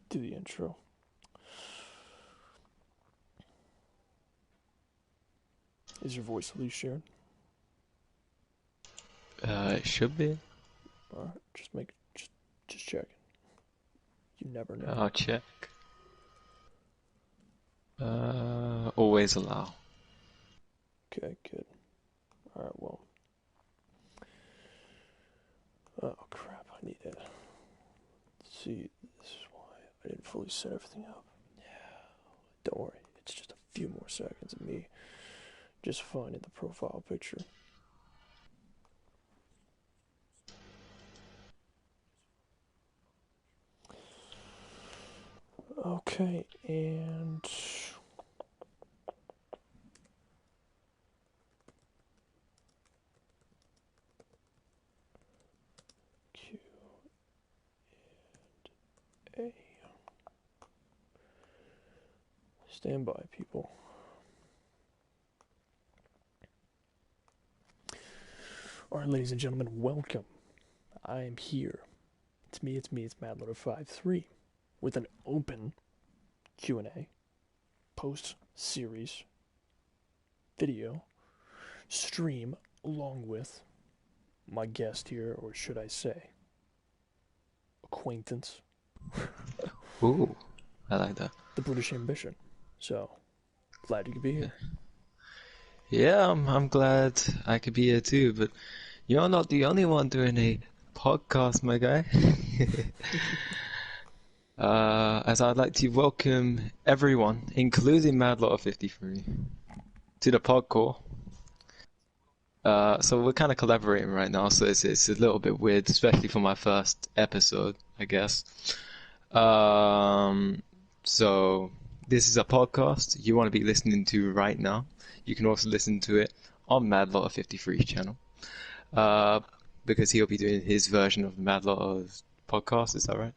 Do the intro. Is your voice at least shared? It should be. Alright, just checking. You never know. I'll check. Always allow. Okay, good. Alright, well. Oh crap, I need to see. This is why I didn't fully set everything up. Yeah. Don't worry, it's just a few more seconds of me just finding the profile picture. Okay, and Q and A. Stand by, people. Alright, ladies and gentlemen, welcome. I am here. It's me, it's MadLoader53 with an open Q&A post-series video stream along with my guest here, or should I say acquaintance, Ooh, I like that. the British Ambition. So, glad you could be here. Yeah, I'm glad I could be here too, but you're not the only one doing a podcast, my guy. As I'd like to welcome everyone, including MadLotter53, to the podcast. So we're kind of collaborating right now, so it's a little bit weird, especially for my first episode, I guess. So this is a podcast you want to be listening to right now. You can also listen to it on MadLotter53's channel, because he'll be doing his version of Madlotter's podcast. Is that right?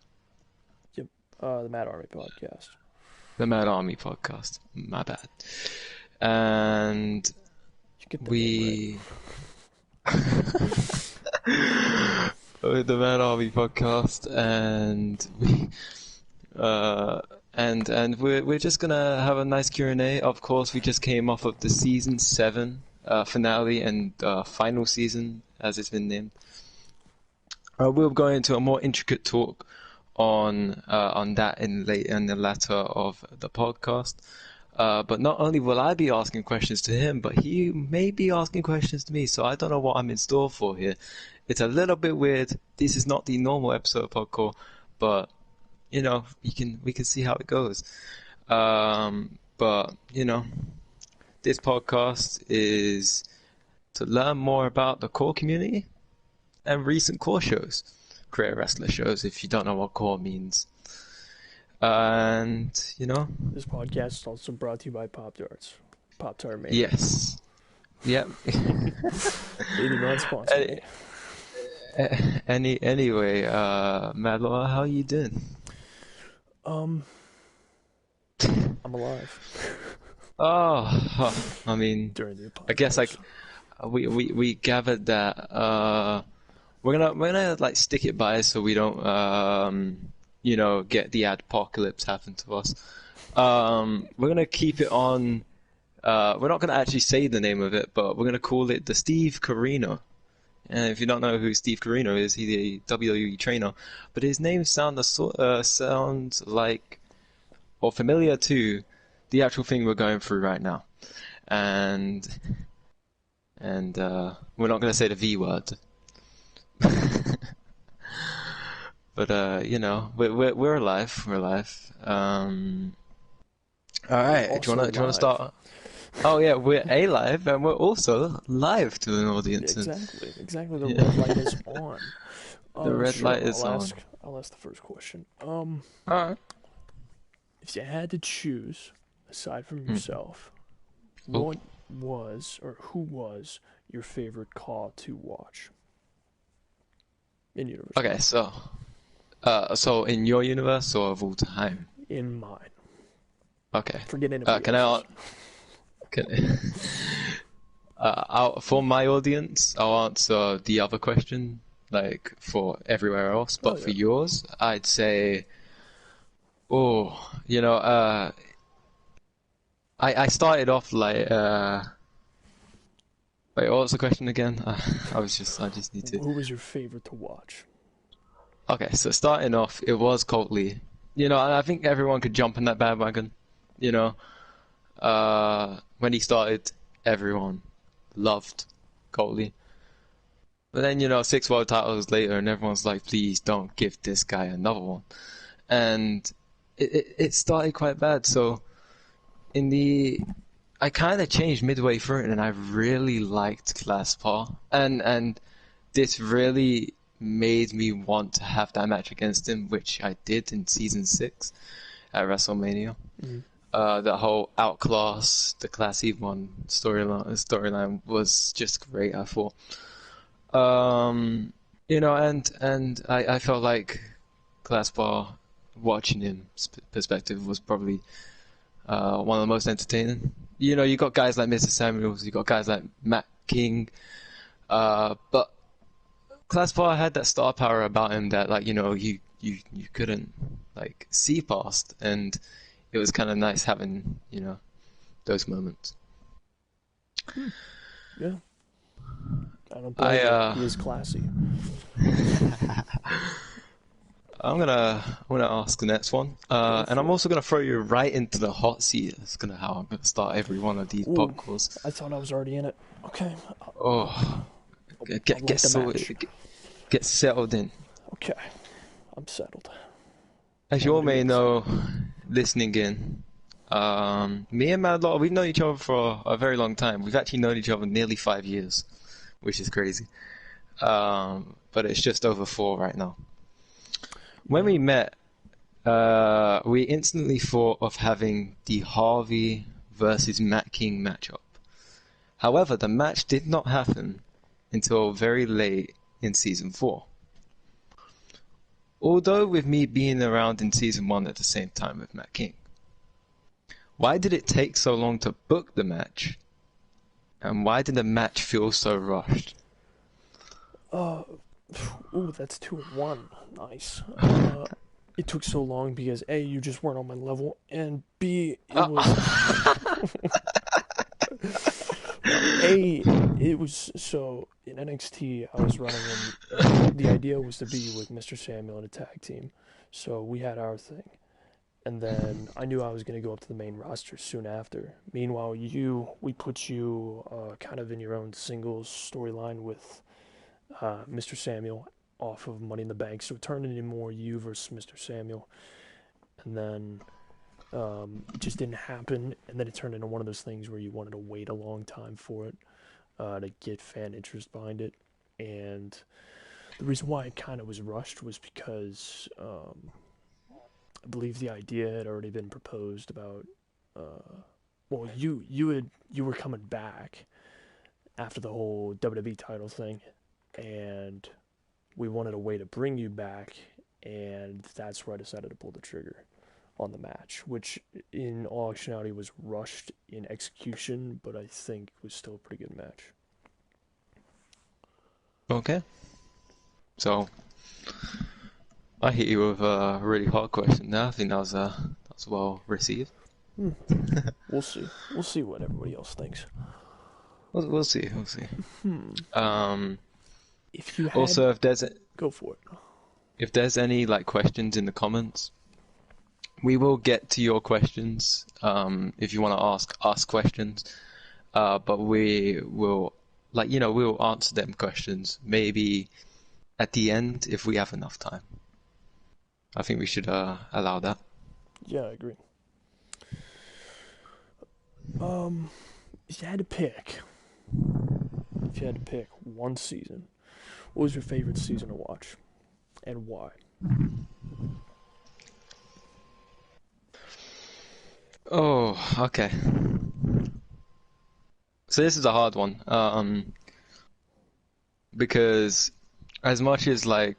Yep, the Mad Army podcast. The Mad Army podcast. My bad. And You get the we. The Mad Army podcast, and we. And we're just gonna have a nice Q&A. Of course, we just came off of the season 7 finale and final season, as it's been named. We'll go into a more intricate talk on that in the latter of the podcast. But not only will I be asking questions to him, but he may be asking questions to me. So I don't know what I'm in store for here. It's a little bit weird. This is not the normal episode of Podcore, but you know, we can see how it goes. But you know, this podcast is to learn more about the core community and recent core shows, career wrestler shows. If you don't know what core means, and you know, This podcast is also brought to you by Pop-Tarts. Pop-Tart Mania. yes, yep. They do not sponsor me. Anyway, Madlaw, how you doing? I'm alive. Oh, I mean, During the podcast. I guess like we gathered that we're gonna like stick it by so we don't you know, get the apocalypse happen to us. We're gonna keep it on. We're not gonna actually say the name of it, but we're gonna call it the Steve Corino. And if you don't know who Steve Corino is, he's a WWE trainer, but his name sounds like, or familiar to, the actual thing we're going through right now, and we're not gonna say the V word, but you know, we're alive, we're alive. All right, do you wanna start? Oh yeah, we're alive and we're also live to an audience. Exactly. The red light is on. The red light is on. I'll ask the first question. Alright. If you had to choose, aside from yourself, what was or who was your favorite call to watch in universe? Okay, so in your universe or of all time? In mine. Okay. Forget anybody Can else's. for my audience, I'll answer the other question, like for everywhere else. But for yours, I'd say, Oh, I started off like wait, what was the question again? I just need to. Who was your favorite to watch? Okay, so starting off, it was Colt Lee. And I think everyone could jump on that bandwagon. You know, when he started, everyone loved Colt Lee. But then, 6 world titles later, and everyone's like, please don't give this guy another one. And it started quite bad. So I kind of changed midway through it, and I really liked Class Par. And this really made me want to have that match against him, which I did in Season 6 at WrestleMania. The whole Outclass, the Class E1 storyline was just great, I thought. And I felt like Class Bar, watching him's perspective, was probably one of the most entertaining. You got guys like Mr. Samuels, you got guys like Matt King, but Class Bar had that star power about him that, like, you couldn't like see past, and it was kind of nice having those moments. Yeah. I don't blame you. He is classy. I'm gonna ask the next one, and I'm also gonna throw you right into the hot seat. That's how I'm gonna start every one of these pop calls. I thought I was already in it. Okay. Oh, get sorted, get settled in. Okay, I'm settled. As you all may know, listening in, me and Mad Law, we've known each other for a very long time. We've actually known each other nearly 5 years, which is crazy. But it's just over 4 right now. When we met, we instantly thought of having the Harvey versus Matt King matchup. However, the match did not happen until very late in Season 4. Although with me being around in Season 1 at the same time with Matt King. Why did it take so long to book the match? And why did the match feel so rushed? Ooh, that's 2 in 1. Nice. It took so long because A, you just weren't on my level, and B, it was so in NXT I was running, and the idea was to be with Mr. Samuel in a tag team. So we had our thing, and then I knew I was going to go up to the main roster soon after. Meanwhile, we put you kind of in your own singles storyline with Mr. Samuel off of Money in the Bank, so it turned into more you versus Mr. Samuel, and then it just didn't happen, and then it turned into one of those things where you wanted to wait a long time for it to get fan interest behind it, and the reason why it kind of was rushed was because I believe the idea had already been proposed about well, you were coming back after the whole WWE title thing, and we wanted a way to bring you back, and that's where I decided to pull the trigger on the match, which in all actuality was rushed in execution, but I think was still a pretty good match. Okay. So, I hit you with a really hard question there. I think that was well received. We'll see. We'll see what everybody else thinks. We'll see. If you had... Also, if there's Go for it. If there's any questions in the comments, we will get to your questions. If you want to ask us questions, but we will we'll answer them questions maybe at the end if we have enough time. I think we should allow that. Yeah, I agree. If you had to pick one season, what was your favorite season to watch, and why? Oh, okay. So this is a hard one, because as much as I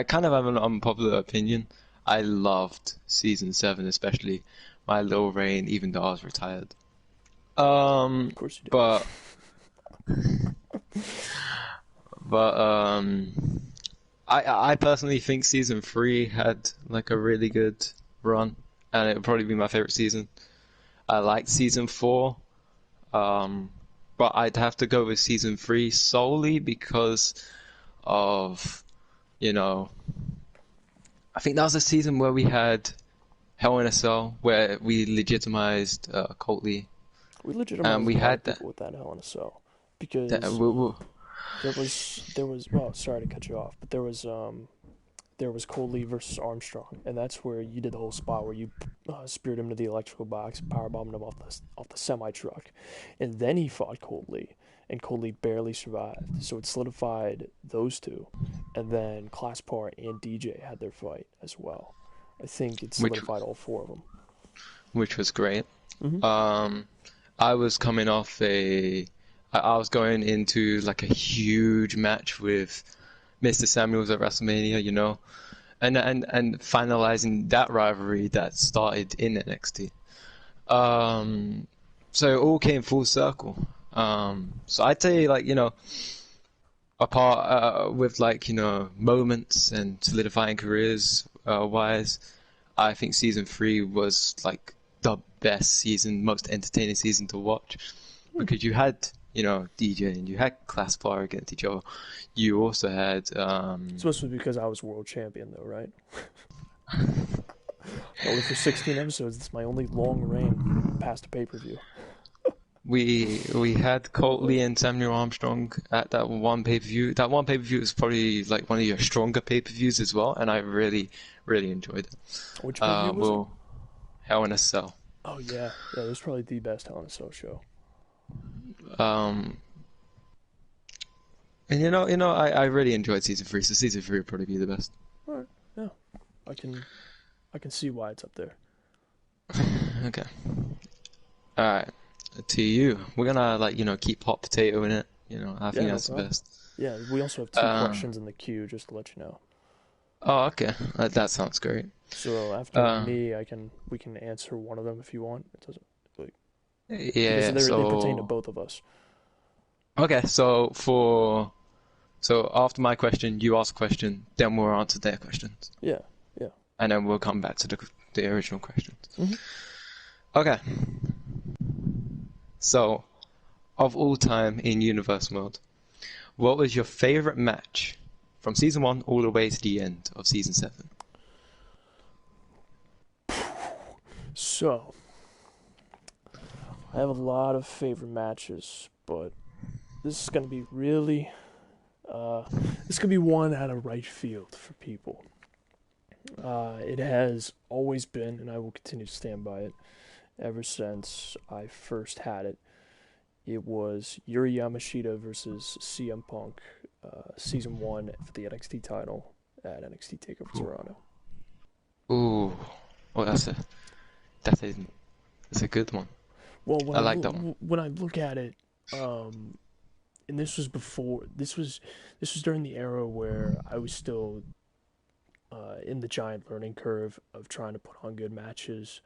kind of have an unpopular opinion, I loved season 7, especially my little reign, even though I was retired. Of course you did. But I personally think season 3 had a really good run. and it would probably be my favorite season. I liked season 4, but I'd have to go with season 3 solely because of, you know, I think that was a season where we had Hell in a Cell, where we legitimized Colt Lee. We legitimized We a lot had of people with that Hell in a Cell because that. there was well, sorry to cut you off, but there was Coley versus Armstrong, and that's where you did the whole spot where you speared him to the electrical box, powerbombed him off the semi truck, and then he fought Coley, and Coley barely survived. So it solidified those two, and then Claspar and DJ had their fight as well. I think it which solidified all four of them. which was great. Hmm. I was coming off I was going into like a huge match with Mr. Samuels at WrestleMania, you know, and finalizing that rivalry that started in NXT. So it all came full circle. So I'd say, like, you know, apart with, like, you know, moments and solidifying careers wise, I think season 3 was like the best season, most entertaining season to watch because you had, you know, DJ and you had Class Bar against each other. You also had It's supposed to be because I was world champion, though, right? Only for 16 episodes. It's my only long reign past a pay-per-view. we had Colt Lee and Samuel Armstrong at that one pay-per-view. That one pay-per-view was probably like one of your stronger pay-per-views as well, and I really, really enjoyed it. Which pay-per-view was it? Hell in a Cell. Oh, yeah. Yeah, it was probably the best Hell in a Cell show. And I really enjoyed season 3, so season 3 would probably be the best. All right. Yeah. I can see why it's up there. Okay. Alright. To you. We're gonna, like, you know, keep hot potato in it. You know, I think no that's the problem. best. Yeah, we also have two questions in the queue, just to let you know. Oh, okay. That sounds great. So after me, we can answer one of them if you want. It doesn't like Yeah, because they pertain to so both of us. okay, so after my question, you ask a question, then we'll answer their questions, Yeah, yeah. and then we'll come back to the original questions. Mhm. Okay. So, of all time in Universe Mode, what was your favorite match from season 1 all the way to the end of season 7? So I have a lot of favorite matches, but this is gonna be really this could be one out of right field for people. It has always been, and I will continue to stand by it, ever since I first had it. It was Yuri Yamashita versus CM Punk, season 1 for the NXT title at NXT TakeOver Toronto. Ooh, well, that's a good one. Well, I like that one. when I look at it, and this was before, this was during the era where I was still in the giant learning curve of trying to put on good matches.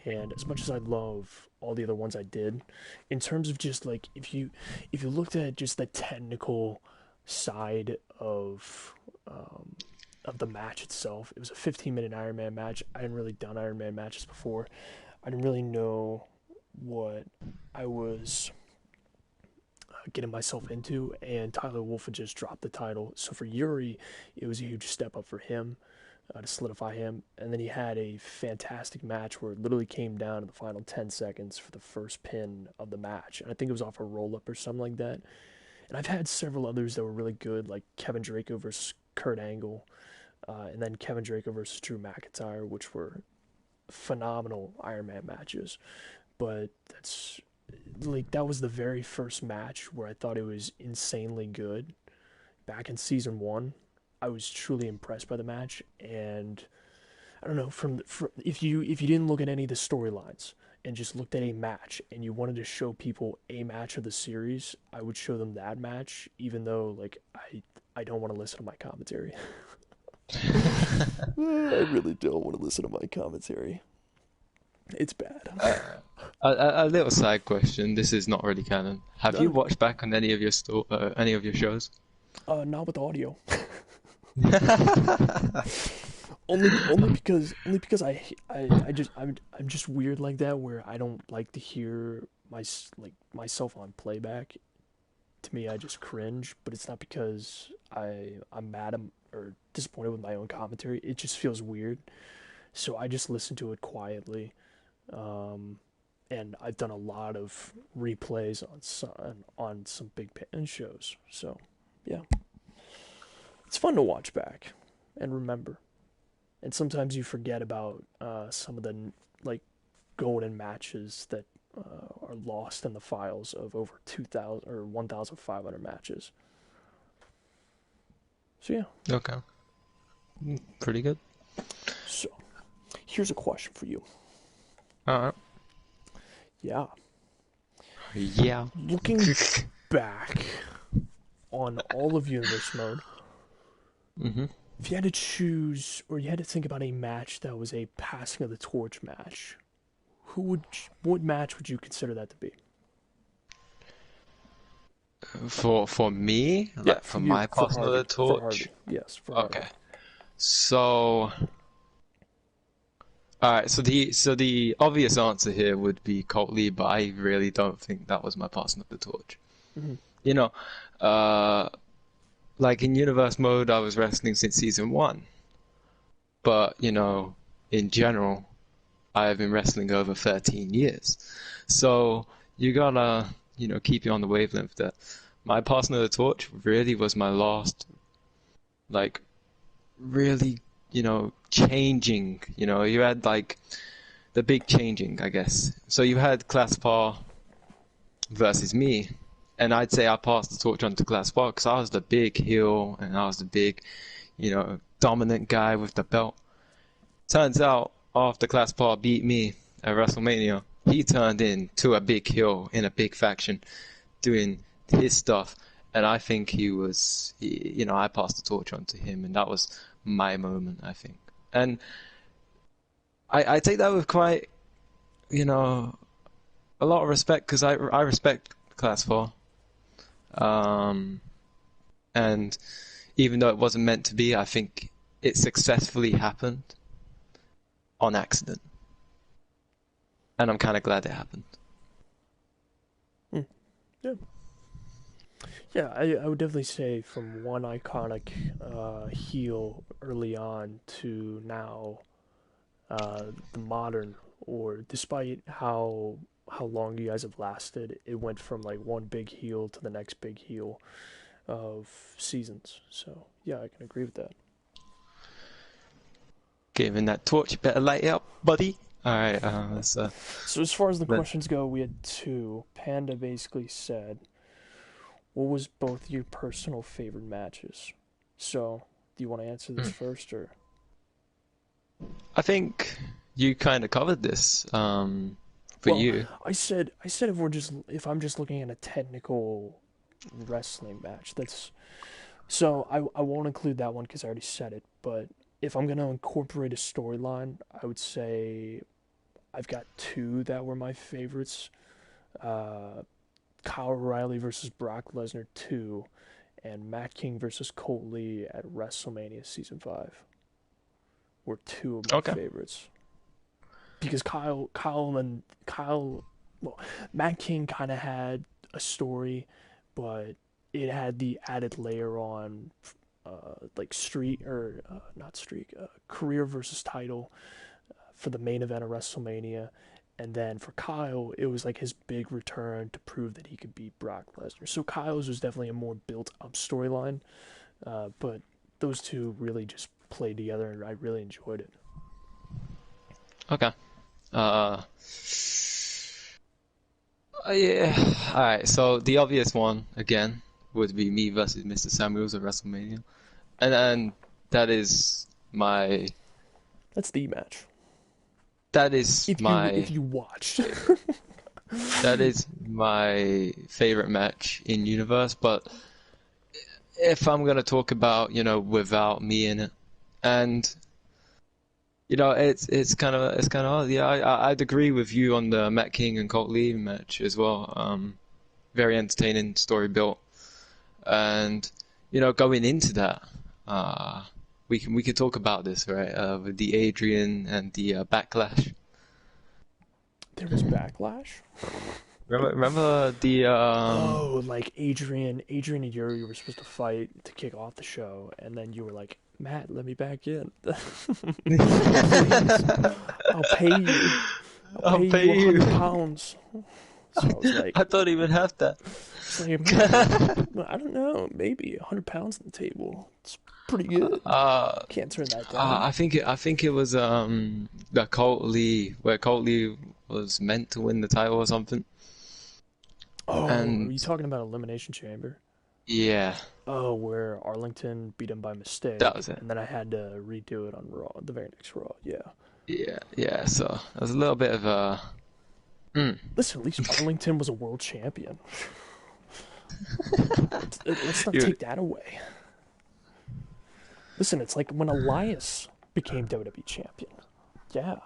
And as much as I love all the other ones I did, in terms of just like if you looked at just the technical side of the match itself, it was a 15-minute Iron Man match. I hadn't really done Iron Man matches before. I didn't really know what I was getting myself into, and Tyler Wolf had just dropped the title. So for Yuri, it was a huge step up for him to solidify him. And then he had a fantastic match where it literally came down to the final 10 seconds for the first pin of the match. And I think it was off a roll-up or something like that. And I've had several others that were really good, like Kevin Draco versus Kurt Angle, and then Kevin Draco versus Drew McIntyre, which were phenomenal Iron Man matches. But that was the very first match where I thought it was insanely good. Back in season 1, I was truly impressed by the match, and I don't know, from if you didn't look at any of the storylines and just looked at a match and you wanted to show people a match of the series, I would show them that match, even though like I don't want to listen to my commentary. I really don't want to listen to my commentary. It's bad. A little side question. This is not really canon. Have you No. watched back on any of your shows? Not with audio. only because I'm just weird like that where I don't like to hear myself on playback. To me, I just cringe, but it's not because I'm mad or disappointed with my own commentary. It just feels weird, so I just listen to it quietly. Um, and I've done a lot of replays on some Big Bang shows. So yeah, it's fun to watch back and remember. And sometimes you forget about some of the like golden matches that are lost in the files of over 2,000 or 1,500 matches. So yeah. Okay. Pretty good. So here's a question for you. Alright. Yeah. Yeah. Looking back on all of Universe Mode, Mm-hmm. if you had to choose or you had to think about a match that was a passing of the torch match, what match would you consider that to be? For me, Yeah, like for for you, my for passing of Harvey, the for Harvey. torch. Yes, for Harvey. Okay. So, alright, so the obvious answer here would be Colt Lee, but I really don't think that was my passing of the torch. Hmm. You know, uh, like in Universe Mode, I was wrestling since season one, but in general, I have been wrestling over 13 years. So you gotta, keep you on the wavelength that my passing of the torch really was my last, like, really, changing. You had like the big changing, I guess. So you had Class Par versus me, and I'd say I passed the torch on to Class Par because I was the big heel and I was the big, dominant guy with the belt. Turns out, after Class Par beat me at WrestleMania, he turned into a big heel in a big faction, doing his stuff, and I think I passed the torch on to him, and that was my moment, I think. And I take that with quite, a lot of respect, because I respect Class 4. And even though it wasn't meant to be, I think it successfully happened on accident. And I'm kind of glad it happened. Hmm. Yeah. Yeah, I would definitely say from one iconic heel early on to now, the modern, or despite how long you guys have lasted, it went from like one big heel to the next big heel of seasons. So yeah, I can agree with that. Giving that torch, you better light it up, buddy. Alright, So as far as the let, questions go, we had two. Panda basically said, "What was both your personal favorite matches?" So, do you want to answer this first, or? I think you kind of covered this, for Well, you. I said if I'm just looking at a technical wrestling match, that's so I won't include that one because I already said it. But if I'm gonna incorporate a storyline, I would say I've got two that were my favorites. Uh, Kyle O'Reilly versus Brock Lesnar 2, and Matt King versus Colt Lee at WrestleMania Season 5 were two of my Okay. favorites. Because well, Matt King kind of had a story, but it had the added layer on like street or not streak, career versus title for the main event of WrestleMania. And then for Kyle, it was like his big return to prove that he could beat Brock Lesnar. So Kyle's was definitely a more built up storyline, but those two really just played together, and I really enjoyed it. Okay. Uh, yeah. Alright, so the obvious one, again, would be me versus Mr. Samuels at WrestleMania. And that is my, That's the match. that is If my, you watched, that is my favorite match in Universe, but if I'm gonna talk about, without me in it, and it's kind of yeah. I'd agree with you on the Matt King and Colt Lee match as well. Very entertaining, story built, and going into that, uh, we can talk about this, right? With the Adrian and the Backlash. There was backlash. Remember the Oh, like Adrian and Yuri were supposed to fight to kick off the show, and then you were like, Matt, let me back in. Please, I'll pay you. I'll I'll pay you pay you. £100. So I was like, I don't even have that. it's like, I don't know, maybe £100 on the table. It's pretty good. Can't turn that down. I think it was the Colt Lee where Colt Lee was meant to win the title or something. Oh, are And you talking about Elimination Chamber? yeah, Oh, where Arlington beat him by that mistake, was it. and then I had to redo it on Raw, the very next Raw. Yeah. Yeah, yeah. So there's a little bit of a. Mm. Listen, at least Arlington was a world champion. Let's not You, take that away. Listen, it's like when Elias became WWE champion. Yeah.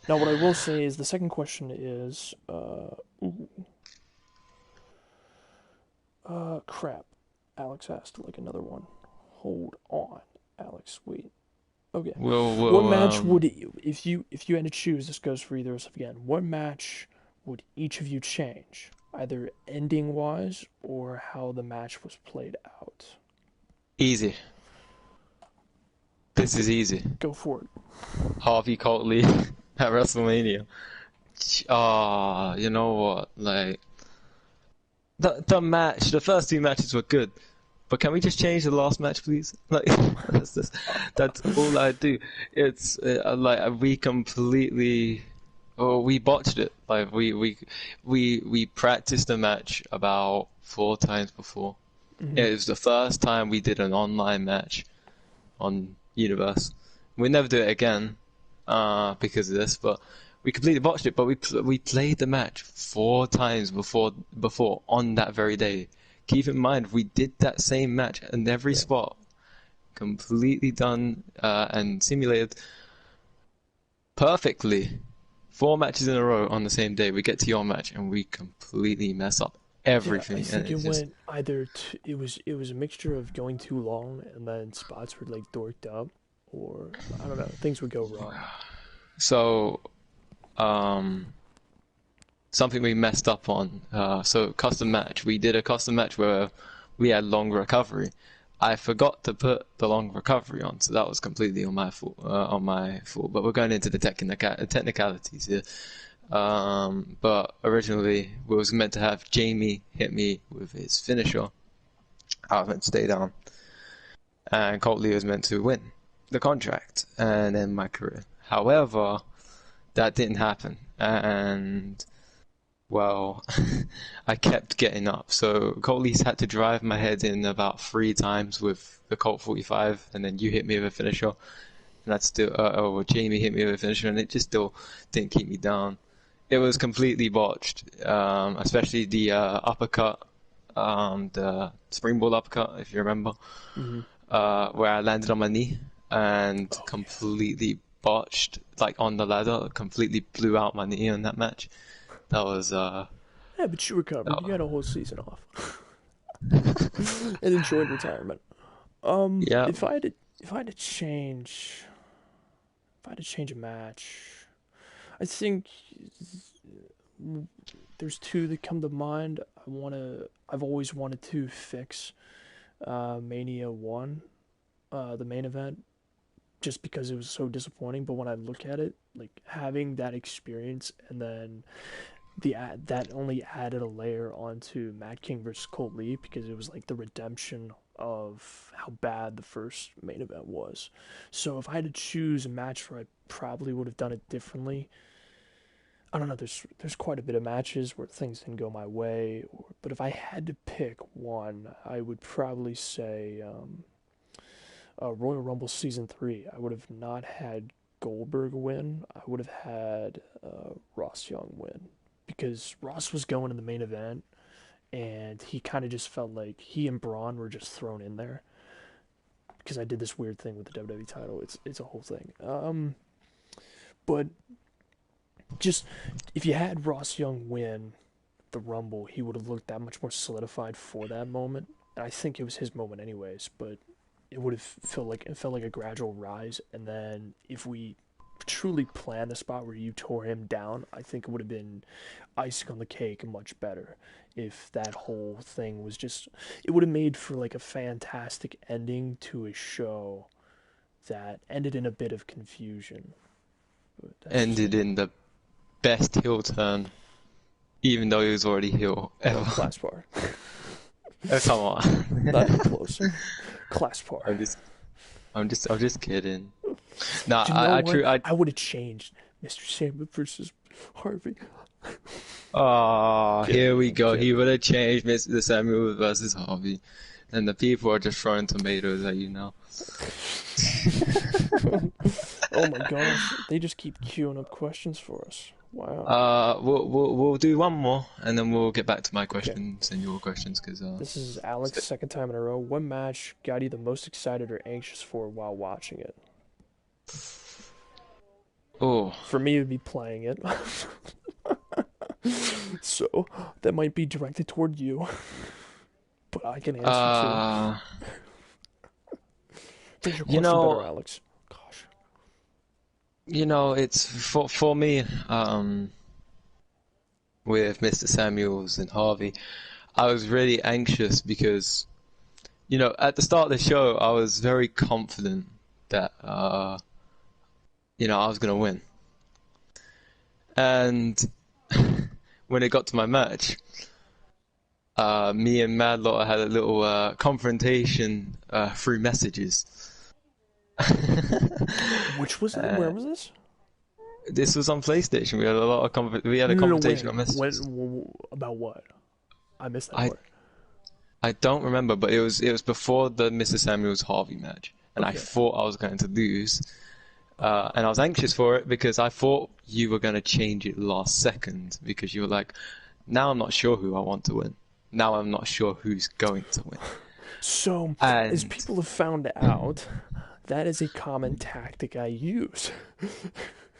Now, what I will say is the second question is, crap. Alex asked like another one. Hold on, Alex. Wait. Okay. we'll What we'll match would if you had to choose? This goes for either of us again. What match would each of you change, either ending wise or how the match was played out? easy. This is easy. Go for it. Harvey Colt Lee at WrestleMania. You know what? Like the first two matches were good, but can we just change the last match, please? Like that's all I do. It's like we completely, oh, we botched it. Like we practiced the match about 4 times before. Hmm. It was the first time we did an online match on Universe. We'll never do it again because of this, but we completely botched it. But we played the match 4 times before on that very day. Keep in mind, we did that same match in every Yeah. spot, completely done and simulated perfectly. 4 matches in a row on the same day. We get to your match and we completely mess up Yeah, I everything, and think it it's just went either it was a mixture of going too long and then spots were like dorked up, or I don't know, things would go wrong. so. Um, Something we messed up on. So custom match. We did a custom match where we had long recovery. I forgot to put the long recovery on, so that was completely on my fault. But we're going into the technicalities here. But originally we was meant to have Jamie hit me with his finisher. I was meant to stay down, and Colt Lee was meant to win the contract and end my career. However, that didn't happen, and well, I kept getting up. So Colt Lee's had to drive my head in about 3 times with the Colt 45, and then you hit me with a finisher, and that's still, Jamie hit me with a finisher, and it just still didn't keep me down. It was completely botched, especially the uppercut, the springboard uppercut, if you remember, Hmm. where I landed on my knee and Oh yeah. completely botched, like on the ladder, completely blew out my knee in that match. That was Yeah, but you recovered. You oh, had a whole season off and enjoyed retirement. yeah. If I had to change, if I had to change a match, I think there's two that come to mind. I've always wanted to fix Mania One, the main event, just because it was so disappointing. But when I look at it, like having that experience and then that only added a layer onto Matt King versus Colt Lee because it was like the redemption of how bad the first main event was. So if I had to choose a match where I probably would have done it differently, I don't know. There's quite a bit of matches where things didn't go my way, but if I had to pick one, I would probably say Royal Rumble season three. I would have not had Goldberg win. I would have had Ross Young win because Ross was going in the main event, and he kind of just felt like he and Braun were just thrown in there because I did this weird thing with the WWE title. It's a whole thing. But just if you had Ross Young win the Rumble, he would have looked that much more solidified for that moment. And I think it was his moment anyways. But it would have felt like a gradual rise. And then if we truly planned the spot where you tore him down, I think it would have been icing on the cake much better. If that whole thing was just, it would have made for like a fantastic ending to a show that ended in a bit of confusion. But that's just Ended me. in the best heel turn, even though he was already heel No, ever. class par. Oh, come Not even on. close. Class par. I'm just, I'm just kidding. Nah, But you know I what? true, I. I would have changed Mr. Sandman versus Harvey. Oh, Kidding, here we I'm go. He kidding. would have changed Mr. Samuel versus Harvey, and the people are just throwing tomatoes at you now. Oh my gosh, they just keep queuing up questions for us. Wow. We'll do one more, and then we'll get back to my Okay. questions and your questions, because This is Alex, second time in a row. What match got you the most excited or anxious for while watching it? oh, For me, it would be playing it. So, that might be directed toward you, but I can answer too. uh, Finish your you question better, know, Alex. Gosh. it's for me, with Mr. Samuels and Harvey, I was really anxious because, at the start of the show, I was very confident that, I was gonna win. And when it got to my match, me and Madlot had a little confrontation through messages. Which was it? Where uh, was this? this was on PlayStation. We had a lot of we had a No, no, no, conversation when? on messages. About what? I missed that I part. I don't remember, but it was before the Mr. Samuels Harvey match, and I Okay. thought I was going to lose, and I was anxious for it because I thought you were going to change it last second because you were like, now I'm not sure who I want to win. Now I'm not sure who's going to win. So, as And people have found out, that is a common tactic I use.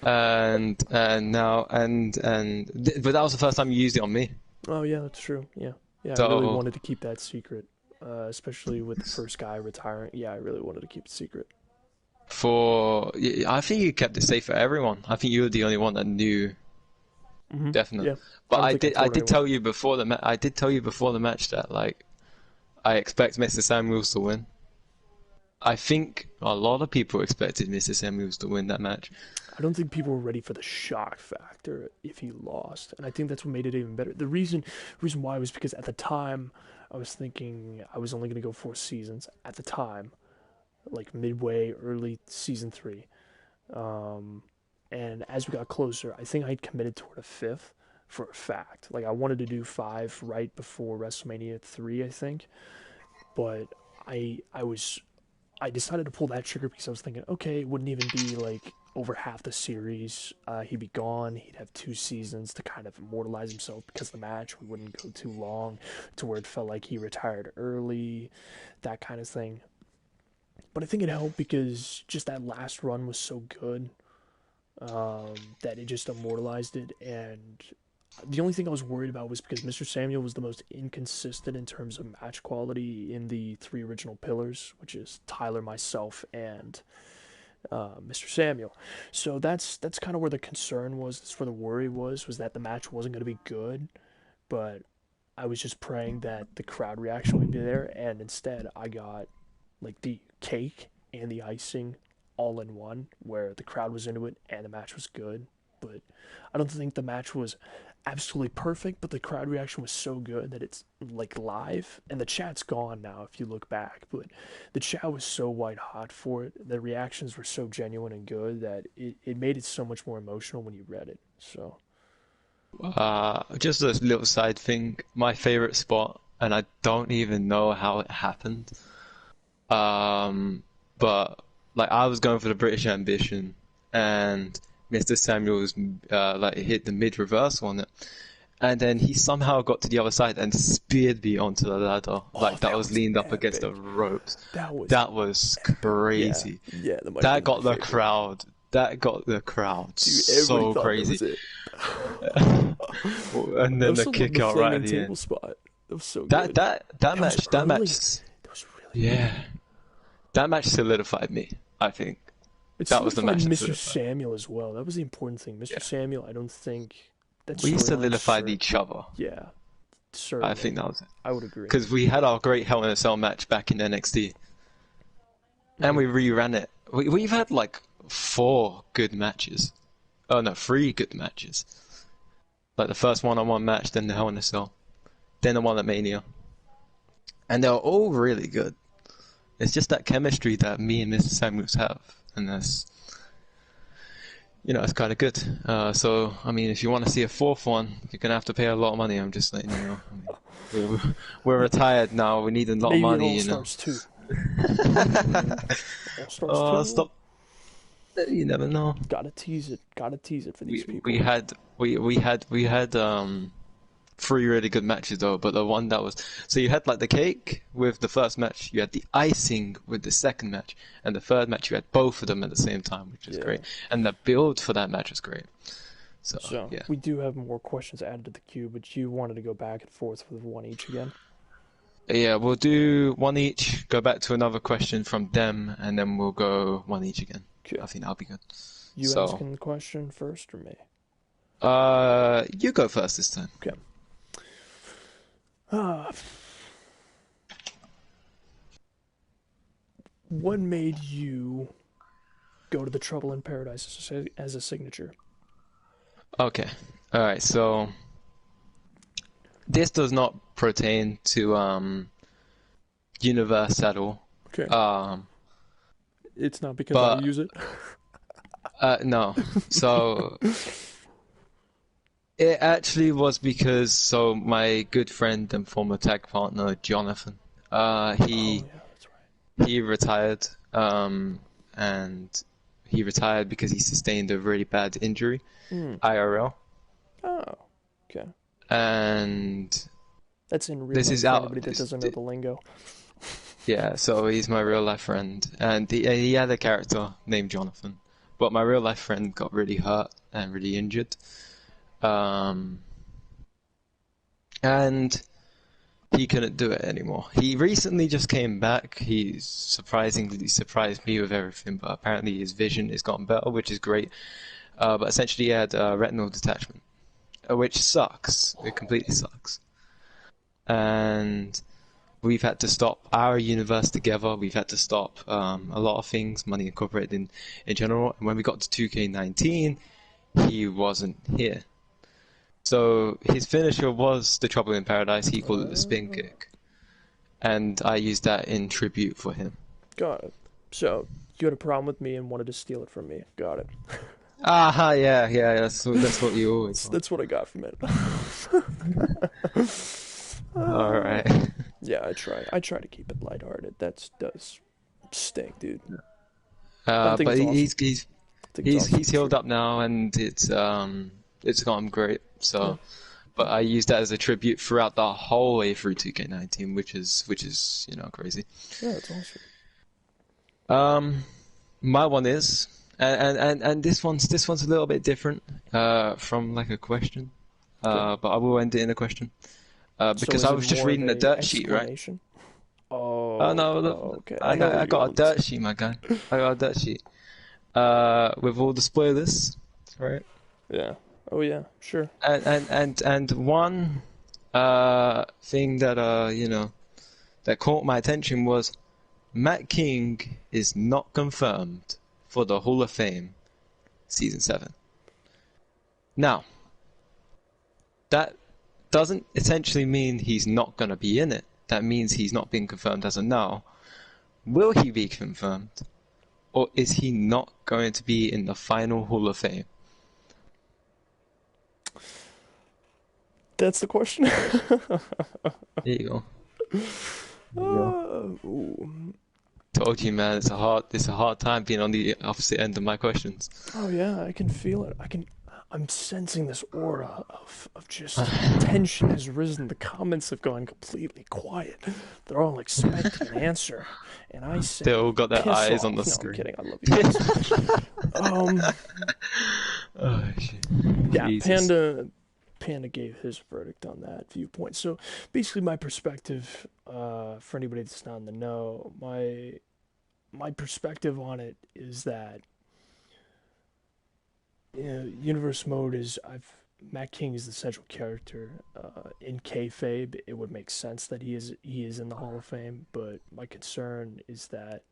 and now but that was the first time you used it on me. Oh yeah, that's true. Yeah, yeah. I really So wanted to keep that secret, especially with the first guy retiring. Yeah, I really wanted to keep it secret. I think you kept it safe for everyone. I think you were the only one that knew. Definitely. Yeah, But I don't think I I told did anyone. tell you before I did tell you before the match that like I expect Mr. Samuels to win. I think a lot of people expected Mr. Samuels to win that match. I don't think people were ready for the shock factor if he lost, and I think that's what made it even better. The reason why was because at the time I was thinking I was only going to go 4 seasons at the time, like midway, early season three. Um, and as we got closer, I think I'd committed toward a fifth for a fact. Like I wanted to do five right before WrestleMania 3, I think, but I decided to pull that trigger because I was thinking, okay, it wouldn't even be like over half the series. He'd be gone. He'd have 2 seasons to kind of immortalize himself because the match wouldn't go too long to where it felt like he retired early, that kind of thing. But I think it helped because just that last run was so good, that it just immortalized it. And the only thing I was worried about was because Mr. Samuel was the most inconsistent in terms of match quality in the three original pillars, which is Tyler, myself, and Mr. Samuel. So that's kind of where the concern was. That's where the worry was that the match wasn't going to be good. But I was just praying that the crowd reaction would be there, and instead I got like the cake and the icing all in one, where the crowd was into it and the match was good. But I don't think the match was absolutely perfect, but the crowd reaction was so good that it's like live, and the chat's gone now if you look back. But the chat was so white hot for it. The reactions were so genuine and good that it made it so much more emotional when you read it. So Just a little side thing. My favorite spot, and I don't even know how it happened. Um, but like I was going for the British Ambition, and Mr. Samuels like hit the mid reversal on it, and then he somehow got to the other side and speared me onto the ladder, oh, like that that was was leaned up against the epic. ropes. That was That was yeah, crazy. yeah, that might have That been my got the favorite. crowd. That got the crowd Dude, everybody so thought that crazy. was it. And I then the also love the kick out right flaming at the table end. spot. That was so That good. that that That was match, that early. match, That was really early. yeah. That match solidified me, I think. It That was the solidified match that Mr. solidified. Samuel as well. That was the important thing. Mr. Yeah. Samuel, I don't think that We storyline, solidified sir. each other. Yeah, I certainly. think that was it. I would agree. Because we had our great Hell in a Cell match back in NXT, and Mhm. we reran it. We've had like 4 good matches. Oh no, 3 good matches. Like the first one-on-one match, then the Hell in a Cell, then the one at Mania. And they're all really good. It's just that chemistry that me and Mr. Samuels have. And that's, it's kind of good. So, I mean, if you want to see a fourth one, you're going to have to pay a lot of money. I'm just letting you know. I mean, we're retired now. We need a lot of Maybe it money, All Stars 2. All Stars 2. Oh, stop. You never know. Gotta tease it. Gotta tease it for these people. We had 3 really good matches though, but the one that was so you had like the cake with the first match, you had the icing with the second match, and the third match you had both of them at the same time, which is Yeah. great. And the build for that match was great. So yeah, We do have more questions added to the queue, but you wanted to go back and forth with one each again. yeah, we'll do one each. Go back to another question from them, and then we'll go one each again. Okay. I think that'll be good. You So- asking the question first or me? You go first this time. Okay. What made you go to the Trouble in Paradise as a signature? Okay. All right. So this does not pertain to Universe at all. Okay. Um, It's not because I but- use it. No. So it actually was because my good friend and former tag partner Jonathan, he Oh, yeah, that's right. he retired, and he retired because he sustained a really bad injury, IRL, Oh, okay. and That's in real This life is for out- anybody that doesn't know the lingo. yeah, so he's my real life friend, and he had a character named Jonathan, but my real life friend got really hurt and really injured, and he couldn't do it anymore. He recently just came back. He surprisingly surprised me with everything, but apparently his vision has gotten better, which is great. But essentially he had retinal detachment, which sucks. It completely sucks. And we've had to stop our universe together. We've had to stop a lot of things, Money Incorporated in general. And when we got to 2K19, he wasn't here. So his finisher was the Trouble in Paradise. He called it the spin kick. And I used that in tribute for him. Got it. So, you had a problem with me and wanted to steal it from me. Got it. Ah, yeah, that's what you always want. That's what I got from it. Alright. Yeah, I try to keep it lighthearted. That does stink, dude. think But it's awesome. he's I think it's awesome. he's healed up now, and it's gone great. So, but I used that as a tribute throughout the whole way through 2K19, which is crazy. Yeah, it's awesome. My one is, and this one's a little bit different from like a question, but I will end it in a question, because So I is was it just more reading of the a dirt sheet, right? explanation? Oh, Oh no, look, okay. I know got what a you're dirt sheet, my guy. I got a dirt sheet, with all the spoilers, right? Yeah. Oh yeah, sure. And one thing that that caught my attention was Matt King is not confirmed for the Hall of Fame season 7. Now, that doesn't essentially mean he's not going to be in it. That means he's not been confirmed as of now. Will he be confirmed? Or is he not going to be in the final Hall of Fame? That's the question. There you go. Ooh. Told you, man. It's a hard time being on the opposite end of my questions. Oh yeah, I can feel it. I'm sensing this aura of just tension has risen. The comments have gone completely quiet. They're all expecting an answer, and I say, They all got their piss eyes on off. the No, screen. I'm kidding. I love you guys. Oh shit. Yeah, Jesus. Panda gave his verdict on that viewpoint. So basically, my perspective, for anybody that's not in the know, my perspective on it is that universe mode is Matt King is the central character. In kayfabe, it would make sense that he is in the Hall of Fame, but my concern is that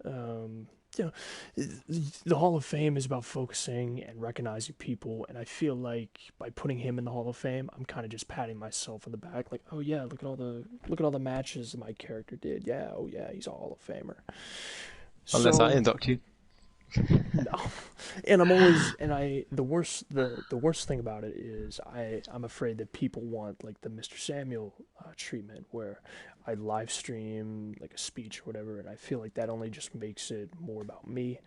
um, you know the Hall of Fame is about focusing and recognizing people, and I feel like by putting him in the Hall of Fame, I'm kind of just patting myself on the back, like, oh yeah, look at all the matches my character did. Yeah, oh yeah, he's a Hall of Famer. Unless I So induct you. no, and I'm always and I the worst thing about it is I'm afraid that people want like the Mr. Samuel treatment where I live stream like a speech or whatever, and I feel like that only just makes it more about me.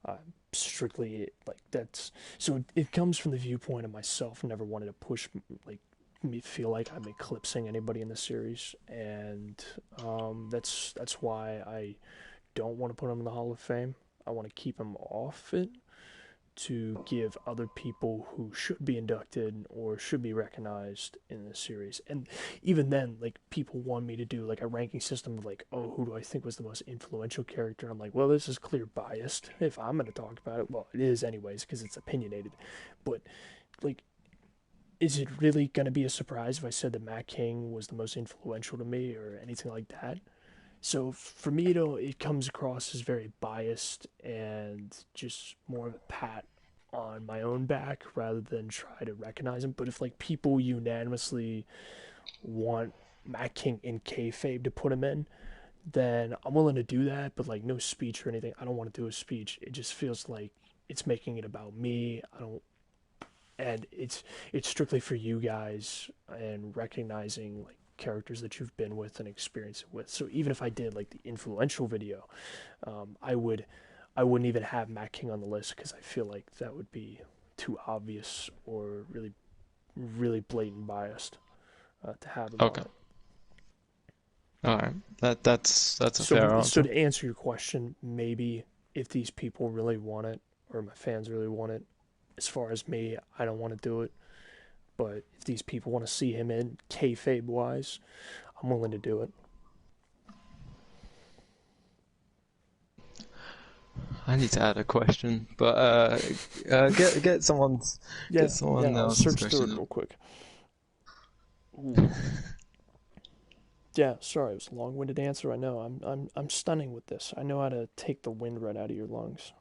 Uh, Strictly like that's so it comes from the viewpoint of myself. Never wanted to push like me feel like I'm eclipsing anybody in the series, and that's why I don't want to put him in the Hall of Fame. I want to keep him off it to give other people who should be inducted or should be recognized in the series. And even then, like people want me to do like a ranking system of like, oh, who do I think was the most influential character? I'm like, well, this is clear biased. If I'm going to talk about it, well, it is anyways because it's opinionated. But like, is it really going to be a surprise if I said that Matt King was the most influential to me or anything like that? So for me, it comes across as very biased and just more of a pat on my own back rather than try to recognize him. But if like people unanimously want Matt King in kayfabe to put him in, then I'm willing to do that. But like no speech or anything. I don't want to do a speech. It just feels like it's making it about me. I don't, and it's strictly for you guys and recognizing like characters that you've been with and experienced it with. So even if I did like the influential video, I wouldn't even have Matt King on the list because I feel like that would be too obvious or really blatant biased to have him on Okay. it. All right. That's a So fair so answer. to answer your question, maybe if these people really want it or my fans really want it, as far as me, I don't want to do it. But if these people want to see him in kayfabe wise, I'm willing to do it. I need to add a question, but get Yeah, yeah. someone I'll else's search through it question up. real quick. Ooh. Yeah, sorry, it was a long-winded answer. I know. I'm stunning with this. I know how to take the wind right out of your lungs.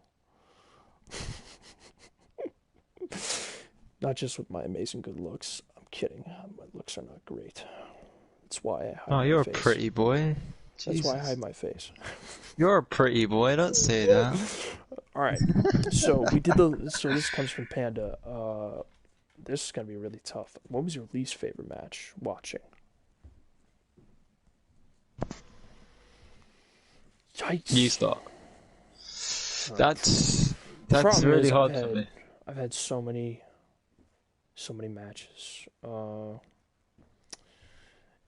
Not just with my amazing good looks. I'm kidding. My looks are not great. That's why I Oh, hide my you're a face. pretty boy. That's why I hide Jesus. my face. You're a pretty boy, don't say that. All right. So this comes from Panda. This is gonna be really tough. What was your least favorite match watching? You Yikes. start. All right. The That's problem really is hard for me. I've had so many matches.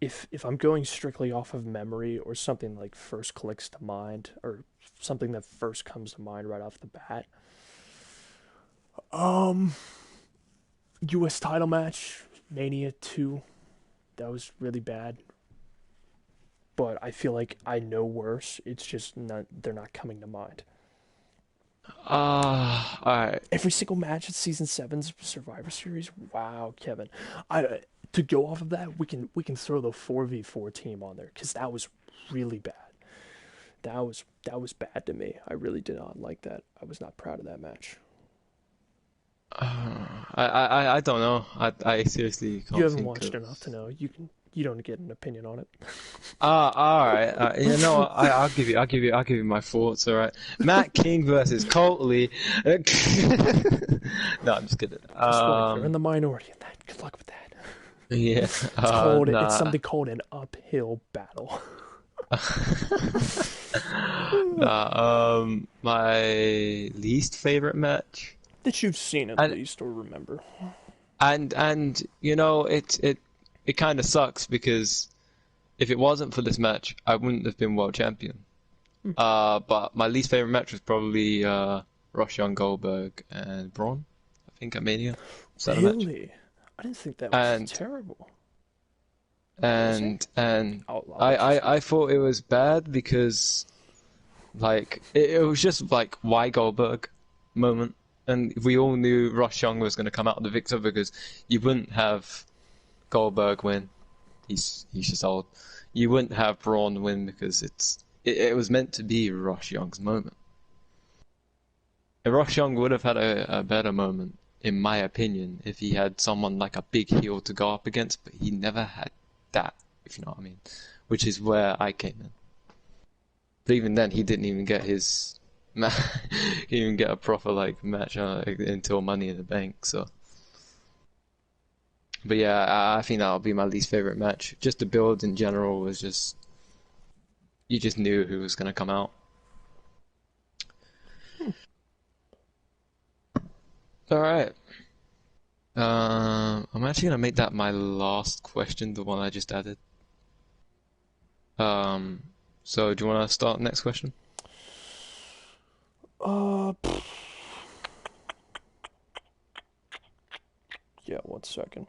If I'm going strictly off of memory or something like first clicks to mind or something that first comes to mind right off the bat, um, U.S. title match Mania 2, that was really bad. But I feel like I know worse. It's just not they're not coming to mind. Alright. Every single match at season seven's Survivor Series. Wow, Kevin. I To go off of that, we can throw the 4v4 team on there because that was really bad. That was bad to me. I really did not like that. I was not proud of that match. I don't know. I seriously You can't haven't think watched of. enough to know. You don't get an opinion on it. All right. You know, I'll give you my thoughts. All right. Matt King versus Colt Lee. No, I'm just kidding. Guess what? You're in the minority in that. Good luck with that. Yeah. It's Nah, something called an uphill battle. my least favorite match, That you've seen at and least or remember. you know, it kind of sucks because if it wasn't for this match, I wouldn't have been world champion. Hmm. But my least favorite match was probably Roshan Goldberg and Braun. I think at Mania. Was that a match? Really? I didn't think that was And terrible. Was it? and I'll let you I speak. thought it was bad because Like it was just like why Goldberg moment, and we all knew Ross Young was going to come out the victor because you wouldn't have Goldberg win. He's just old. You wouldn't have Braun win because it was meant to be Ross Young's moment. And Ross Young would have had a better moment, in my opinion, if he had someone like a big heel to go up against, but he never had that, if you know what I mean. Which is where I came in. But even then, he didn't even get his he didn't even get a proper like match until Money in the Bank. So, but yeah, I think that'll be my least favorite match. Just the build in general was just you just knew who was gonna come out. All right. I'm actually gonna make that my last question, the one I just added. So do you want to start next question? Pff, yeah, 1 second.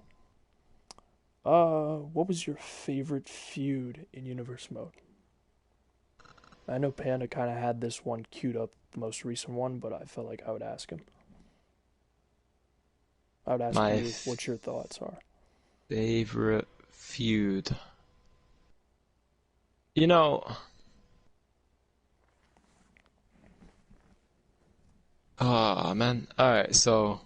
What was your favorite feud in Universe Mode? I know Panda kind of had this one queued up, the most recent one, but I felt like I would ask him. I would ask My you what your thoughts are. favorite feud. You know, man. Alright, so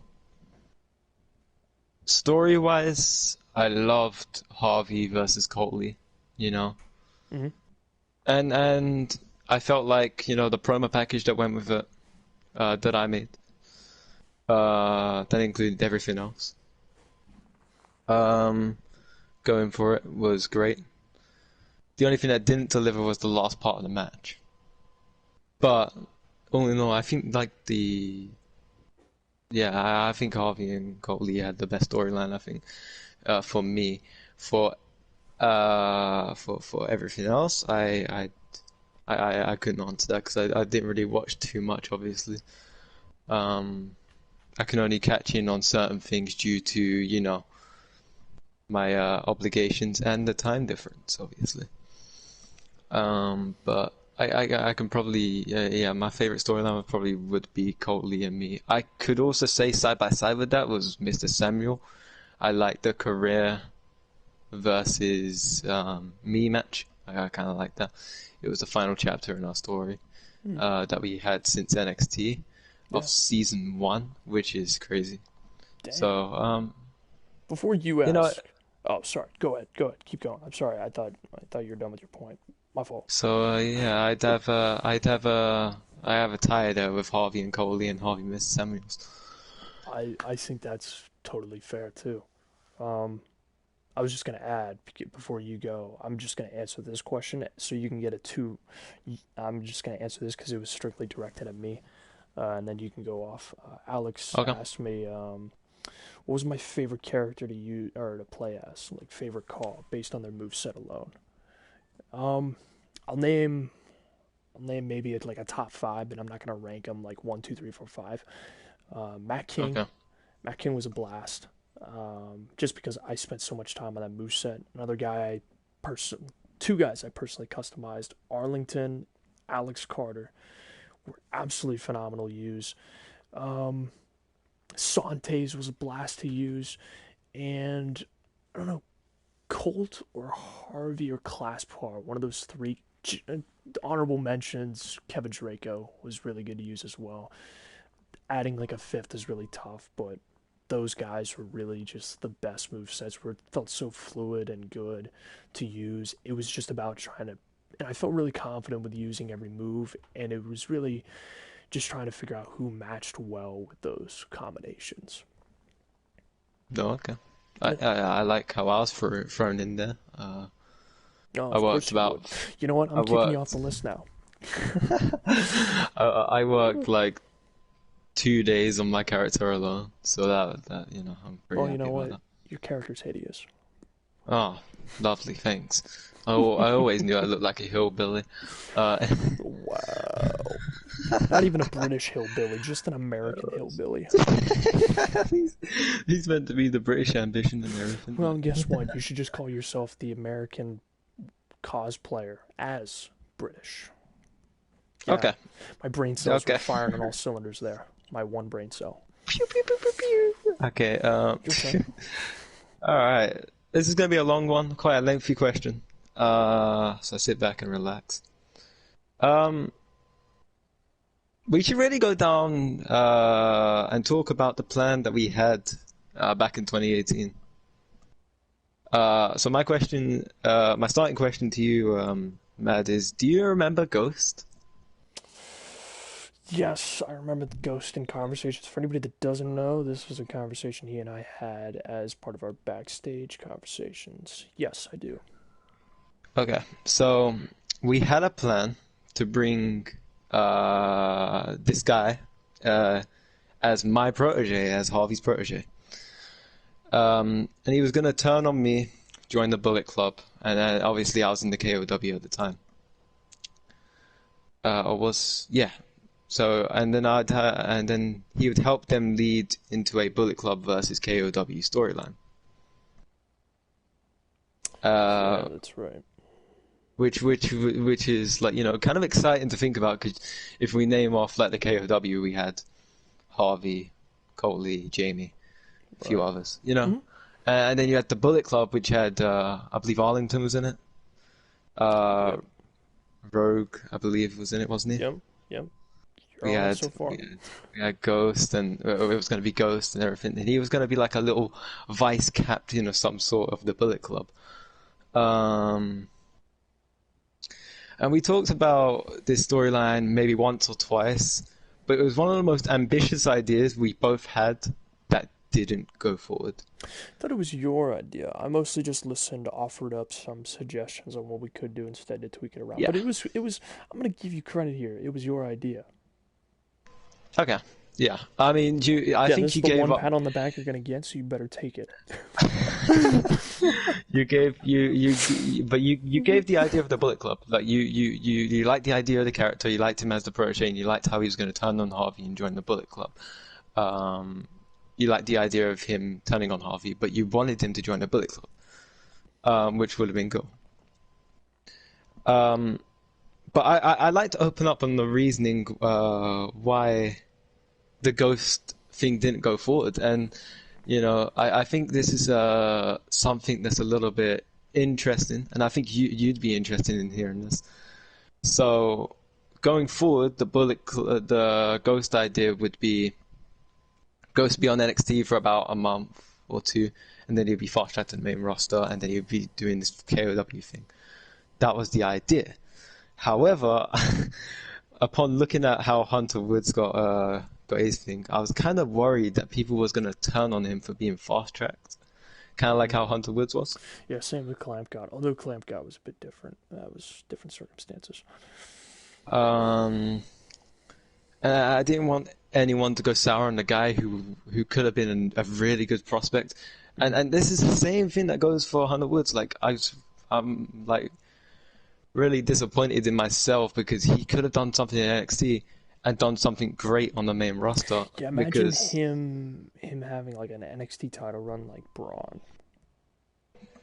story-wise, I loved Harvey versus Coley, you know. Hmm. And I felt like, the promo package that went with it, that I made, that included everything else. Um, Going for it was great. The only thing that didn't deliver was the last part of the match. But all in all, I think I think Harvey and Coley had the best storyline. I think for me, for for everything else, I couldn't answer that because I didn't really watch too much. Obviously, I can only catch in on certain things due to my obligations and the time difference, obviously. But I can probably my favorite storyline probably would be Coley and me. I could also say side by side with that was Mr. Samuel. I like the career versus me match. I kind of like that. It was the final chapter in our story Hmm. that we had since NXT of Yeah. season 1, which is crazy. Damn. So Before you you know, ask, oh, sorry. Go ahead. Go ahead. Keep going. I'm sorry. I thought you were done with your point. My fault. yeah, I have a tie there with Harvey and Coley and Harvey Mr. Samuels. I think that's totally fair too. Um, I was just gonna add before you go. I'm just gonna answer this question so you can get it too. I'm just gonna answer this because it was strictly directed at me, and then you can go off. Alex Okay. asked me, what was my favorite character to use or to play as, like favorite call based on their move set alone. Um, I'll name I'll name maybe it's like a top five, but I'm not gonna rank them like one, two, three, four, five. Matt King. Okay. Matt King was a blast. Just because I spent so much time on that moveset. Another guy two guys I personally customized. Arlington, Alex Carter were absolutely phenomenal to use. Um, Santes was a blast to use, and I don't know, Colt or Harvey or Claspar, one of those three. Honorable mentions. Kevin Draco was really good to use as well. Adding like a fifth is really tough, but those guys were really just the best move sets. Where it felt so fluid and good to use. It was just about trying to, and I felt really confident with using every move, and it was really just trying to figure out who matched well with those combinations. No, okay. I, Yeah. I I like how I was thrown in there. No, I of worked course you about would. You know what? I I'm kicking you off worked the list now. I worked like 2 days on my character alone, so that I'm pretty Well, you happy know about what? that. Your character's hideous. Oh, lovely, thanks. I always knew I looked like a hillbilly. Uh, Wow. Not even a British hillbilly, just an American hillbilly. he's, he's meant to be the British ambition and everything. Well, guess what? You should just call yourself the American cosplayer as British. Yeah, Okay. my brain cells were Okay. firing on all cylinders there. My one brain cell. Pew, pew, pew, pew, pew. Okay. Your turn. All right. This is gonna be a long one, quite a lengthy question. So sit back and relax. Um, we should really go down and talk about the plan that we had back in 2018. So my starting question to you, Mad, is: do you remember Ghost? Yes, I remember the ghosting conversations. For anybody that doesn't know, this was a conversation he and I had as part of our backstage conversations. Yes, I do. Okay, so we had a plan to bring this guy uh, as my protege, as Harvey's protege. And he was going to turn on me, join the Bullet Club, and obviously I was in the KOW at the time. Yeah. So and then he would help them lead into a Bullet Club versus KOW storyline. Yeah, that's right. Which is like, kind of exciting to think about, because if we name off like the KOW, we had Harvey, Coley, Jamie, a few Right. others, Hmm. and then you had the Bullet Club, which had I believe Arlington was in it, uh, Yep. Rogue, I believe, was in it, wasn't he? Yep. Yep. You're We on it had so far. we had, we had Ghost, and it was going to be Ghost and everything, and he was going to be like a little vice captain of some sort of the Bullet Club. Um, and we talked about this storyline maybe once or twice, but it was one of the most ambitious ideas we both had that didn't go forward. I thought it was your idea. I mostly just listened, offered up some suggestions on what we could do instead to tweak it around. Yeah. But it was. I'm gonna give you credit here. It was your idea. Okay. Yeah. I mean, I Yeah, think this you is the gave one up. pat on the back you're gonna get, so you better take it. You gave but you gave the idea of the Bullet Club. Like you liked the idea of the character. You liked him as the protege, and you liked how he was going to turn on Harvey and join the Bullet Club. You liked the idea of him turning on Harvey, but you wanted him to join the Bullet Club, which would have been cool. Um, but I like to open up on the reasoning why the Ghost thing didn't go forward. And I think this is something that's a little bit interesting, and I think you'd be interested in hearing this. So going forward, the Ghost idea would be Ghost be on NXT for about a month or two, and then he'd be fast tracked to the main roster, and then he'd be doing this KOW thing. That was the idea. However, upon looking at how Hunter Woods got his thing, I was kind of worried that people was gonna turn on him for being fast tracked, kind of like how Hunter Woods was. Yeah, same with Clamp God. Although Clamp God was a bit different. That was different circumstances. Um, and I didn't want anyone to go sour on the guy who could have been a really good prospect, and this is the same thing that goes for Hunter Woods. Like I'm like really disappointed in myself because he could have done something in NXT and done something great on the main roster. Yeah, imagine Because him having like an NXT title run like Braun.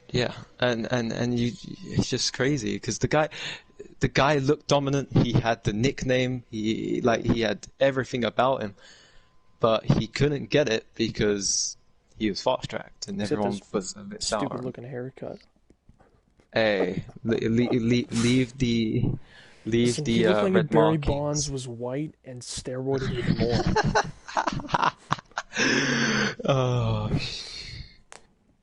yeah, and it's just crazy because the guy looked dominant. He had the nickname. He had everything about him, but he couldn't get it because he was fast tracked and Except everyone his was a bit sour. stupid looking haircut. Hey, leave the Listen, he looked like red if Barry markings. Bonds was white and steroided even more. Oh,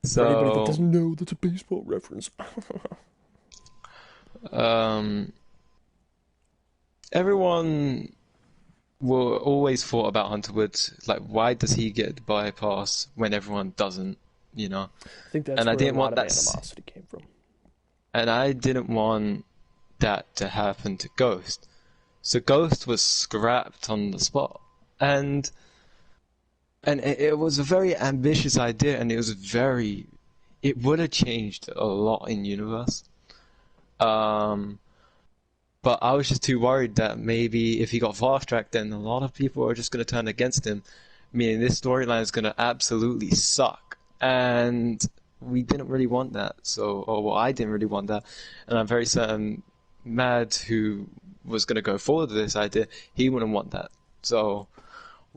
For anybody that so doesn't know, that's a baseball reference. um, everyone will always thought about Hunter Woods. Like, why does he get the bypass when everyone doesn't? I think that's And I where a didn't lot want of that. animosity came from. And I didn't want that to happen to Ghost. So Ghost was scrapped on the spot. And it was a very ambitious idea, and it would have changed a lot in universe. Um, but I was just too worried that maybe if he got fast tracked, then a lot of people are just going to turn against him, meaning this storyline is going to absolutely suck. And we didn't really want that. Well, I didn't really want that, and I'm very certain Mad, who was going to go forward with this idea, he wouldn't want that. So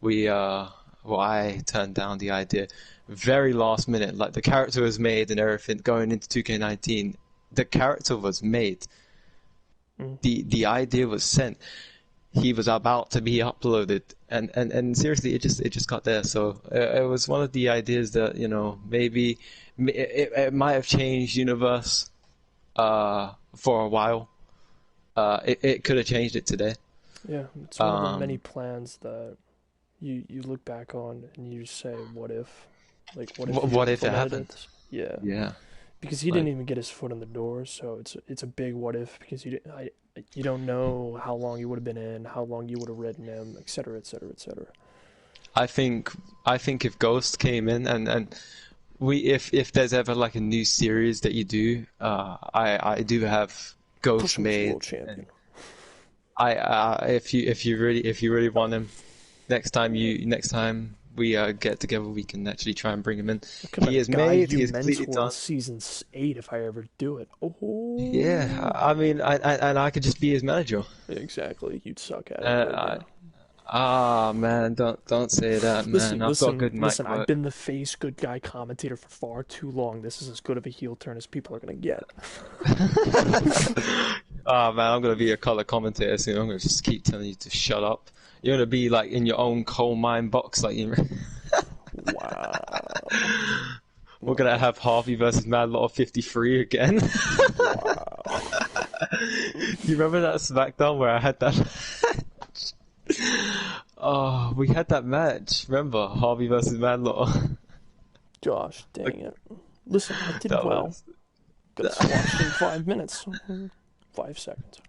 I turned down the idea very last minute. Like the character was made and everything going into 2K19. The character was made. The idea was sent. He was about to be uploaded, and seriously, it just got there. So it was one of the ideas that, you know, maybe it might have changed universe for a while. It could have changed it today. Yeah, it's one of the many plans that you look back on and you just say, what if? Like, What if it implemented happened? it? Yeah. Yeah. Because he didn't even get his foot in the door, so it's a big what if, because you don't know how long you would have been in, how long you would have ridden him, etc., etc., etc. I think if Ghost came in and if there's ever like a new series that you do, I do have Ghost Push him as made. world champion. If you really want him, next time we get together, we can actually try and bring him in. He is made. He is completely done. Season 8 if I ever do it. Oh. Yeah, I mean, I could just be his manager. Exactly. You'd suck at it. Man, don't say that, man. I've got good mic I've work. been the face good guy commentator for far too long. This is as good of a heel turn as people are gonna get. Oh man, I'm gonna be a color commentator soon. I'm gonna just keep telling you to shut up. You're gonna be like in your own coal mine box, like you. Wow. We're gonna have Harvey versus Mad Lot of 53 again. Wow. You remember that SmackDown where I had that? Oh, we had that match. Remember Harvey versus Mad Lot? Josh, dang it. Listen, I did That well. was Got squashed in 5 minutes. 5 seconds.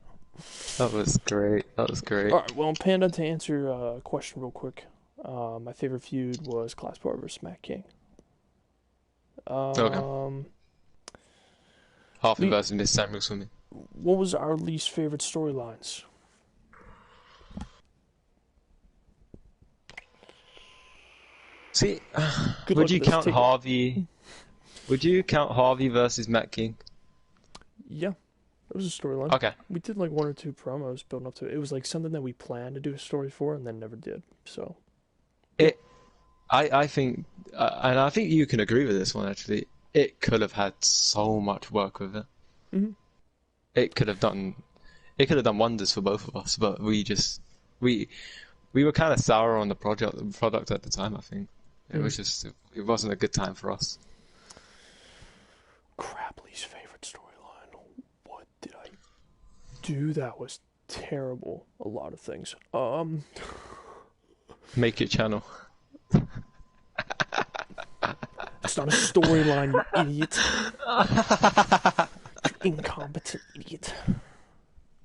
that was great. That was great. Alright, well, Panda, to answer a question real quick. My favorite feud was Class Bar versus Matt King. Harvey versus Miss Samuels for me. What was our least favorite storylines? See, Good would luck you with this. count Take it. Harvey? Would you count Harvey versus Matt King? Yeah, it was a storyline. Okay. We did like 1 or 2 promos building up to it. It was like something that we planned to do a story for and then never did. So, I think, and I think you can agree with this one actually. It could have had so much work with it. Mhm. It could have done wonders for both of us, but we were kind of sour on the product at the time. I think it was just it wasn't a good time for us. Crapley's favorite storyline. What did I do that was terrible? A lot of things. Make your channel. It's not a storyline, you idiot. You incompetent idiot.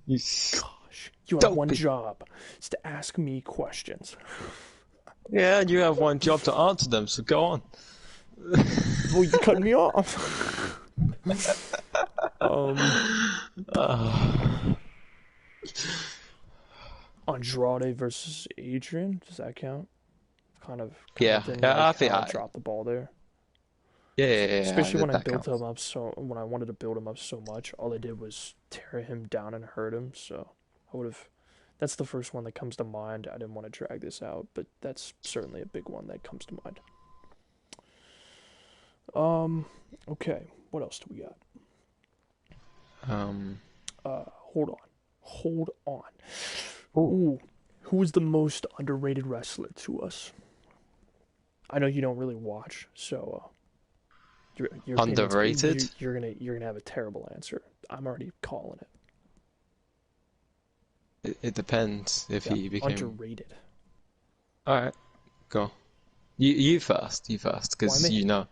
You Gosh, you have Don't one be- job. It's to ask me questions. Yeah, and you have one job to answer them, so go on. Well, you're cutting me off. Andrade versus Adrian. Does that count? Kind of. Yeah, didn't yeah, I like think how I- dropped the ball there. Yeah. Especially when I that built counts. him up when I wanted to build him up so much, all I did was tear him down and hurt him. So I would have. That's the first one that comes to mind. I didn't want to drag this out, but that's certainly a big one that comes to mind. Okay. What else do we got? Hold on. Ooh. Who is the most underrated wrestler to us? I know you don't really watch, so your opinion's- Underrated? You're gonna have a terrible answer. I'm already calling it. It depends if he became. Underrated. All right, go. You first, because Why me? you know.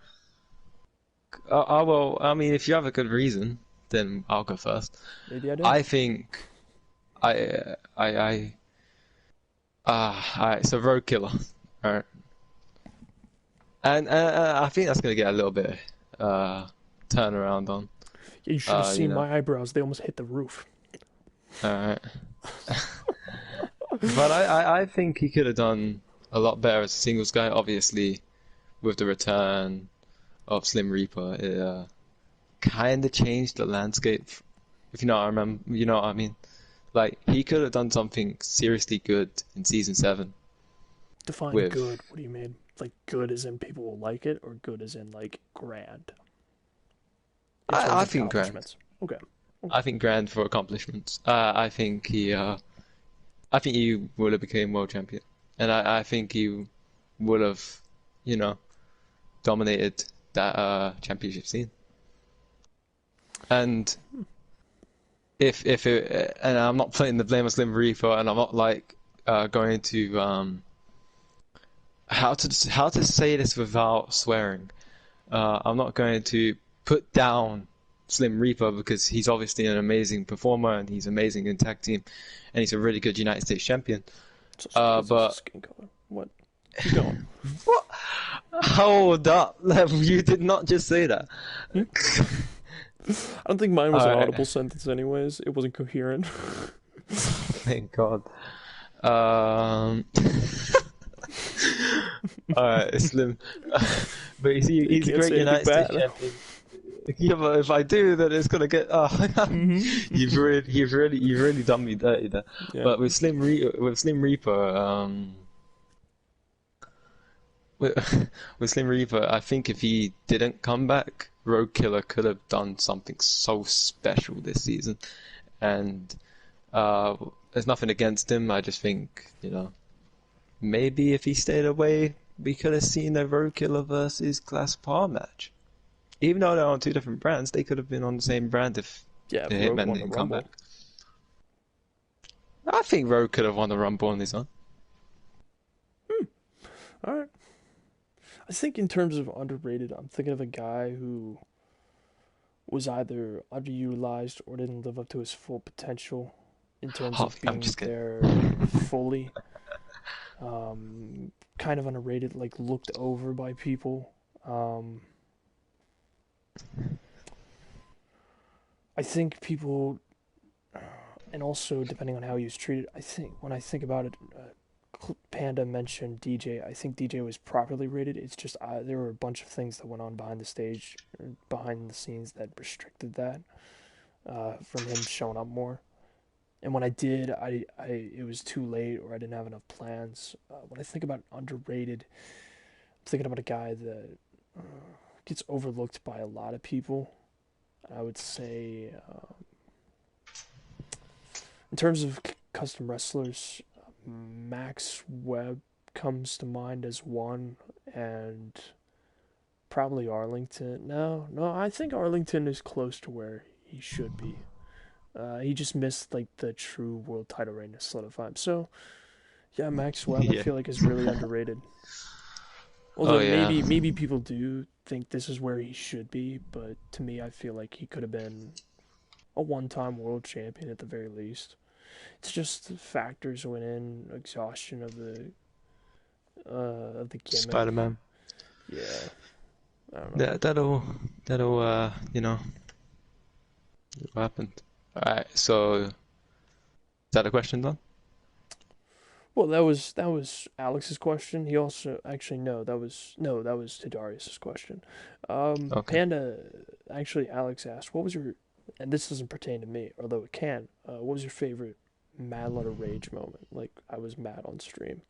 Well, I mean, if you have a good reason, then I'll go first. Maybe I do. I think, so Road Killer, all right, and I think that's gonna get a little bit turnaround on. You should have seen you know. my eyebrows. They almost hit the roof. All right. But I think he could have done a lot better as a singles guy. Obviously, with the return of Slim Reaper, it kind of changed the landscape. If you know what I mean. Like, he could have done something seriously good in season 7 Define with. good. What do you mean? Like good as in people will like it, or good as in like grand in terms I of think grand. accomplishments? Okay. I think grand for accomplishments. I think he would have became world champion, and I think he would have, you know, dominated that championship scene. And if it, and I'm not putting the blame on Slim Reaper, and I'm not like going to how to say this without swearing. I'm not going to put down Slim Reaper because he's obviously an amazing performer and he's amazing in tag team, and he's a really good United States champion. So it's But skin color. What? Keep going. what? Hold up! You did not just say that. I don't think mine was an Alright. audible sentence, anyways. It wasn't coherent. Thank God. Alright, Slim. But you see, he's a can't great say United anything States bad. champion. Yeah, but if I do, then it's gonna get. Oh, you've really done me dirty there. Yeah. But with Slim Reaper, with Slim Reaper, I think if he didn't come back, Roadkiller could have done something so special this season. And there's nothing against him. I just think, maybe if he stayed away, we could have seen a Roadkiller versus Glass Par match. Even though they're on two different brands, they could have been on the same brand if Yeah, the Rogue Hitman won the didn't come Rumble. back. I think Rogue could have won the Rumble on his own. All right. I think in terms of underrated, I'm thinking of a guy who was either underutilized or didn't live up to his full potential in terms Oh, of I'm being just kidding. there fully. Kind of underrated, like looked over by people. I think people, and also depending on how he was treated, I think when I think about it, Panda mentioned DJ. I think DJ was properly rated. It's just there were a bunch of things that went on behind the stage, behind the scenes that restricted that from him showing up more. And when I did, it was too late or I didn't have enough plans. When I think about underrated, I'm thinking about a guy that gets overlooked by a lot of people. I would say, in terms of custom wrestlers, Max Webb comes to mind as one, and probably Arlington. No, I think Arlington is close to where he should be. He just missed like the true world title reign to solidify him. So, yeah, Max Webb I Yeah. feel like is really underrated. Oh Although yeah. maybe people do think this is where he should be, but to me I feel like he could have been a one-time world champion at the very least. It's just the factors went in, exhaustion of the gimmick. Spider-Man. Yeah, I don't know. That'll what happened. Alright, so is that a question done? Well, that was Alex's question. He also actually that was to Darius's question. Okay. Panda, actually, Alex asked, "What was your?" And this doesn't pertain to me, although it can. What was your favorite Mad Letter Rage moment? Like I was mad on stream,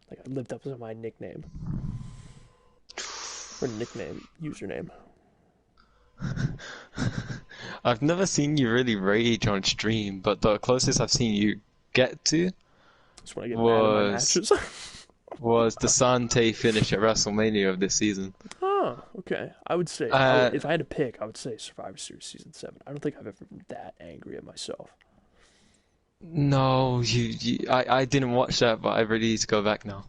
like I lived up to my nickname or username. I've never seen you really rage on stream, but the closest I've seen you get to That's when I get mad at my was matches. was the Sante finish at WrestleMania of this season. Oh, okay. I would say if I had to pick, I would say Survivor Series season 7. I don't think I've ever been that angry at myself. No, I didn't watch that, but I really need to go back now.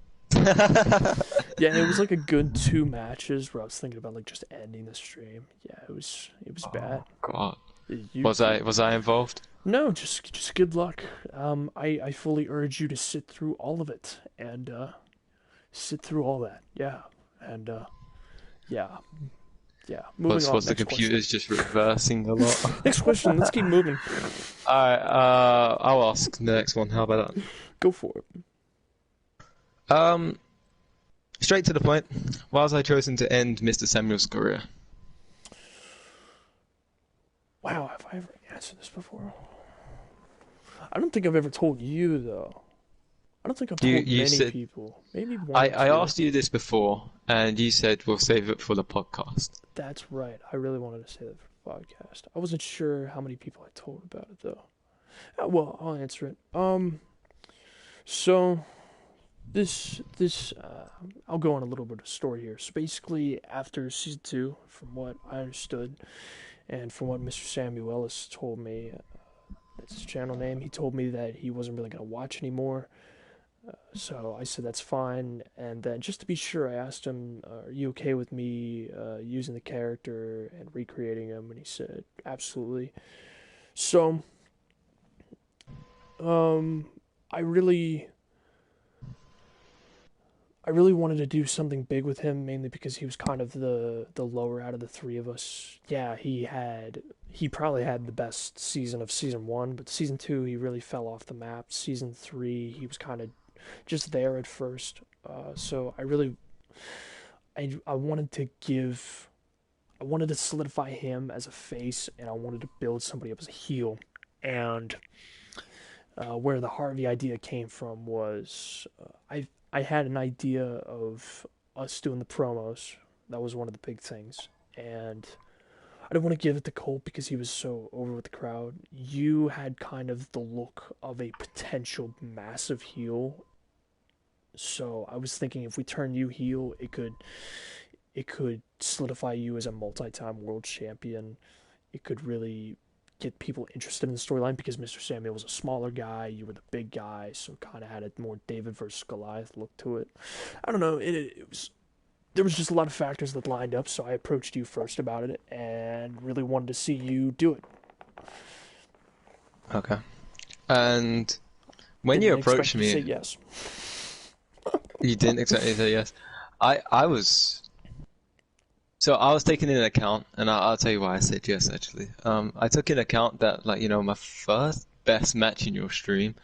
Yeah, it was like a good 2 matches where I was thinking about like just ending the stream. Yeah, it was bad. God, You- was I involved? No, just good luck. I fully urge you to sit through all of it and sit through all that. Yeah, and yeah. Moving on. Was the Next computers just reversing a lot? question. Next question. Let's keep moving. Alright, I'll ask the next one. How about Go for it. that? Straight to the point. Why was I chosen to end Mr. Samuel's career? Wow, have I ever answered this before? I don't think I've ever told you though. I don't think I've You told you many said people. Maybe one I or I two. asked you this before, and you said we'll save it for the podcast. That's right. I really wanted to say that for the podcast. I wasn't sure how many people I told about it though. Well, I'll answer it. So this I'll go on a little bit of story here. So basically, after season two, from what I understood, and from what Mr. Samuel Ellis told me, that's his channel name. He told me that he wasn't really gonna watch anymore. So I said that's fine, and then just to be sure, I asked him, "Are you okay with me using the character and recreating him?" And he said, "Absolutely." So, um, I really, I really wanted to do something big with him, mainly because he was kind of the lower out of the three of us. Yeah, he probably had the best season of season one, but season two he really fell off the map. Season three he was kind of just there at first. So I wanted to give I wanted to solidify him as a face, and I wanted to build somebody up as a heel. And where the Harvey idea came from was I had an idea of us doing the promos. That was one of the big things, and I didn't want to give it to Colt because he was so over with the crowd. You had kind of the look of a potential massive heel, so I was thinking if we turn you heel, it could solidify you as a multi-time world champion. It could really get people interested in the storyline because Mr. Samuel was a smaller guy, you were the big guy, so it kind of had a more David versus Goliath look to it. I don't know. It was there was just a lot of factors that lined up, so I approached you first about it and really wanted to see you do it. Okay. And when you Didn't approached expect you to say me, yes. you didn't exactly say yes. I was so I was taking into account, and I'll tell you why I said yes. Actually, I took into account that like my first best match in your stream,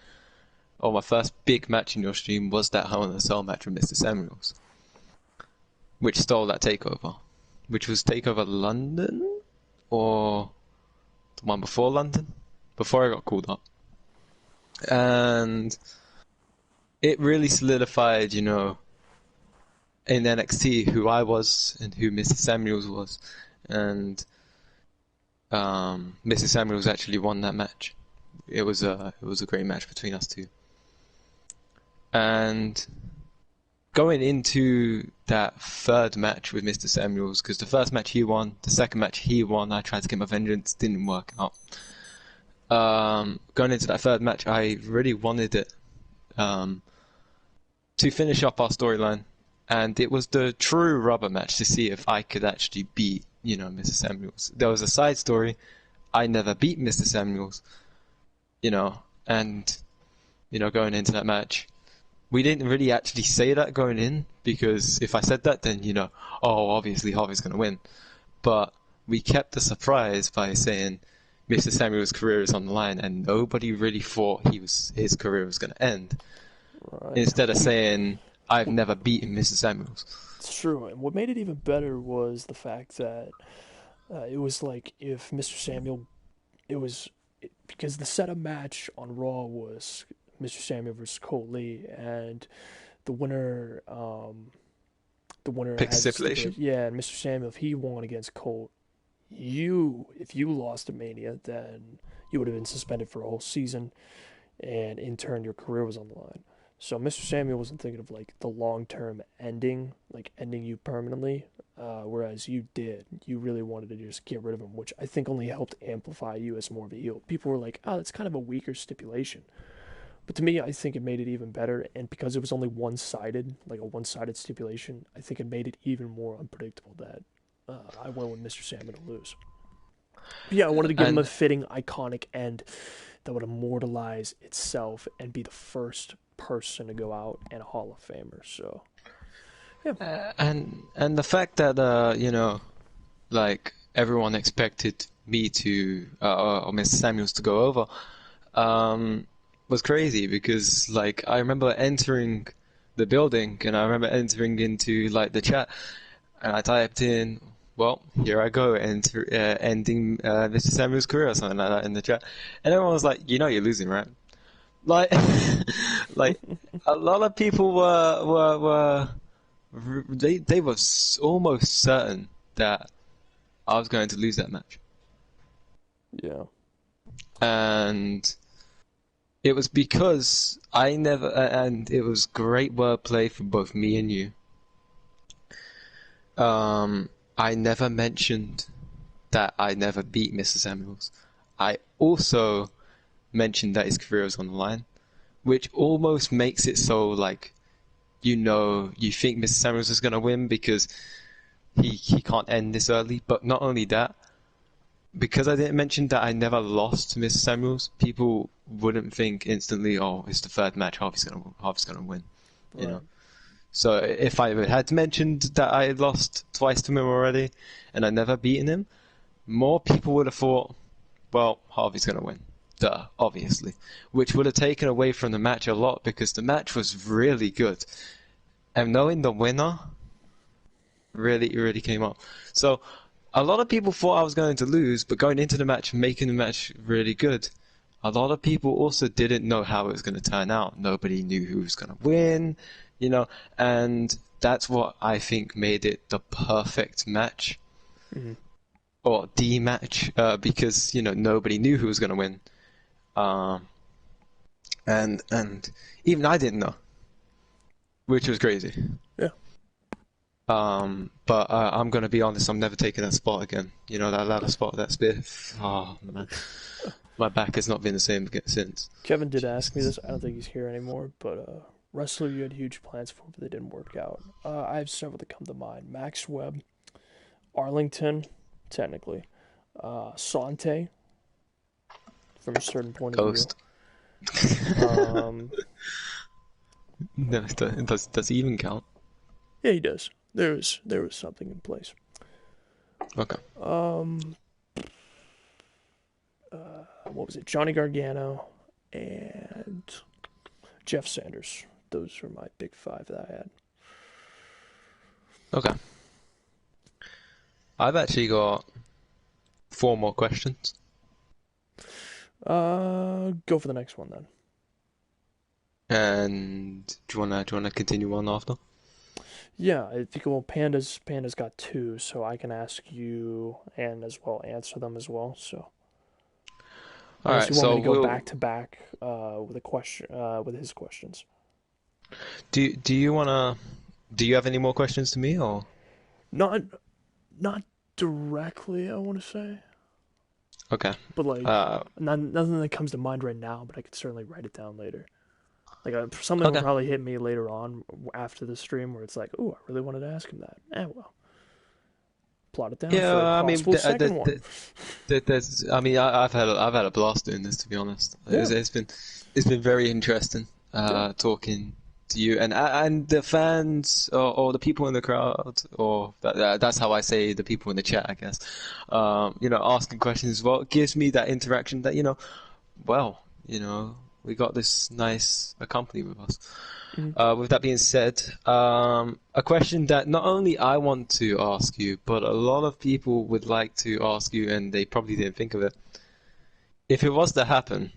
or my first big match in your stream was that Hell in a Cell match with Mr. Samuels, which stole that takeover, which was Takeover London, or the one before London, before I got called up, and it really solidified, in NXT who I was and who Mr. Samuels was, and Mr. Samuels actually won that match. It was a great match between us two, and going into that third match with Mr. Samuels, because the first match he won, the second match he won, I tried to get my vengeance, didn't work out. Going into that third match, I really wanted it to finish up our storyline, and it was the true rubber match to see if I could actually beat, Mr. Samuels. There was a side story. I never beat Mr. Samuels, and going into that match, we didn't really actually say that going in, because if I said that, then oh, obviously Harvey's gonna win. But we kept the surprise by saying Mr. Samuel's career is on the line, and nobody really thought his career was gonna end. Right. Instead of saying I've never beaten Mr. Samuels. It's true. And what made it even better was the fact that it was like if Mr. Samuel, because the setup match on Raw was Mr. Samuel versus Colt Lee, and the winner, the winner Pick has a stipulation. stipulation. Yeah, and Mr. Samuel, if he won against Colt, if you lost to Mania, then you would have been suspended for a whole season, and in turn, your career was on the line. So Mr. Samuel wasn't thinking of like the long term ending, like ending you permanently, whereas you did. You really wanted to just get rid of him, which I think only helped amplify you as more of a heel. People were like, "Oh, that's kind of a weaker stipulation," but to me, I think it made it even better. And because it was only one sided, like a one sided stipulation, I think it made it even more unpredictable that I went with Mr. Samuel to lose. But yeah, I wanted to give him a And fitting, iconic end that would immortalize itself and be the first person to go out and a Hall of Famer. So yeah, and the fact that like everyone expected me to or Mr. Samuels to go over was crazy, because like I remember entering the building, and I remember entering into like the chat, and I typed in, well, here I go, ending Mr. Samuel's career or something like that in the chat, and everyone was like, you're losing, right? like, like a lot of people they were almost certain that I was going to lose that match, Yeah. and it was because I never, and it was great wordplay for both me and you. I never mentioned that I never beat Mr. Samuels. I also mentioned that his career was on the line, which almost makes it so like, you think Mr. Samuels is gonna win because he can't end this early. But not only that, because I didn't mention that I never lost to Mr. Samuels, people wouldn't think instantly, oh, it's the third match, Harvey's gonna win, you Right. know. So if I had mentioned that I had lost twice to him already, and I never beaten him, more people would have thought, well, Harvey's gonna win. Duh, obviously. Which would have taken away from the match a lot because the match was really good. And knowing the winner really came up. So a lot of people thought I was going to lose, but going into the match, making the match really good. A lot of people also didn't know how it was going to turn out. Nobody knew who was going to win, and that's what I think made it the perfect match, Hmm. or the match, because nobody knew who was going to win, um, and even I didn't know, which was crazy. Yeah. But I'm gonna be honest, I'm never taking that spot again. That ladder spot, that spear. Oh man, my back has not been the same since. Kevin did ask me this. I don't think he's here anymore, but wrestler you had huge plans for, but they didn't work out. I have several that come to mind. Max Webb, Arlington, technically, Sante, from a certain point of view. Ghost. Um, No, does he even count? yeah, he does. There was something in place. Okay. Um, what was it? Johnny Gargano and Jeff Sanders. Those were my big five that I had. Okay. I've actually got four more questions. Go for the next one then. And do you wanna continue on after? Yeah, I think Panda's got two, so I can ask you and as well answer them as well. So All unless right. you want me So to go we'll. back to back with a question with his questions. Do you wanna? Do you have any more questions to me or? Not not directly, I want to say, Okay. but like Uh. nothing that comes to mind right now. But I could certainly write it down later. Like something will Okay. probably hit me later on after the stream where it's like, oh, I really wanted to ask him that. Well, plot it down Yeah. for a I mean, possible second one. there's. I mean, I've had a blast doing this, to be honest. Yeah, It's been very interesting yeah. talking to you and the fans, or the people in the crowd, or that's how I say the people in the chat, I guess. Asking questions as well. It gives me that interaction that well, we got this nice company with us. Mhm. With that being said, a question that not only I want to ask you, but a lot of people would like to ask you, and they probably didn't think of it. If it was to happen,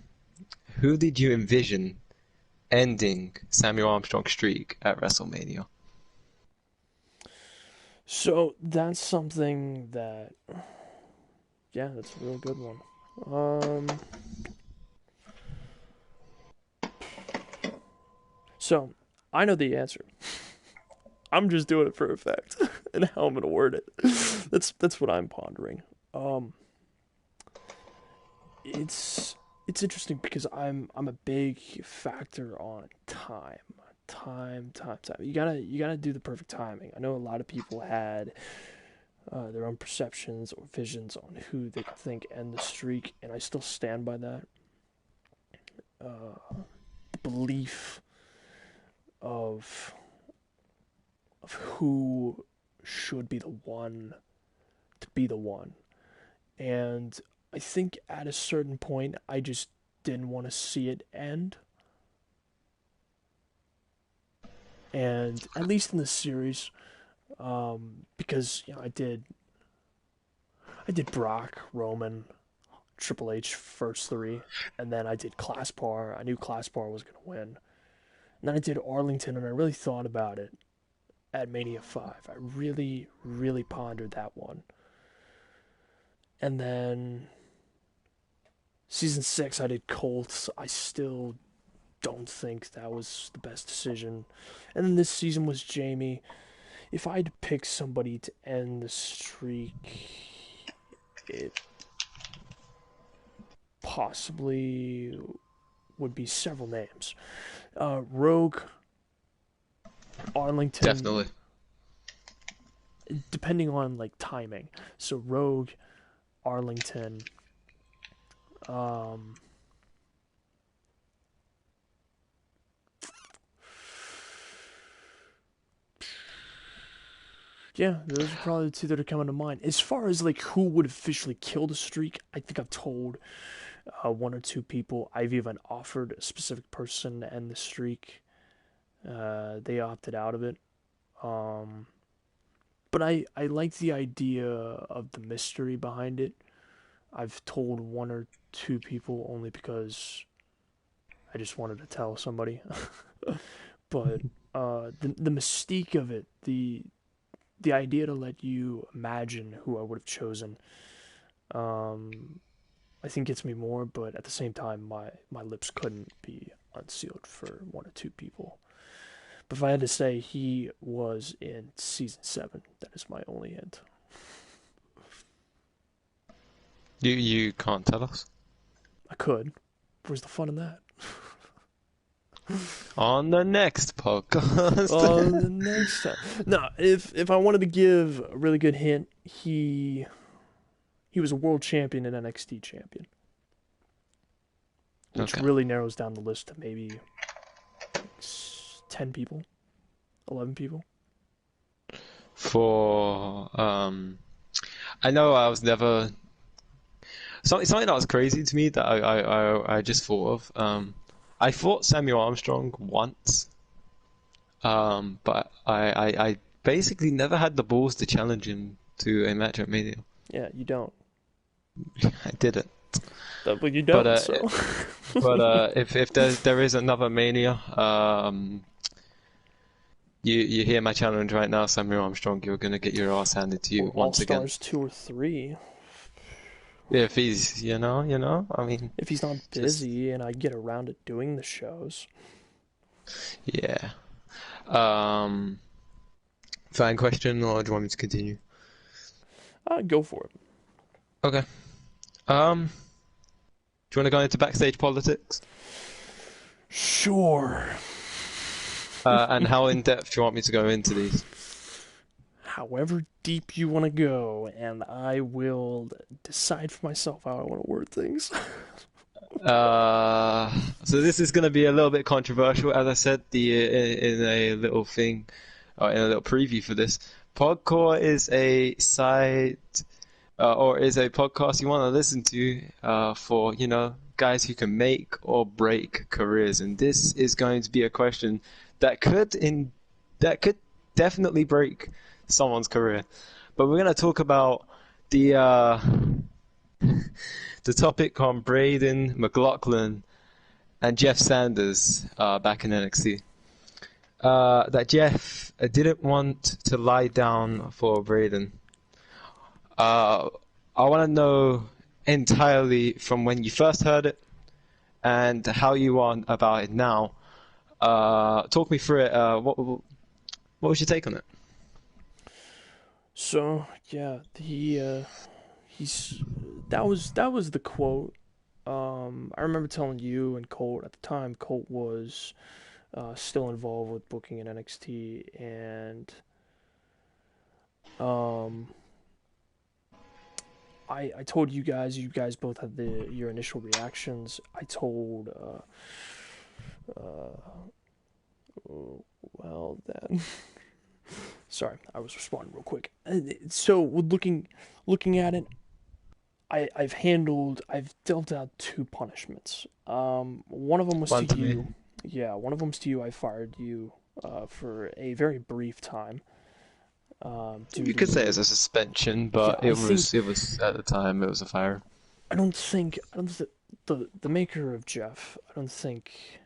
who did you envision ending Samuel Armstrong's streak at WrestleMania? So that's something that, yeah, that's a real good one. Um, so I know the answer. I'm just doing it for effect and how I'm gonna word it. That's what I'm pondering. Um, it's it's interesting because I'm a big factor on time. Time. You gotta do the perfect timing. I know a lot of people had their own perceptions or visions on who they think end the streak, and I still stand by that. The belief of who should be the one to be the one, and I think at a certain point I just didn't want to see it end. And at least in the series, because I did Brock, Roman, Triple H first three, and then I did Class Par. I knew Class Par was going to win. And then I did Arlington, and I really thought about it at Mania 5. I really, really pondered that one. And then Season 6, I did Colts. I still don't think that was the best decision. And then this season was Jamie. If I had to pick somebody to end the streak, it possibly would be several names. Rogue, Arlington. Definitely. Depending on like timing. So Rogue, Arlington, yeah, those are probably the two that are coming to mind. As far as like who would officially kill the streak, I think I've told one or two people. I've even offered a specific person to end the streak. They opted out of it. But I like the idea of the mystery behind it. I've told one or two people only because I just wanted to tell somebody. But the mystique of it, the idea to let you imagine who I would have chosen, I think gets me more. But at the same time, my lips couldn't be unsealed for one or two people. But if I had to say, he was in Season 7. That is my only hint. You can't tell us? I could. Where's the fun in that? On the next podcast. On the next time. No, if I wanted to give a really good hint, he was a world champion and NXT champion. Which really narrows down the list to maybe 10 people, 11 people. For I know I was never something that was crazy to me that I just thought of. I fought Samuel Armstrong once, but I basically never had the balls to challenge him to a match at Mania. Yeah, you don't. I didn't. But you don't. But so. but if there is another Mania, you hear my challenge right now, Samuel Armstrong. You're gonna get your ass handed to you once again. All-Stars 2 or 3. If he's, I mean, if he's not busy and I get around to doing the shows. Yeah. Fan question, or do you want me to continue? Go for it. Okay. Do you want to go into backstage politics? Sure. And how in depth do you want me to go into these? However deep you want to go, and I will decide for myself how I want to word things. So this is going to be a little bit controversial, as I said in a little thing, in a little preview for this. Podcore is a site, or is a podcast you want to listen to for, guys who can make or break careers. And this is going to be a question that could definitely break someone's career. But we're going to talk about the topic on Braden McLaughlin and Jeff Sanders back in NXT. That Jeff didn't want to lie down for Braden. I want to know entirely from when you first heard it and how you are about it now. Talk me through it. What was your take on it? So yeah, that was the quote. I remember telling you and Colt at the time. Colt was still involved with booking in NXT, and I told you guys. You guys both had your initial reactions. I told well then. Sorry, I was responding real quick. So, looking at it, I've dealt out 2 punishments. One of them was to you. Me. Yeah, one of them's to you. I fired you for a very brief time. You could say it's a suspension, but Yeah, it was at the time it was a fire. I don't th- the maker of Jeff, I don't think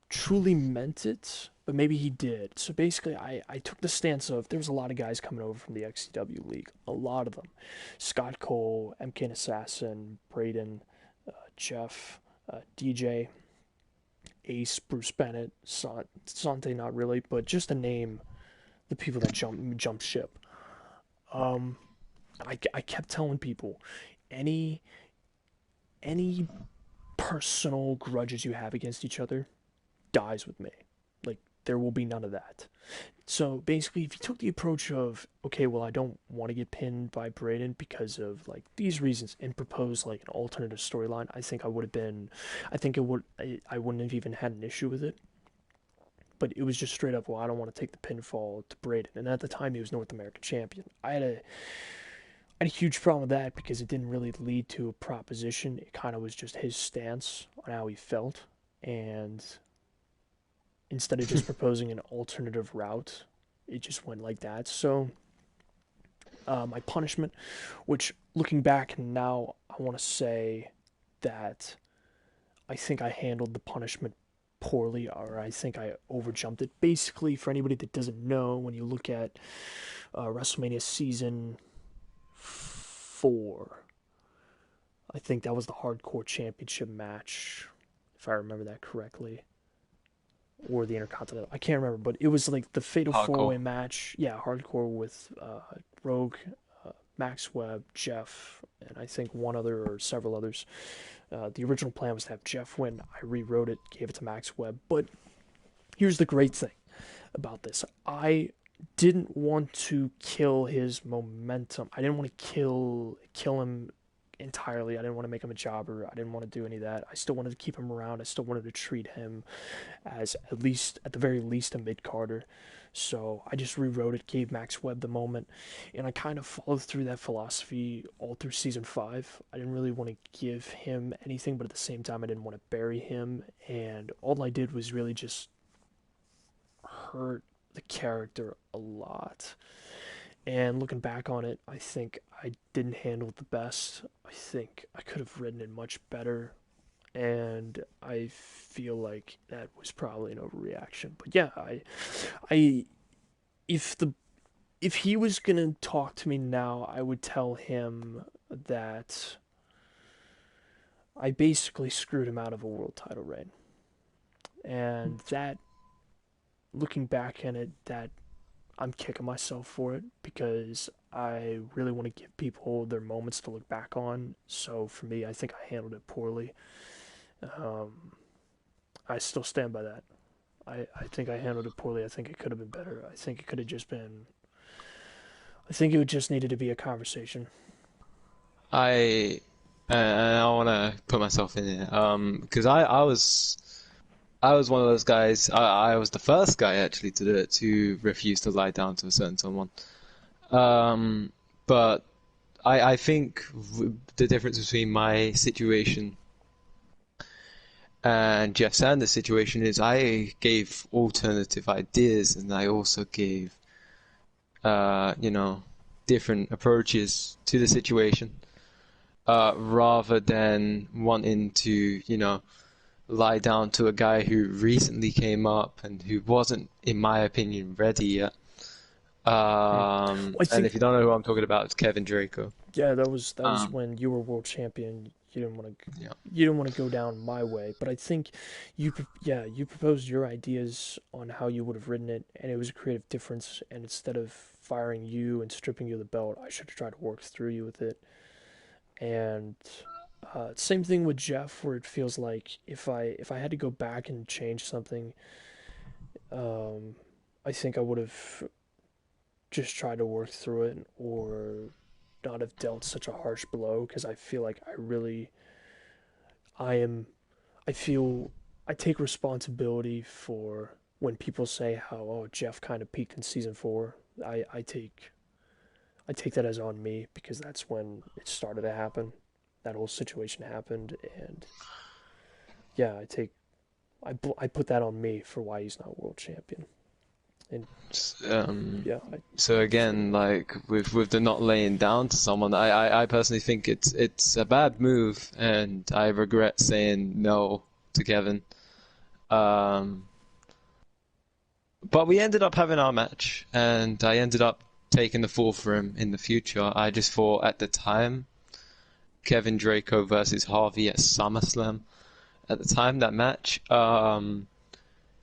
truly meant it, but maybe he did. So basically, I took the stance of there was a lot of guys coming over from the XCW league, a lot of them, Scott Cole, MK and Assassin, Braden, Jeff, DJ, Ace, Bruce Bennett, Sante, not really, but just to name the people that jump ship. Um, I kept telling people any any personal grudges you have against each other dies with me. Like there will be none of that. So basically, if you took the approach of okay, well, I don't want to get pinned by Braden because of like these reasons, and propose like an alternative storyline, I think I would have been, I think it would, I wouldn't have even had an issue with it. But it was just straight up, well, I don't want to take the pinfall to Braden, and at the time he was North American champion. I had a huge problem with that because it didn't really lead to a proposition. It kind of was just his stance on how he felt, and instead of just proposing an alternative route, it just went like that. So my punishment, which looking back now, I want to say that I think I handled the punishment poorly, or I think I overjumped it. Basically, for anybody that doesn't know, when you look at WrestleMania season 4, I think that was the Hardcore Championship match, if I remember that correctly, or the Intercontinental. I can't remember, but it was like the Fatal Four Hardcore. Way match. Yeah, Hardcore with Rogue, Max Webb, Jeff, and I think one other or several others. The original plan was to have Jeff win. I rewrote it, gave it to Max Webb. But here's the great thing about this: I didn't want to kill his momentum. I didn't want to kill him entirely. I didn't want to make him a jobber. I didn't want to do any of that. I still wanted to keep him around. I still wanted to treat him as at least, at the very least, a mid Carter. So I just rewrote it, gave Max Webb the moment, and I kind of followed through that philosophy all through season 5. I didn't really want to give him anything, but at the same time, I didn't want to bury him. And all I did was really just hurt the character a lot. And looking back on it, I think I didn't handle it the best. I think I could have written it much better. And I feel like that was probably an overreaction. But yeah, I, if the, if he was gonna talk to me now, I would tell him that I basically screwed him out of a world title reign. And that, looking back at it, that I'm kicking myself for it because I really want to give people their moments to look back on. So for me, I think I handled it poorly. Um, I still stand by that. I think I handled it poorly. I think it could have been better. I think it could have just been. I think it would just needed to be a conversation. I and I want to put myself in it, because I was one of those guys. I was the first guy actually to do it, to refuse to lie down to a certain someone. But I think the difference between my situation and Jeff Sanders' situation is I gave alternative ideas, and I also gave, you know, different approaches to the situation, rather than wanting to, lie down to a guy who recently came up and who wasn't, in my opinion, ready yet. Hmm. Well, I And think if you don't know who I'm talking about, it's Kevin Draco. yeah, that was Um, when you were world champion. yeah. You didn't want to go down my way, but I think yeah, you proposed your ideas on how you would have written it, and it was a creative difference. And instead of firing you and stripping you of the belt, I should have tried to work through you with it. And same thing with Jeff, where it feels like if I had to go back and change something, um, I think I would have just tried to work through it or not have dealt such a harsh blow because I feel like I am I feel I take responsibility for when people say how Jeff kind of peaked in season 4. I take that as on me because that's when it started to happen. That whole situation happened, and yeah, I put that on me for why he's not world champion. And Um, yeah, so I feel again, that. like with the not laying down to someone, I personally think it's a bad move, and I regret saying no to Kevin. Um, but we ended up having our match, and I ended up taking the fall for him in the future. I just thought at the time, Kevin Draco versus Harvey at SummerSlam. At the time, that match,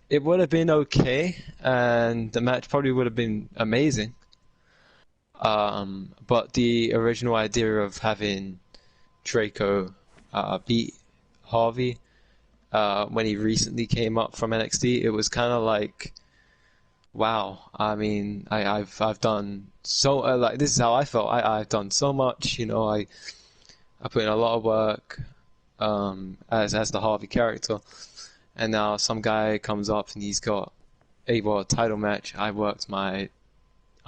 it would have been okay, and the match probably would have been amazing. But the original idea of having Draco beat Harvey when he recently came up from NXT, it was kind of like, wow. I mean, I've done so like this is how I felt. I've done so much, I put in a lot of work as the Harvey character, and now some guy comes up and he's got a world title match. I'm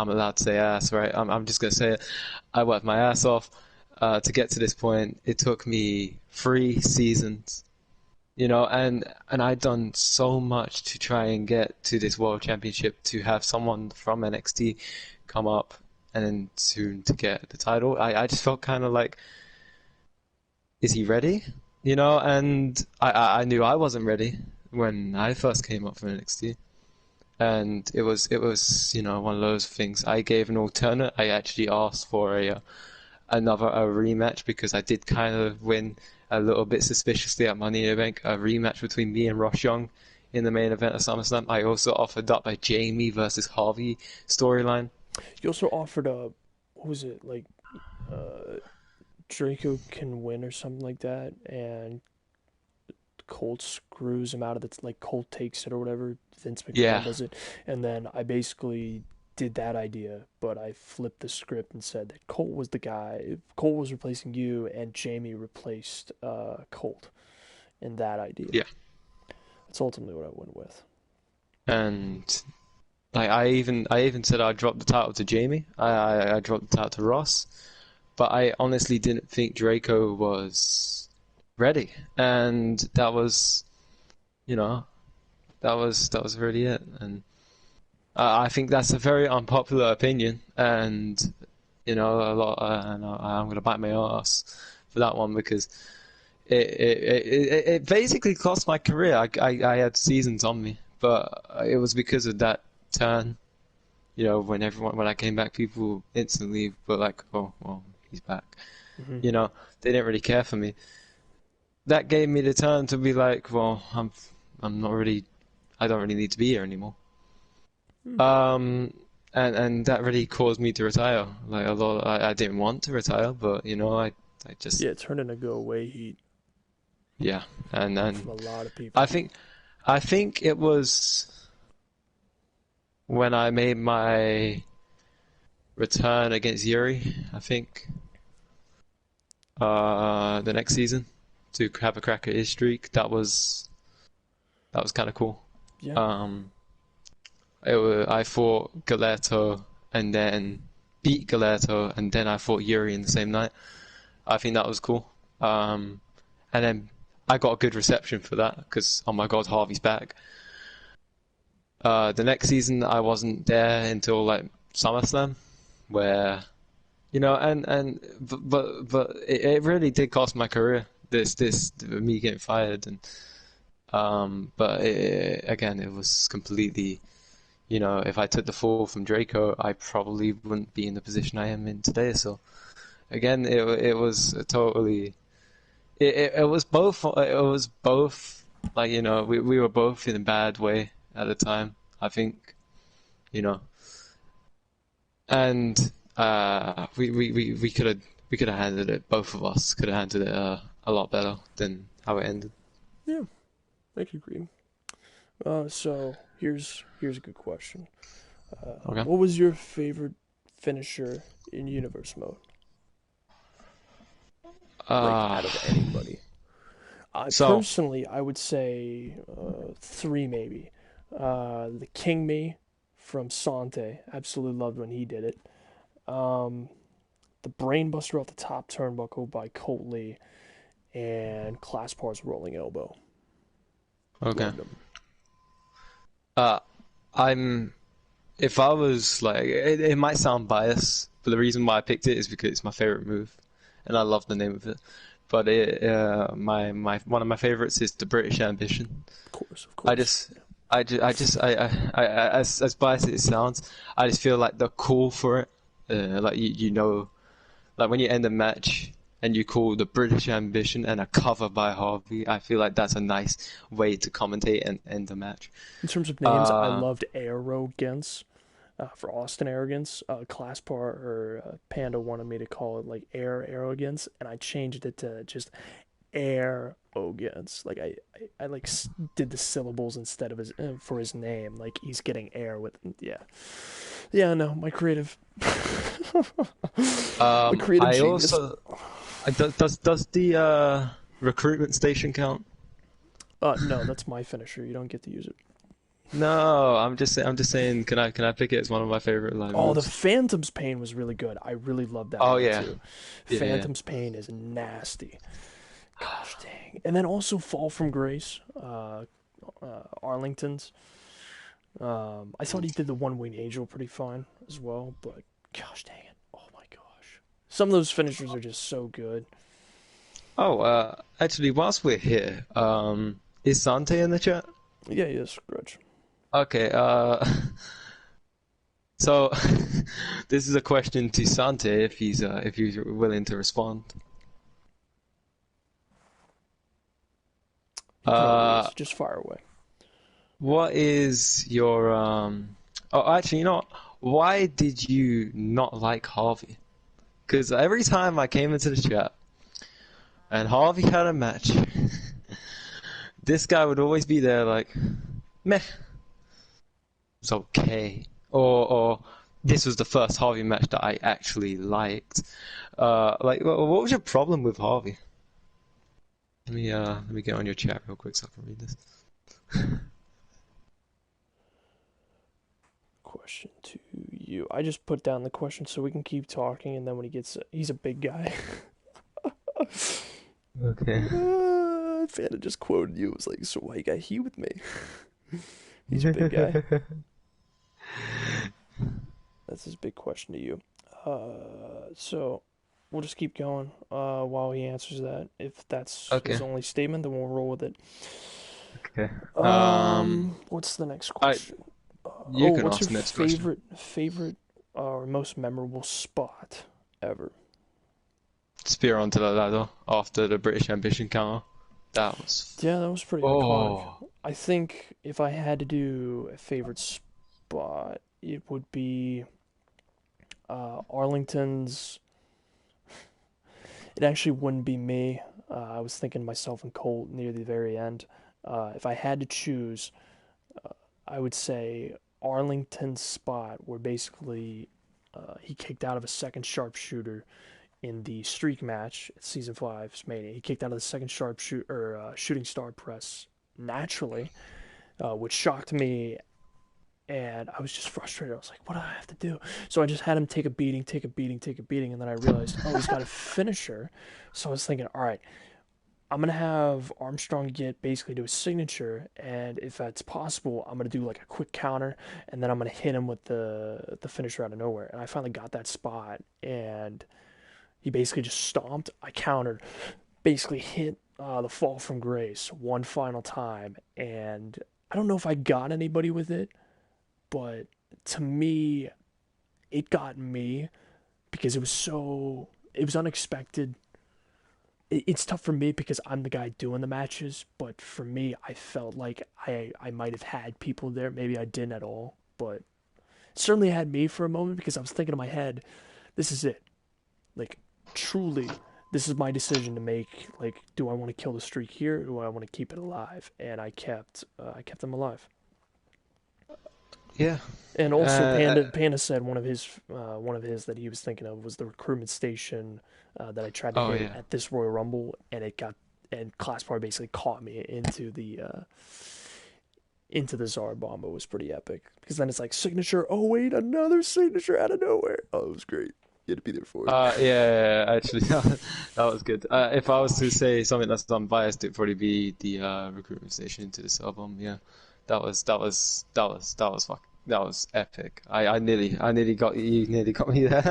allowed to say ass, right? I'm just gonna say it. I worked my ass off to get to this point. It took me 3 seasons, and I'd done so much to try and get to this world championship, to have someone from NXT come up and then soon to get the title. I just felt kind of like, is he ready? And I knew I wasn't ready when I first came up from NXT. And it was one of those things. I gave an alternate. I actually asked for a rematch because I did kind of win a little bit suspiciously at Money in the Bank, a rematch between me and Ross Young in the main event of SummerSlam. I also offered up a Jamie versus Harvey storyline. You also offered a, what was it, like, Draco can win or something like that, and Colt screws him out of it, like Colt takes it or whatever. Vince McMahon Yeah, does it, and then I basically did that idea, but I flipped the script and said that Colt was the guy. Colt was replacing you, and Jamie replaced Colt in that idea. yeah. That's ultimately what I went with. And like I even said I dropped the title to Jamie. I dropped the title to Ross, but I honestly didn't think Draco was ready, and that was you know that was really it. And I think that's a very unpopular opinion, and a lot. And I'm gonna bite my ass for that one because it basically cost my career. I had seasons on me, but it was because of that turn. When I came back, people instantly were like, "Oh, well, he's back." Hmm. They didn't really care for me. That gave me the turn to be like, "Well, I'm not really, I don't really need to be here anymore." Um, and that really caused me to retire. Like a lot, I didn't want to retire, but I just Yeah, it turned into go away heat yeah, and from a lot of I people. think I think it was when I made my return against Yuri. I think the next season to have a crack at his streak. That was kind of cool. Yeah. Um, I fought Galetto and then beat Galetto and then I fought Yuri in the same night. I think that was cool. And then I got a good reception for that because oh my God, Harvey's back. The next season I wasn't there until like SummerSlam, where and but it really did cost my career. This me getting fired and but again it was completely. If I took the fall from Draco, I probably wouldn't be in the position I am in today. So again, it was a totally it was both like we were both in a bad way at the time. I think you know, and we could have handled it. Both of us could have handled it a lot better than how it ended. Yeah, I could agree. So here's a good question. Okay. What was your favorite finisher in universe mode? Like Uh out of anybody? I so personally, I would say three maybe. The King Me from Sante, absolutely loved when he did it. Um, the Brainbuster off the top turnbuckle by Colt Lee, and Classpar's rolling elbow. okay. Loved him. Uh, I'm if I was like, it might sound biased, but the reason why I picked it is because it's my favorite move, and I love the name of it. But my one of my favorites is the British Ambition. Of course, of I course. just, as biased as it sounds, I just feel like the call for it, like you know, like when you end a match and you call the British Ambition and a cover by Harvey, I feel like that's a nice way to commentate and end the match. In terms of names, I Uh, loved Arrogance for Austin Arrogance. Classpar or Panda wanted me to call it like Air Arrogance, and I changed it to just Arrogance. Like I like did the syllables instead of his for his name. Like he's getting air with yeah. Yeah, no, my creative, my creative I genius. also, does the recruitment station count? No, that's my finisher. You don't get to use it. No, I'm just saying, can I pick it as one of my favorite line Oh, the moves? Phantom's Pain was really good. I really loved that Oh line yeah, too. yeah, yeah. Phantom's Pain is nasty. Gosh dang. And then also Fall from Grace, Arlington's. I thought he did the One Winged Angel pretty fine as well, but gosh dang it. Oh my gosh. Some of those finishers are just so good. Oh, actually, whilst we're here, is Sante in the chat? Yeah, yes, Grudge. Okay, so this is a question to Sante if he's willing to respond. He probably Uh, is. Just fire away. what is your Oh, actually, you know what? Why did you not like Harvey? Because every time I came into the chat and Harvey had a match, this guy would always be there like, meh, it's okay. Or this was the first Harvey match that I actually liked. Like, what was your problem with Harvey? Let me get on your chat real quick so I can read this. Question to you. I just put down the question so we can keep talking, and then when he gets, he's a big guy. Okay. Fanta just quoted you. It was like, so why you got heat with me? He's a big guy. That's his big question to you. So we'll just keep going while he answers that. If that's Okay. his only statement, then we'll roll with it. Okay. Um, What's the next I question? you can What's ask your the next question. favorite or most memorable spot ever? Spear onto the ladder after the British Ambition counter. That was. Yeah, that was pretty iconic. Oh. I think if I had to do a favorite spot, it would be Arlington's. It actually wouldn't be me. I was thinking myself and Colt near the very end. If I had to choose, I would say Arlington's spot, where basically he kicked out of a second sharpshooter in the streak match at season five's Mania. He kicked out of the second sharpshooter shooting star press naturally, which shocked me, and I was just frustrated. I was like, what do I have to do? So I just had him take a beating, take a beating, take a beating, and then I realized, oh, he's got a finisher. So I was thinking, all right, I'm gonna have Armstrong get basically to his signature, and if that's possible, I'm gonna do like a quick counter, and then I'm gonna hit him with the finisher out of nowhere. And I finally got that spot, and he basically just stomped. I countered, basically hit the fall from grace one final time, and I don't know if I got anybody with it, but to me, it got me because it was unexpected. It's tough for me because I'm the guy doing the matches, but for me, I felt like I might have had people there. Maybe I didn't at all, but it certainly had me for a moment because I was thinking in my head, this is it. Like, truly, this is my decision to make. Like, do I want to kill the streak here, or do I want to keep it alive? And I kept them alive. Yeah. And also, Uh, Panda said one of his that he was thinking of was the recruitment station that I tried to oh hit yeah. at this Royal Rumble, and it got and Class Part basically caught me into the Zara bomb. It was pretty epic because then it's like signature. Oh wait, another signature out of nowhere. Oh, it was great. You had to be there for it. Yeah, actually, that was good. If I was to say something that's unbiased, it'd probably be the recruitment station into this album. Yeah, that was That was epic. I nearly got you nearly got me there.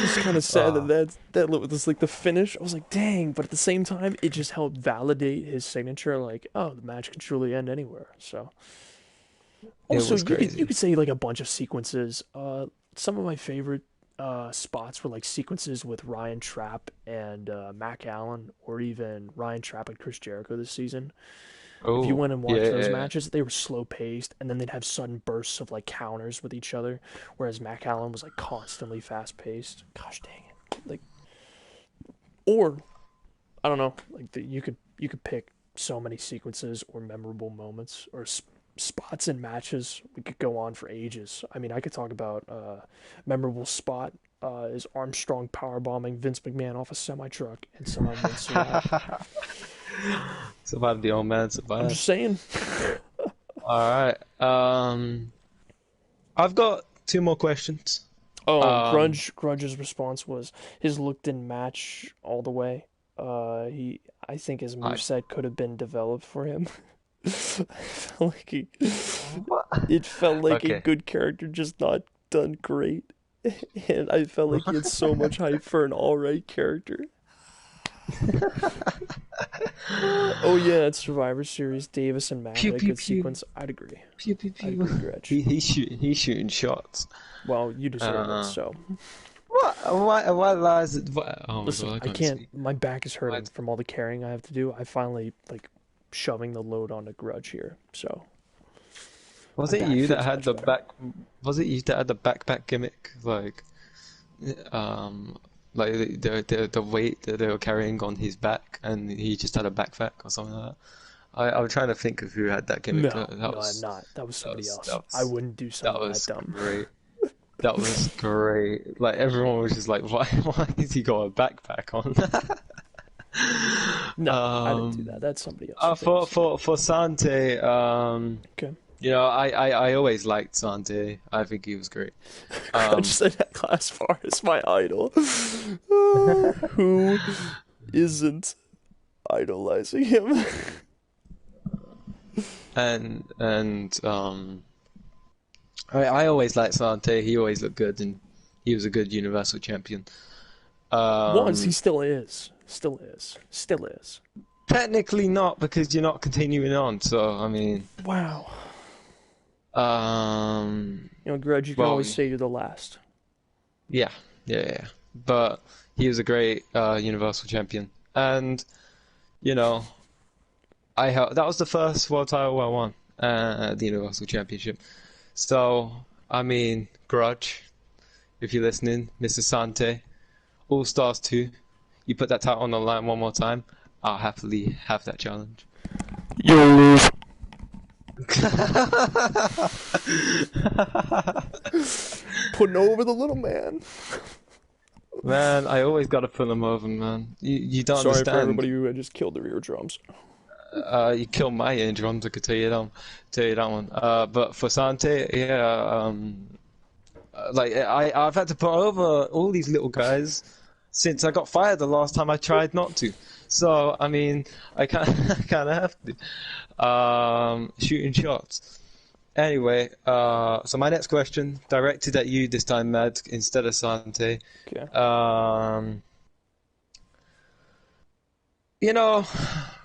Just kind of sad that Ah, that was like the finish. I was like, dang, but at the same time, it just helped validate his signature. Like, oh, the match can truly end anywhere. So, it also, was you crazy. could say like a bunch of sequences. Some of my favorite spots were like sequences with Ryan Trapp and Mac Allen, or even Ryan Trapp and Chris Jericho this season. If you Oh, went and yeah, watched those yeah, yeah. matches, they were slow paced, and then they'd have sudden bursts of like counters with each other, whereas Mac Allen was like constantly fast paced. Gosh dang it! Like, or I don't know, like you could pick so many sequences or memorable moments or spots in matches. We could go on for ages. I mean, I could talk about memorable spot is Armstrong power bombing Vince McMahon off a semi truck and somehow win Survivor. Survived the old man, I'm survived. just saying. All right. I've got two more questions. Oh, Um, Grudge's response was his look didn't match all the way. I think his I moveset could have been developed for him. I felt like what? it felt like a Okay. good character, just not done great. And I felt like he had so much hype for an alright character. Oh yeah, it's Survivor Series. Davis and Matt Pew had a pew good pew sequence. I'd agree. pew pew I'd pew. agree, Gretch. He's shooting shots. Well, you deserve it, Uh, so. what? Why lies? What? Oh my Listen, God, I I can't can't. speak. My back is hurting What? from all the carrying I have to do. I finally like shoving the load on a Grudge here, so my Was it back you that feels had much the better. back? Was it you that had the backpack gimmick? Um, like the weight that they were carrying on his back, and he just had a backpack or something like that. I'm trying to think of who had that gimmick. No, no, I'm not. That was That somebody was else. that I was wouldn't do that something that was dumb. great. That was great. Like everyone was just like, why has he got a backpack on? No, I didn't do that. Um, That's somebody else who did it. So for Sante, okay. I always liked Sante. I think he was great. Grudge Um, said that class far is my idol. Who isn't idolizing him? and I always liked Sante. He always looked good, and he was a good Universal Champion. Was he Um, still is, still is, still is. Technically not because you're not continuing on. So I mean, Wow. um, You know, Grudge, you can well, always say you're the last. yeah, yeah, yeah. But he was a great Universal Champion, and you know, that was the first world title I won, the Universal Championship. So I mean, Grudge, if you're listening, Mr. Sante, All Stars 2, you put that title on the line one more time, I'll happily have that challenge. You'll lose. Putting over the little man. Man, I always gotta put them over, man. You don't Sorry for understand. everybody who had just killed their eardrums. You killed my eardrums, I could tell you that one. But for Sante, yeah, like I've had to put over all these little guys since I got fired the last time I tried not to. So I mean, I kind I kind of have to shooting shots. Anyway, so my next question directed at you this time, Mad, instead of Sante. Okay. Um, you know,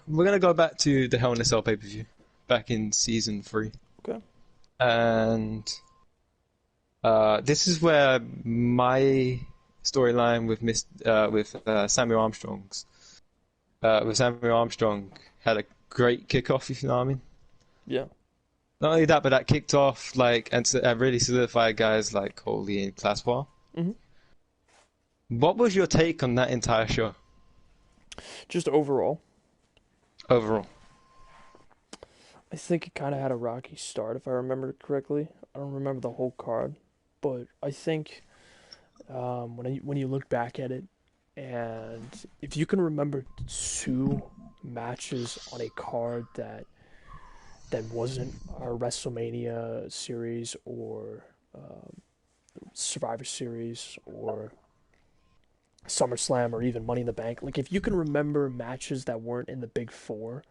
we're gonna go back to the Hell in a Cell pay-per-view back in season 3, Okay. and this is where my storyline with Samuel Samuel Armstrong had a great kickoff, if you know what I mean. Yeah. Not only that, but that kicked off and really solidified guys like Coley and Class War. hmm What was your take on that entire show Just overall, overall? I think it kind of had a rocky start, if I remember correctly. I don't remember the whole card, but I think when you look back at it, and if you can remember two matches on a card that wasn't a WrestleMania series or Survivor Series or SummerSlam or even Money in the Bank, like if you can remember matches that weren't in the Big Four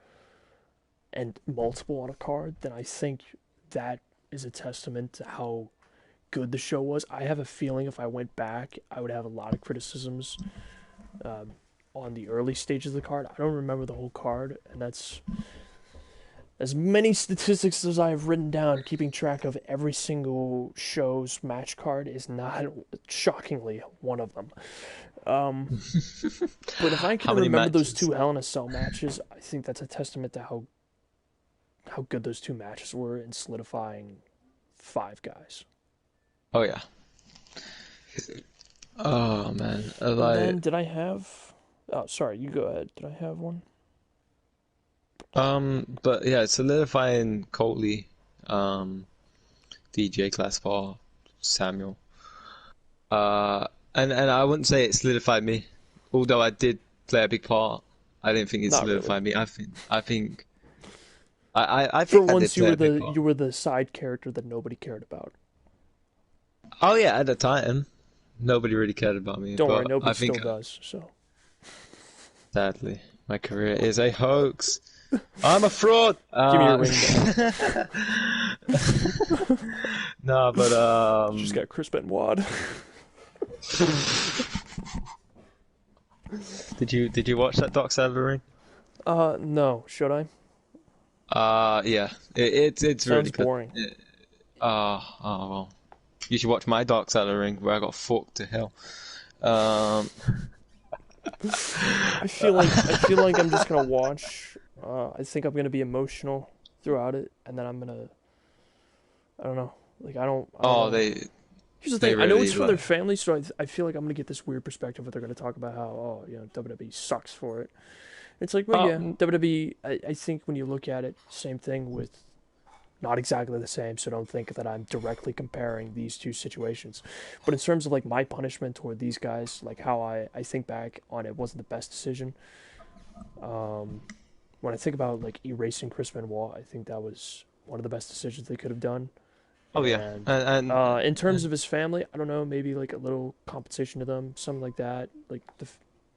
and multiple on a card, then I think that is a testament to how good the show was. I have a feeling if I went back, I would have a lot of criticisms on the early stages of the card. I don't remember the whole card, and that's as many statistics as I have written down. Keeping track of every single show's match card is not, shockingly, one of them. But if I How can many remember those matches? two Hell in a Cell matches, I think that's a testament to how good those two matches were in solidifying Five Guys. Oh yeah. Oh man, And then like did I have? Oh, sorry, you go ahead. Did I have one? but yeah, solidifying Coley, um, DJ Class 4, Samuel. And I wouldn't say it solidified me, although I did play a big part. I didn't think it Not really. solidified me. I For think I did once, you play were a big the part. you were the side character that nobody cared about. Oh yeah, at the time, nobody really cared about me, Don't worry, but nobody I still think does. So sadly, my career is a hoax. I'm a fraud. give me your ring back. No, but You just got Chris Benoit. did you watch that Doc Severing? No. Should I? Yeah, it's really Sounds good. boring. Oh well, you should watch my Dark Severing where I got forked to hell. Um, I feel like I'm just gonna watch. I think I'm gonna be emotional throughout it, and then I'm gonna. I don't know. Like I don't oh, know. they Here's the they thing. I know really it's for their like family, so I feel like I'm gonna get this weird perspective where they're gonna talk about how WWE sucks for it. It's like, well, yeah, oh WWE. I think when you look at it, same thing with not exactly the same. So don't think that I'm directly comparing these two situations. But in terms of like my punishment toward these guys, like how I think back on it wasn't the best decision. Um, when I think about like erasing Chris Benoit, I think that was one of the best decisions they could have done. oh yeah, And in terms of and his family, I don't know, maybe like a little compensation to them, something like that. Like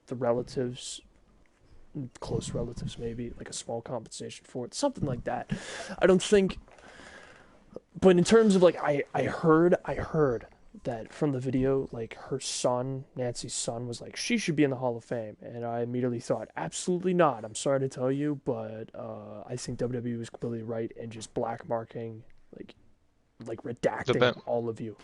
the relatives, close relatives, maybe like a small compensation for it, something like that. I don't think. But in terms of like, I heard that from the video, like her son, Nancy's son, was like she should be in the Hall of Fame, and I immediately thought, absolutely not. I'm sorry to tell you, but I think WWE was completely right in just black marking, like the redacting ben all of you.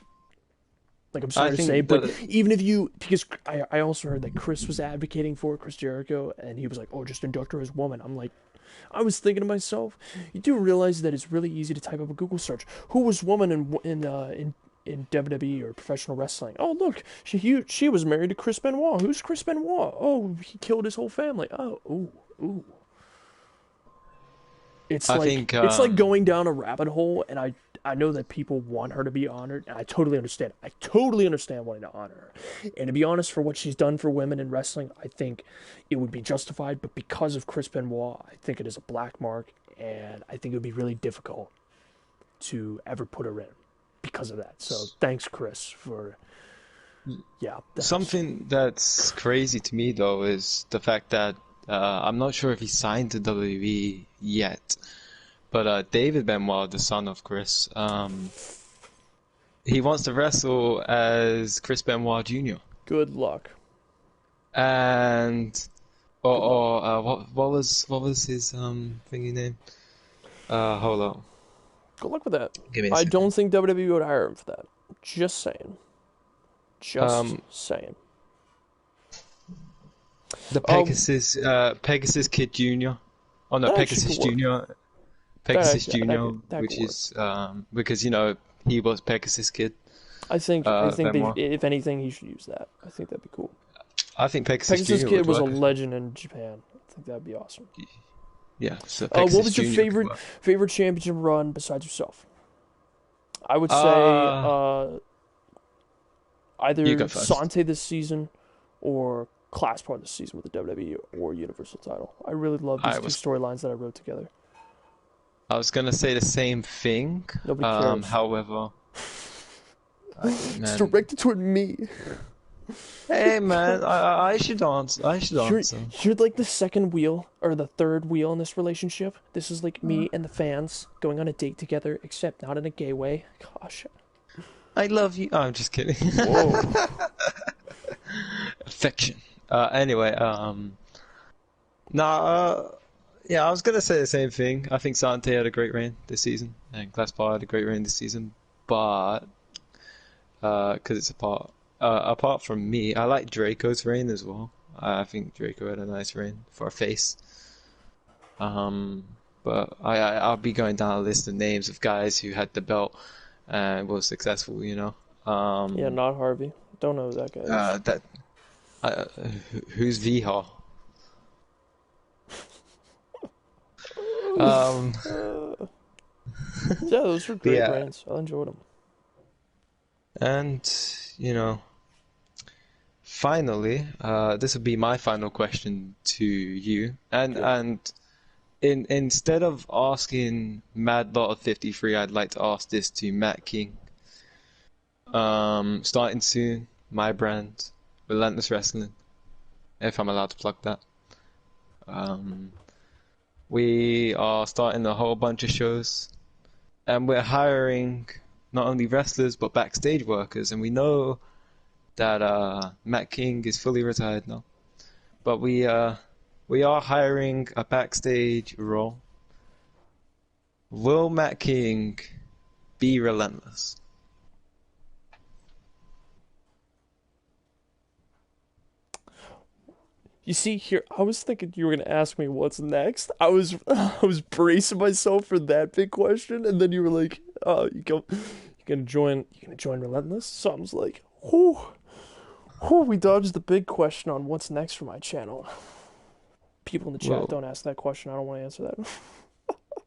Like I'm I sorry to say, think but that even if you, because I also heard that Chris was advocating for it, Chris Jericho, and he was like, oh, just induct her as woman. I'm like, I was thinking to myself, you do realize that it's really easy to type up a Google search. Who was woman in WWE or professional wrestling? Oh, look, she was married to Chris Benoit. Who's Chris Benoit? Oh, he killed his whole family. Oh, ooh, ooh. It's I like think it's like going down a rabbit hole, and I know that people want her to be honored, and I totally understand. I totally understand wanting to honor her. And to be honest, for what she's done for women in wrestling, I think it would be justified. But because of Chris Benoit, I think it is a black mark, and I think it would be really difficult to ever put her in because of that. So thanks, Chris, for yeah, thanks. something that's crazy to me though is the fact that I'm not sure if he signed to WWE yet, but David Benoit, the son of Chris, he wants to wrestle as Chris Benoit Jr. Good luck. and or, Good luck. or what was his thingy name? Hold on, Good luck with that. give me a I don't second. think WWE would hire him for that. Just saying. Just Um, saying. the Um, Pegasus Kid Jr. Oh no, that actually Pegasus could work. Jr. That Pegasus actually Jr., that could which work. is because he was Pegasus Kid, I think they, Benoit. if anything, he should use that. I think that'd be cool. I think Pegasus Pegasus Jr. Kid would was a work as well. legend in Japan. I think that'd be awesome. Yeah, so What Pegasus was your Jr. could favorite work. championship run besides yourself? I would say Uh, you go either first. Sante this season or Class Part this season with the WWE or Universal title. I really love these I two was storylines that I wrote together. I was gonna say the same thing. Nobody cares. However, It's man, directed toward me. Hey man, I should answer. I should You're answer. you're like the second wheel or the third wheel in this relationship. This is like me and the fans going on a date together, except not in a gay way. Gosh. I love you. Oh, I'm just kidding. Whoa. Affection. Anyway, nah, yeah, I was gonna say the same thing. I think Sante had a great reign this season, and Glassbar had a great reign this season. But because it's apart from me, I like Draco's reign as well. I think Draco had a nice reign for a face. Um, but I'll be going down a list of names of guys who had the belt and was successful. Yeah, not Harvey. Don't know who that guy is. That who's Vihar? Um, Uh, yeah, those were great yeah, reigns. I enjoyed them. and you know, finally, this will be my final question to you, Okay. and instead of asking Mad Lot of 53, I'd like to ask this to Matt King. Starting soon, my brand, Relentless Wrestling, if I'm allowed to plug that. Um, we are starting a whole bunch of shows, and we're hiring not only wrestlers but backstage workers. And we know that Matt King is fully retired now, but we are hiring a backstage role. Will Matt King be relentless? You see here, I was thinking you were gonna ask me what's next. I was I was bracing myself for that big question, and then you were like, "Oh, you're gonna join Relentless." So I was like, "Whew, whew." We dodged the big question on what's next for my channel. People in the chat Well, don't ask that question. I don't want to answer that.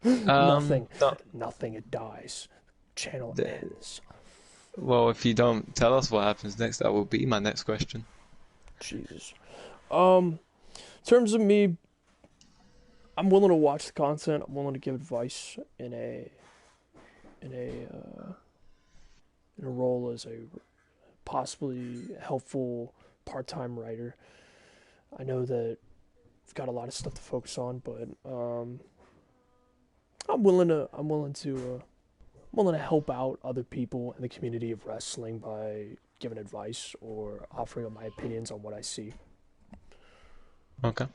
Nothing, no, nothing. It dies. Channel the- ends. well, if you don't tell us what happens next, that will be my next question. Jesus. In terms of me, I'm willing to watch the content. I'm willing to give advice in a in a role as a possibly helpful part-time writer. I know that I've got a lot of stuff to focus on, but I'm willing to help out other people in the community of wrestling by giving advice or offering up my opinions on what I see. Okay.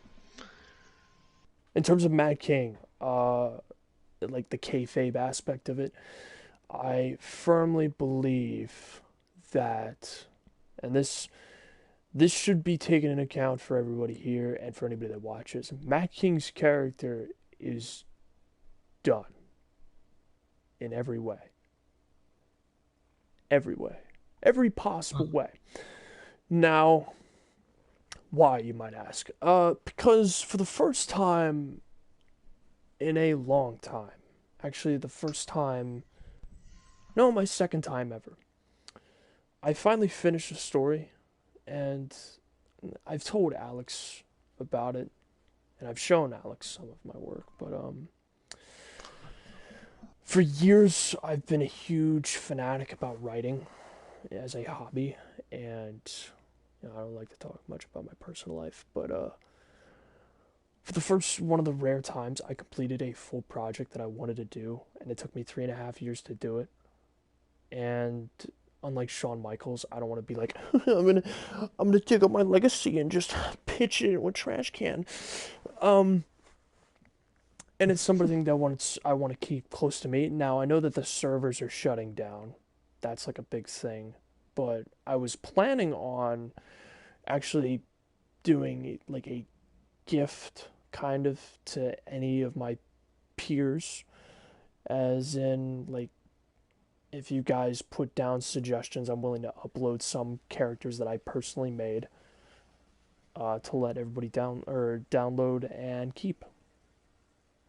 In terms of Mad King, like the kayfabe aspect of it, I firmly believe that, and this should be taken into account for everybody here and for anybody that watches. Matt King's character is done in every way, every possible way. Now, why you might ask? Because for the first time in a long time, actually the first time, no, my second time ever, I finally finished the story, and I've told Alex about it, and I've shown Alex some of my work. But for years I've been a huge fanatic about writing as a hobby, and I don't like to talk much about my personal life, but for the first one of the rare times I completed a full project that I wanted to do, and it took me 3.5 years to do it. And unlike Shawn Michaels, I don't want to be like I'm gonna dig up my legacy and just pitch it in a trash can. Um, and it's something that I want to keep close to me. Now I know that the servers are shutting down. That's like a big thing. But I was planning on actually doing like a gift kind of to any of my peers, as in like if you guys put down suggestions, I'm willing to upload some characters that I personally made to let everybody download and keep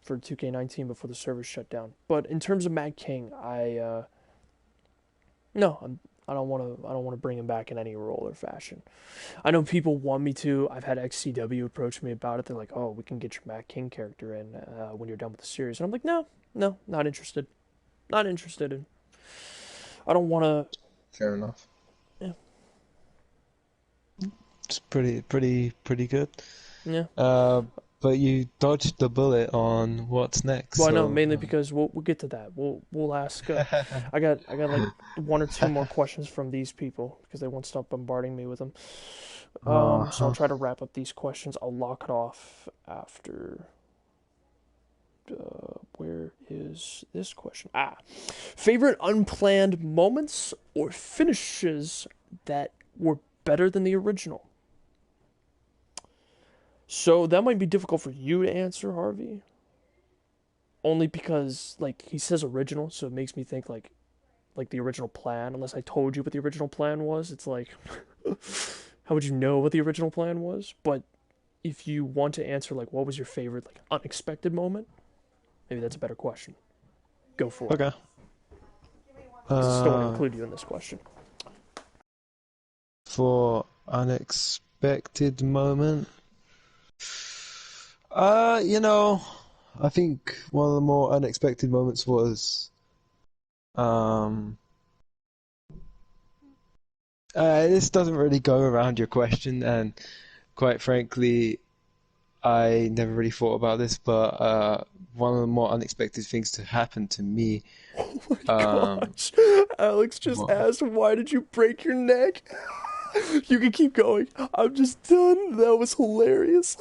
for 2K19 before the servers shut down. But in terms of Mad King, no, I don't want to. I don't want to bring him back in any role or fashion. I know people want me to. I've had XCW approach me about it. They're like, "Oh, we can get your Mad King character in when you're done with the series," and I'm like, "No, no, not interested. Not interested in. I don't want to." Fair enough. Yeah. It's pretty good. Yeah. Uh, but you dodged the bullet on what's next. Well, I know So, mainly because we'll get to that. We'll ask. I got like one or two more questions from these people because they won't stop bombarding me with them. So I'll uh-huh. try to wrap up these questions. I'll lock it off after. Where is this question? Favorite unplanned moments or finishes that were better than the original? So that might be difficult for you to answer, Harvey. Only because like he says original, so it makes me think like the original plan. Unless I told you what the original plan was, it's like how would you know what the original plan was? But if you want to answer like what was your favorite like unexpected moment, maybe that's a better question. Go for it. Okay. Because I still want to Uh, include you in this question. for unexpected moment. I think one of the more unexpected moments was um this doesn't really go around your question, and quite frankly, I never really thought about this, but one of the more unexpected things to happen to me, Oh my um, gosh. Alex just well, asked, why did you break your neck? You can keep going. I'm just done. That was hilarious.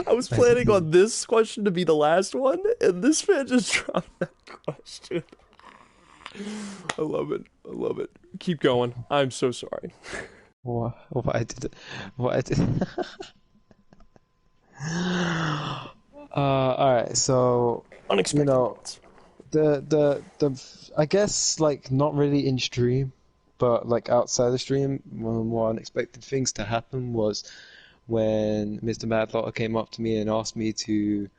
I was I planning didn't. on this question to be the last one, and this man just dropped that question. I love it. I love it. Keep going. I'm so sorry. What I did, what I did. All right, so you Unexpected know moments. the I guess like not really in stream, but like outside the stream, one of the more unexpected things to happen was when Mr. Madlotter came up to me and asked me to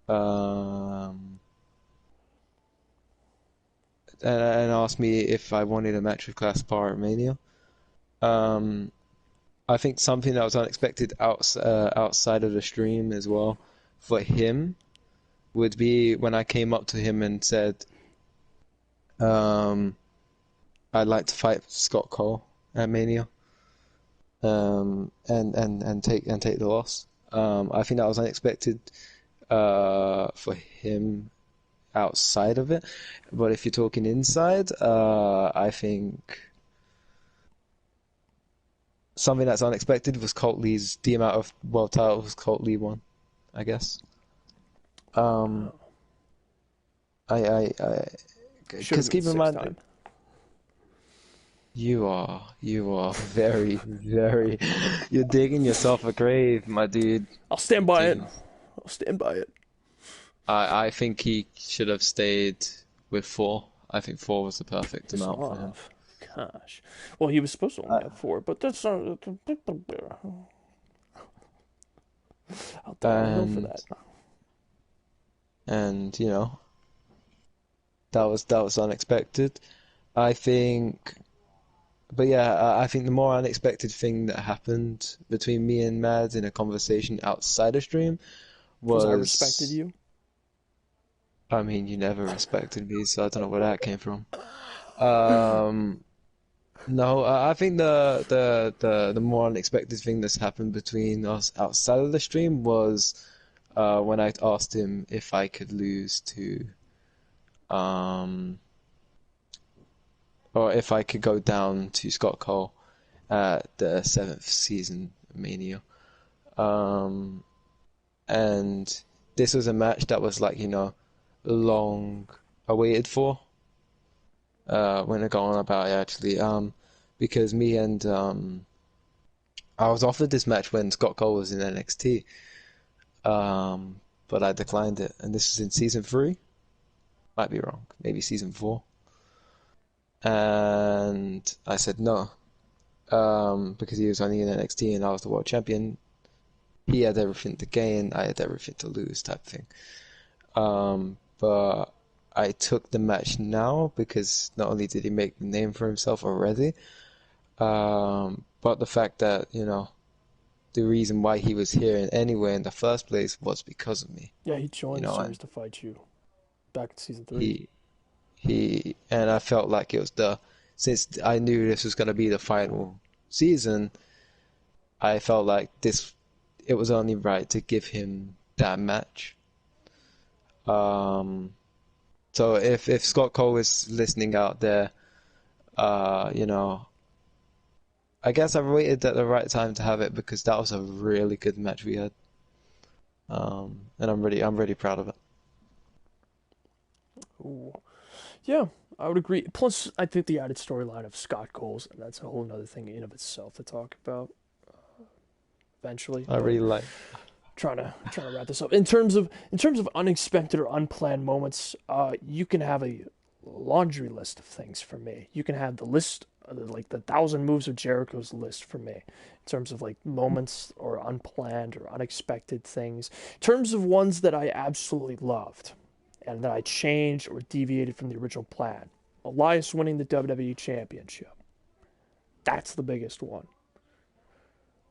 um and asked me if I wanted a match with Class Pirate Mania. Um, I think something that was unexpected outside of the stream as well for him would be when I came up to him and said, um, I'd like to fight Scott Cole at Mania, and take the loss. I think that was unexpected for him outside of it, but if you're talking inside, I think something that's unexpected was Colt Lee's the amount of world titles Colt Lee won, I guess. Um, Oh, should have because been keep in six mind, time. you are very, very, you're digging yourself a grave, my dude. I'll stand by it. Jeez. I'll stand by it. I think he should have stayed with four. I think four was the perfect Piss amount for him. off. Gosh. Well, he was supposed to only Uh, have four, but that's not. I'll die on a hill for and that. and that was unexpected. I think. But yeah, I think the more unexpected thing that happened between me and Mads in a conversation outside of stream Was I respected was, you? I mean, you never respected me, so I don't know where that came from. Um, no, I think the more unexpected thing that's happened between us outside of the stream was when I asked him if I could lose to, um, or if I could go down to Scott Cole at the seventh season of Mania. Um, and this was a match that was like, long awaited for. When I go on about it actually, because me and I was offered this match when Scott Cole was in NXT, but I declined it, and this is in season three. Might be wrong, maybe season four. And I said no, because he was only in NXT and I was the world champion. He had everything to gain, I had everything to lose, type thing. But I took the match now because not only did he make the name for himself already, but the fact that, the reason why he was here in anywhere in the first place was because of me, Yeah, he joined the series and to fight you back in season 3. he and I felt like it was the since I knew this was going to be the final season, I felt like it was only right to give him that match. Um, so if Scott Cole is listening out there, you know, I guess I waited at the right time to have it because that was a really good match we had. And I'm really proud of it. Ooh. Yeah, I would agree. Plus, I think the added storyline of Scott Coles, and that's a whole other thing in of itself to talk about eventually. I But really like. trying to wrap this up in terms of unexpected or unplanned moments. You can have a laundry list of things for me. You can have the list, like the 1,000 moves of Jericho's list for me, in terms of like moments or unplanned or unexpected things. In terms of ones that I absolutely loved and that I changed or deviated from the original plan. Elias winning the WWE Championship. That's the biggest one.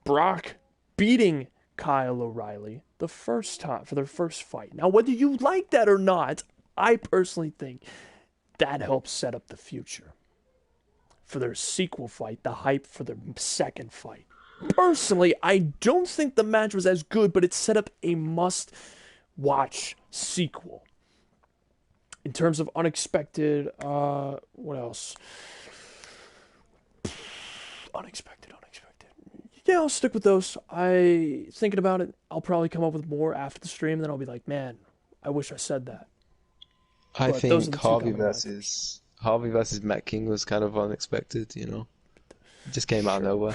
Brock beating Kyle O'Reilly the first time for their first fight. Now, whether you like that or not, I personally think that helps set up the future for their sequel fight, the hype for their second fight. Personally, I don't think the match was as good, but it set up a must watch sequel. In terms of unexpected, what else? Unexpected. Yeah, I'll stick with those. I thinking about it, I'll probably come up with more after the stream, then I'll be like, man, I wish I said that. I But those are think the two coming to mind first. Harvey versus Matt King was kind of unexpected, you know. It just came out of Sure. nowhere.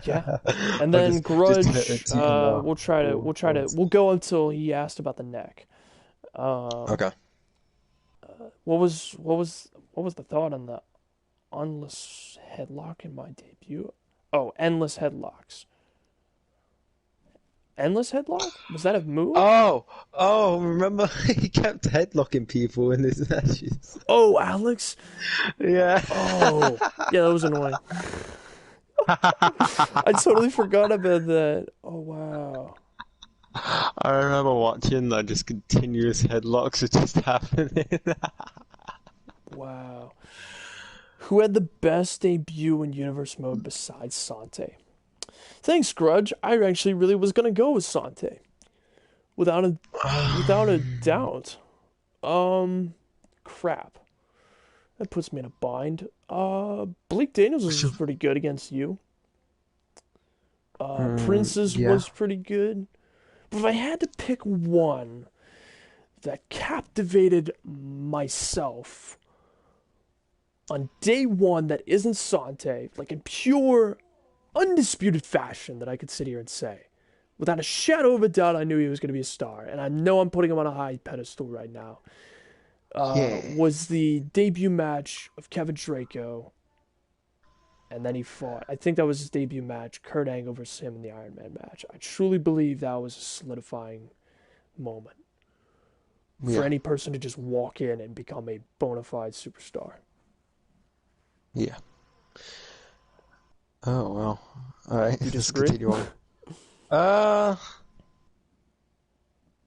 Yeah. And Or then just a Grudge, team up. we'll go until he asked about the neck. Um, Okay. what was the thought on the endless headlock in my debut? Oh, endless headlocks. Endless headlock? Was that a move? Remember he kept headlocking people in his matches. Oh, Alex. Yeah. Oh, yeah, that was annoying. I totally forgot about that. Oh wow. I remember watching like just continuous headlocks were just happening. Wow. Who had the best debut in Universe Mode besides Sante? Thanks, Grudge. I actually really was gonna go with Sante. Without a without a doubt. Um Crap. That puts me in a bind. Bleak Daniels was pretty good against you. Prince's Yeah. was pretty good. But if I had to pick one that captivated myself on day one that isn't Sante, like in pure, undisputed fashion that I could sit here and say, without a shadow of a doubt, I knew he was going to be a star. And I know I'm putting him on a high pedestal right now. Yeah. Was the debut match of Kevin Draco, and then he fought. I think that was his debut match, Kurt Angle versus him in the Iron Man match. I truly believe that was a solidifying moment for Yeah. any person to just walk in and become a bona fide superstar. Yeah. Oh well. All right. You Let's disagree? continue on. Uh,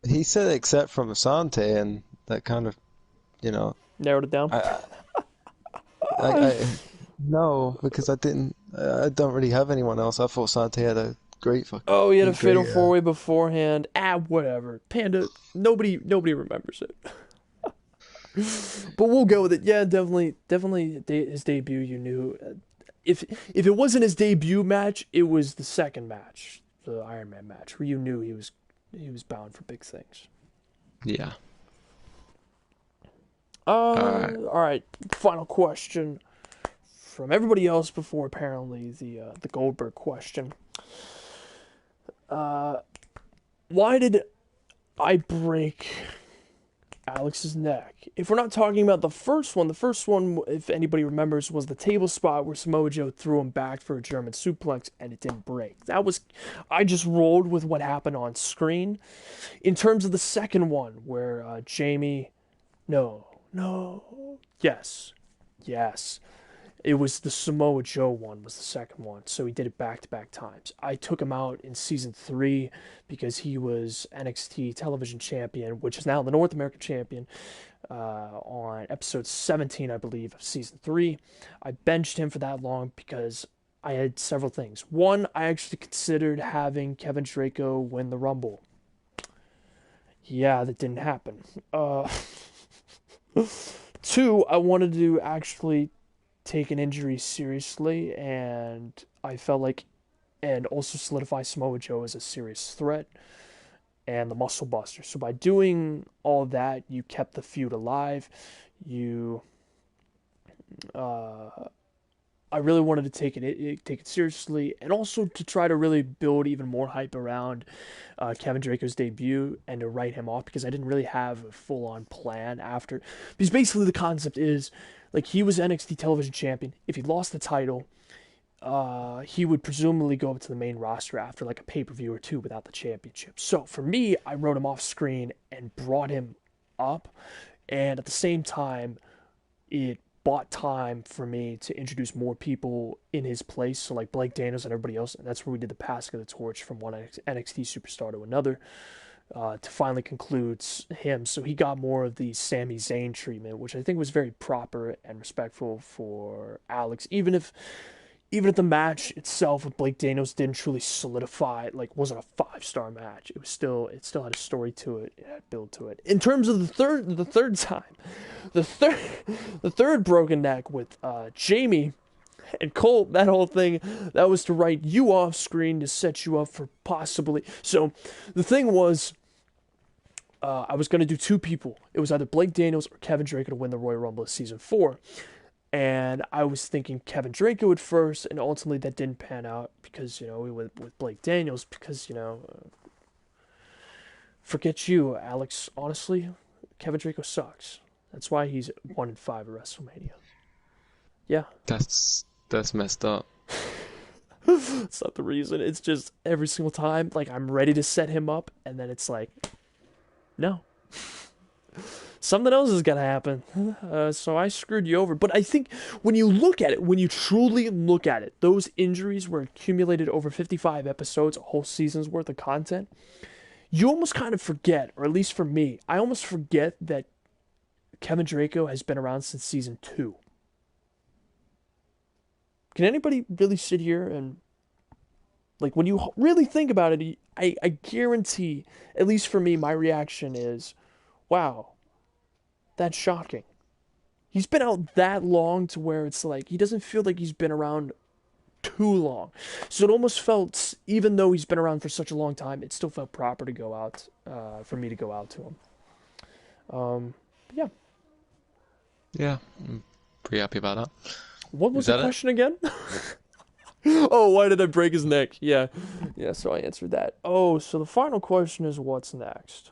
he said except from Asante, and that kind of, you know, Narrowed it down. I, I no, because I don't really have anyone else. I thought Asante had a great Oh, he had a fucking fatal great. four way beforehand. Whatever. Panda. Nobody remembers it. But we'll go with it. Yeah, definitely his debut. You knew if it wasn't his debut match, it was the second match, the Iron Man match, where you knew he was bound for big things. Yeah. All right. All right. Final question from everybody else before apparently the Goldberg question. Why did I break Alex's neck? If we're not talking about the first one, if anybody remembers, was the table spot where Samoa Joe threw him back for a German suplex and it didn't break. I just rolled with what happened on screen. In terms of the second one, where Jamie, no, yes, It was the Samoa Joe one was the second one, so he did it back to back times. I took him out in season 3 because he was NXT Television Champion, which is now the North American Champion, on episode 17, I believe, of season 3. I benched him for that long because I had several things. One, I actually considered having Kevin Draco win the Rumble. Yeah, that didn't happen. Two, I wanted to actually take an injury seriously, and I felt like, and also solidify Samoa Joe as a serious threat and the Muscle Buster. So by doing all that, you kept the feud alive. You, I really wanted to take it seriously, and also to try to really build even more hype around Kevin Draco's debut and to write him off, because I didn't really have a full-on plan after. Because basically the concept is, like, he was NXT Television Champion. If he lost the title, he would presumably go up to the main roster after like a pay-per-view or two without the championship. So for me, I wrote him off screen and brought him up, and at the same time, it bought time for me to introduce more people in his place. So like Blake Daniels and everybody else, and that's where we did the passing of the torch from one NXT superstar to another, to finally conclude him. So he got more of the Sami Zayn treatment, which I think was very proper and respectful for Alex, even if the match itself with Blake Daniels didn't truly solidify, like, wasn't a 5-star match. It still had a story to it. It had build to it. In terms of the third broken neck with Jamie and Colt, that whole thing, that was to write you off screen to set you up for possibly. So the thing was, I was going to do 2 people. It was either Blake Daniels or Kevin Draco to win the Royal Rumble of season 4. And I was thinking Kevin Draco at first, and ultimately that didn't pan out because, we went with Blake Daniels because, forget you, Alex. Honestly, Kevin Draco sucks. That's why he's 1-5 at WrestleMania. Yeah. That's messed up. It's not the reason. It's just every single time, like, I'm ready to set him up, and then it's like, no. Something else is going to happen. So I screwed you over. But I think when you look at it, when you truly look at it, those injuries were accumulated over 55 episodes, a whole season's worth of content. You almost kind of forget, or at least for me, I almost forget that Kevin Draco has been around since season 2. Can anybody really sit here and, like, when you really think about it, I guarantee, at least for me, my reaction is, wow, that's shocking. He's been out that long to where it's like, he doesn't feel like he's been around too long. So it almost felt, even though he's been around for such a long time, it still felt proper to go out, for me to go out to him. Yeah. Yeah, I'm pretty happy about that. What was the question again? Oh, why did I break his neck? Yeah, so I answered that. Oh, so the final question is, what's next?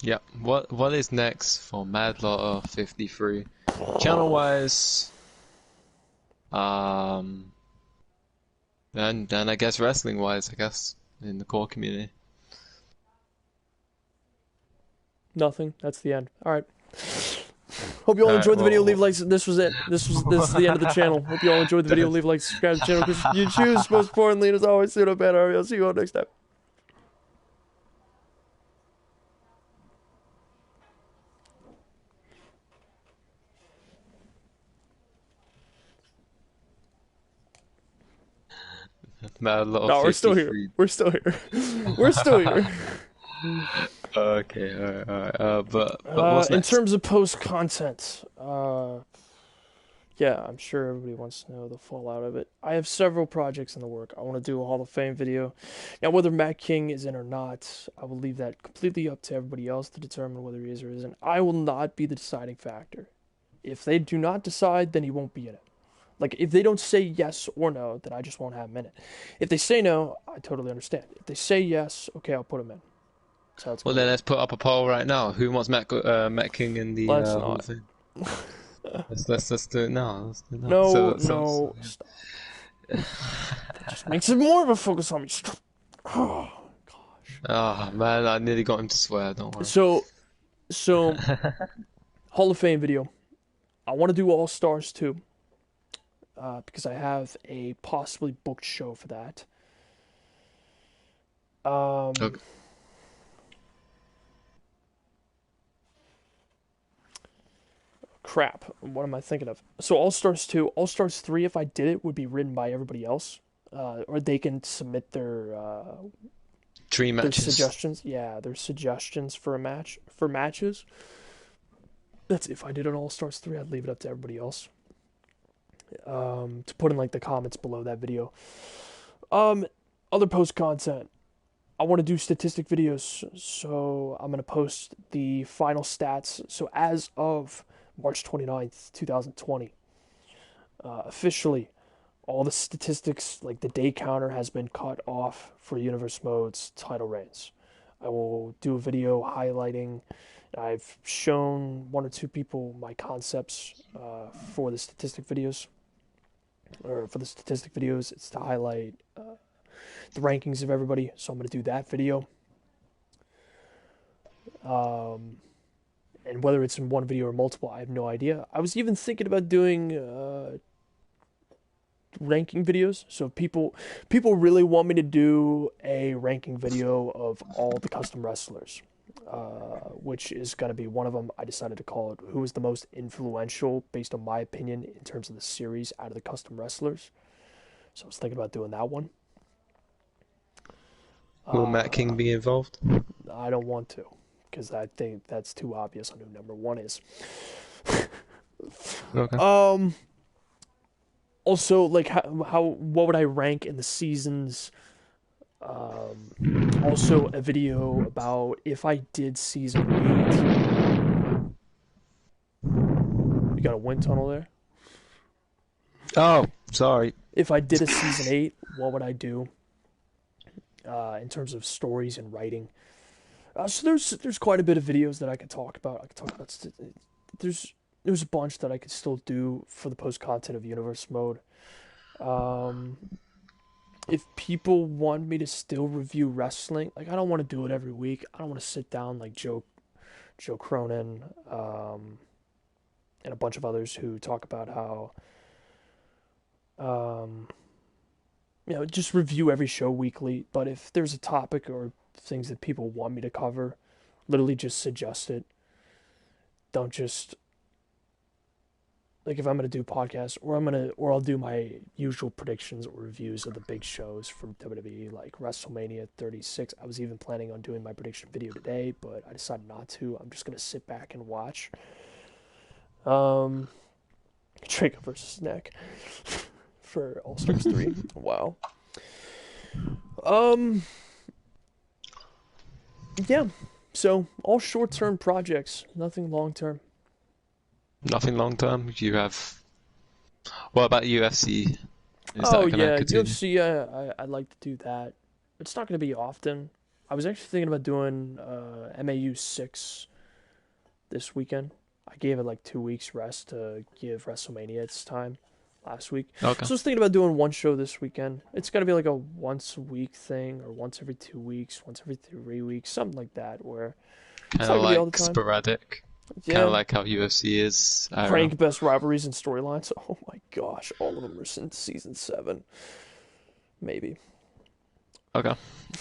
Yeah, what is next for Mad Lotter 53? Channel-wise, and I guess wrestling-wise, in the core community. Nothing. That's the end. All right. Hope you all enjoyed the video. Leave likes. This was it. This is the end of the channel. Hope you all enjoyed the video. Leave likes, subscribe to the channel because you choose. Most importantly, and as always, pseudo bad Army. I'll see you all next time. Mad Lotter No, 53. we're still here. We're still here. We're still here. Okay, alright. But what's in next? terms of post content, yeah, I'm sure everybody wants to know the fallout of it. I have several projects in the work. I want to do a Hall of Fame video. Now, whether Matt King is in or not, I will leave that completely up to everybody else to determine whether he is or isn't. I will not be the deciding factor. If they do not decide, then he won't be in it. Like, if they don't say yes or no, then I just won't have him in it. If they say no, I totally understand. If they say yes, okay, I'll put him in. That's how it's Well, going. then let's put up a poll right now. Who wants Matt King in the Let's Hall not. of Fame? Let's do it now. Let's do it now. No, stop. That just makes it more of a focus on me. Stop. Oh, gosh. Oh man, I nearly got him to swear. Don't worry. So, Hall of Fame video. I want to do All Stars too. because I have a possibly booked show for that. Um, Okay. Crap. What am I thinking of? So All Stars 2, All Stars 3, if I did it, would be written by everybody else. Or they can submit Three their matches. suggestions. Yeah, their suggestions for matches. That's if I did an All Stars 3, I'd leave it up to everybody else. To put in like the comments below that video. Um, Other post content. I want to do statistic videos, so I'm gonna post the final stats. So as of March 29th, 2020, officially, all the statistics, like the day counter, has been cut off for Universe Mode's title reigns. I will do a video highlighting. I've shown one or two people my concepts for the statistic videos, or for the statistic videos. It's to highlight the rankings of everybody. So I'm going to do that video. And whether it's in one video or multiple, I have no idea. I was even thinking about doing ranking videos. So if people really want me to do a ranking video of all the custom wrestlers, which is going to be one of them. I decided to call it "Who is the most influential," based on my opinion in terms of the series out of the custom wrestlers. So I was thinking about doing that one. Will Matt King be involved? I don't want to, because I think that's too obvious on who number one is. Okay. Also, like how what would I rank in the seasons? Also, a video about if I did season 8. You got a wind tunnel there. Oh, sorry. If I did a season 8, what would I do? In terms of stories and writing. So there's quite a bit of videos that I could talk about. I could talk about there's a bunch that I could still do for the post content of Universe Mode. If people want me to still review wrestling, like I don't want to do it every week. I don't want to sit down like Joe Cronin, and a bunch of others who talk about how just review every show weekly. But if there's a topic or things that people want me to cover, literally just suggest it. Don't just like if I'm gonna do podcasts or I'll do my usual predictions or reviews of the big shows from WWE, like WrestleMania 36. I was even planning on doing my prediction video today, but I decided not to. I'm just gonna sit back and watch. Draco versus Neck for All Stars 3. Wow. Yeah. So all short-term projects, nothing long-term. Nothing long term. You have. What about UFC? Is Oh that gonna yeah, continue? UFC. I'd like to do that. It's not going to be often. I was actually thinking about doing MAU 6 this weekend. I gave it like 2 weeks rest to give WrestleMania its time last week. Okay. So I was thinking about doing one show this weekend. It's going to be like a once a week thing, or once every 2 weeks, once every 3 weeks, something like that. Where it's Kind not of going to be all the like time. sporadic. Kind of Yeah. like how UFC is. I don't know. Rank best rivalries and storylines. Oh my gosh, all of them are since season 7, maybe. Okay.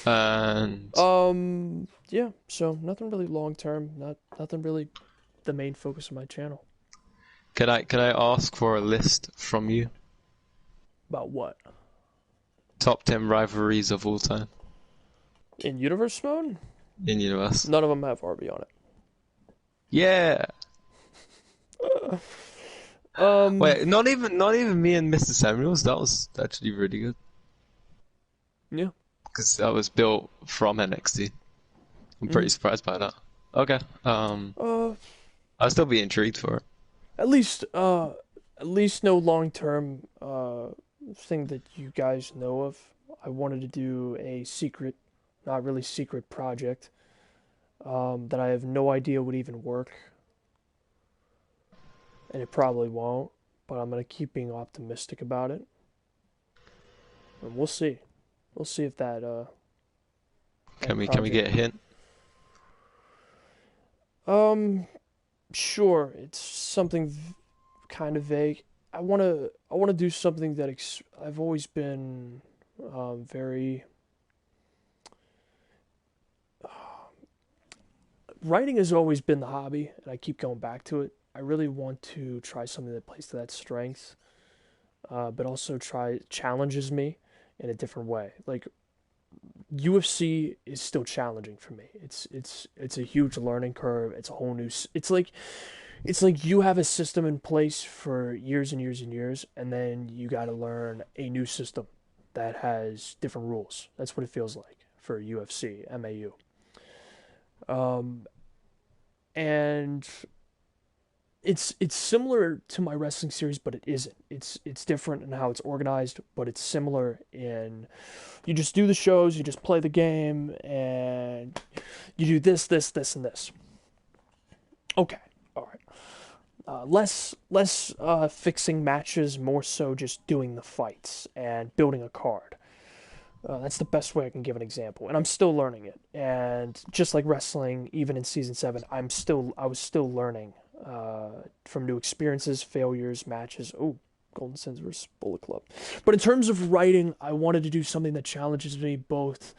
And Yeah. So nothing really long term. Nothing really the main focus of my channel. can I ask for a list from you? About what? Top 10 rivalries of all time In universe mode, in universe. none of them have RB on it. Yeah. Um. Wait, not even me and Mr. Samuels. That was actually really good Yeah. because that was built from NXT. I'm pretty Mhm. surprised by that. Okay. Uh. I'll still be intrigued for it. At least. At least no long term. Thing that you guys know of. I wanted to do a secret, not really secret project. That I have no idea would even work, and it probably won't. But I'm gonna keep being optimistic about it, and we'll see. We'll see if that Can we project. get a hint? Um, sure. It's something kind of vague. I want to do something that I've always been very writing has always been the hobby, and I keep going back to it. I really want to try something that plays to that strength, but also try challenges me in a different way. Like UFC is still challenging for me. It's a huge learning curve. It's a whole new. It's like you have a system in place for years and years and years, and then you got to learn a new system that has different rules. That's what it feels like for UFC, MAU. Um, and it's similar to my wrestling series, but it isn't. It's different in how it's organized, but it's similar in you just do the shows, you just play the game, and you do this, this, this, and this. Okay, all right. Less fixing matches, more so just doing the fights and building a card. That's the best way I can give an example, and I'm still learning it. And just like wrestling, even in season 7, I was still learning from new experiences, failures, matches. Oh, Golden Sins versus Bullet Club. But in terms of writing, I wanted to do something that challenges me both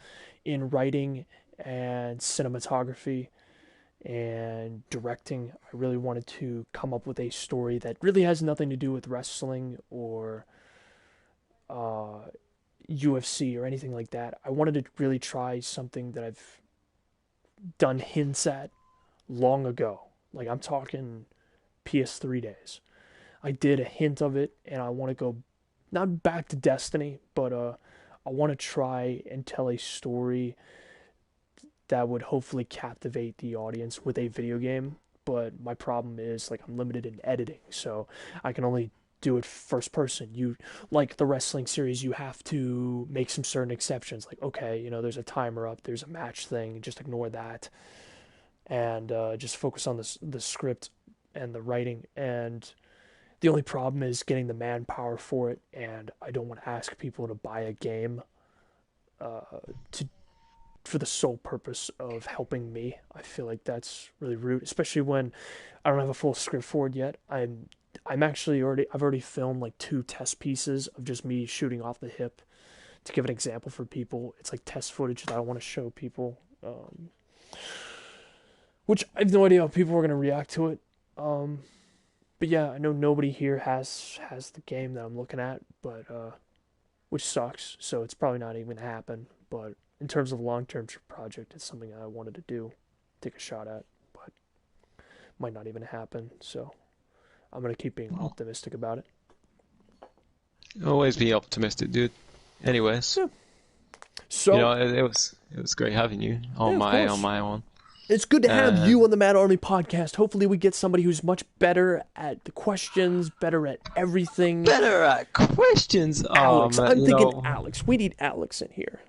in writing and cinematography and directing. I really wanted to come up with a story that really has nothing to do with wrestling or uh, UFC or anything like that. I wanted to really try something that I've done hints at long ago. Like I'm talking PS3 days. I did a hint of it, and I want to go not back to Destiny, but I want to try and tell a story that would hopefully captivate the audience with a video game. But my problem is like I'm limited in editing, so I can only do it first person. You like the wrestling series, you have to make some certain exceptions. Like okay, there's a timer up, there's a match thing, just ignore that, and just focus on the script and the writing. And the only problem is getting the manpower for it, and I don't want to ask people to buy a game uh, to for the sole purpose of helping me. I feel like that's really rude, especially when I don't have a full script for it yet. I've already filmed like 2 test pieces of just me shooting off the hip to give an example for people. It's like test footage that I want to show people, which I have no idea how people are going to react to it. Um, but yeah, I know nobody here has the game that I'm looking at, but which sucks. So it's probably not even gonna happen. But in terms of long-term project, it's something I wanted to do, take a shot at, but might not even happen. So I'm gonna keep being Well, optimistic about it. always be optimistic, dude. Anyways, Yeah. So it was great having you yeah, on of my on course, my one. it's good to have Uh, you on the Mad Army podcast. Hopefully, we get somebody who's much better at the questions, better at everything. better at questions. Alex, I'm thinking Alex. We need Alex in here.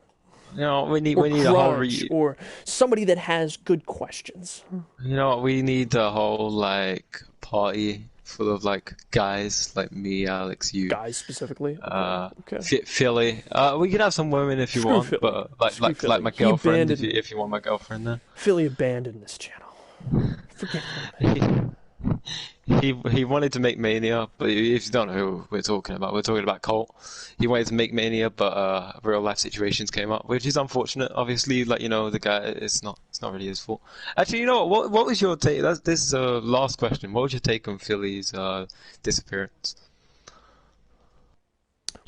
We need Or we need a whole Grudge, or somebody that has good questions. we need a whole like party full of like guys like me, Alex, you, Guys specifically. Okay, uh, okay. Philly. We can have some women if you Screw want, Philly. but like Screw like like Philly. my He girlfriend if abandoned you me. if you want my girlfriend there. Philly abandoned this channel. Forget him. He, he wanted to make Mania, but if you don't know who we're talking about Colt. He wanted to make Mania, but real life situations came up, which is unfortunate. Obviously, like the guy, it's not really his fault. Actually, you know what was your take? This is a last question. What was your take on Philly's disappearance?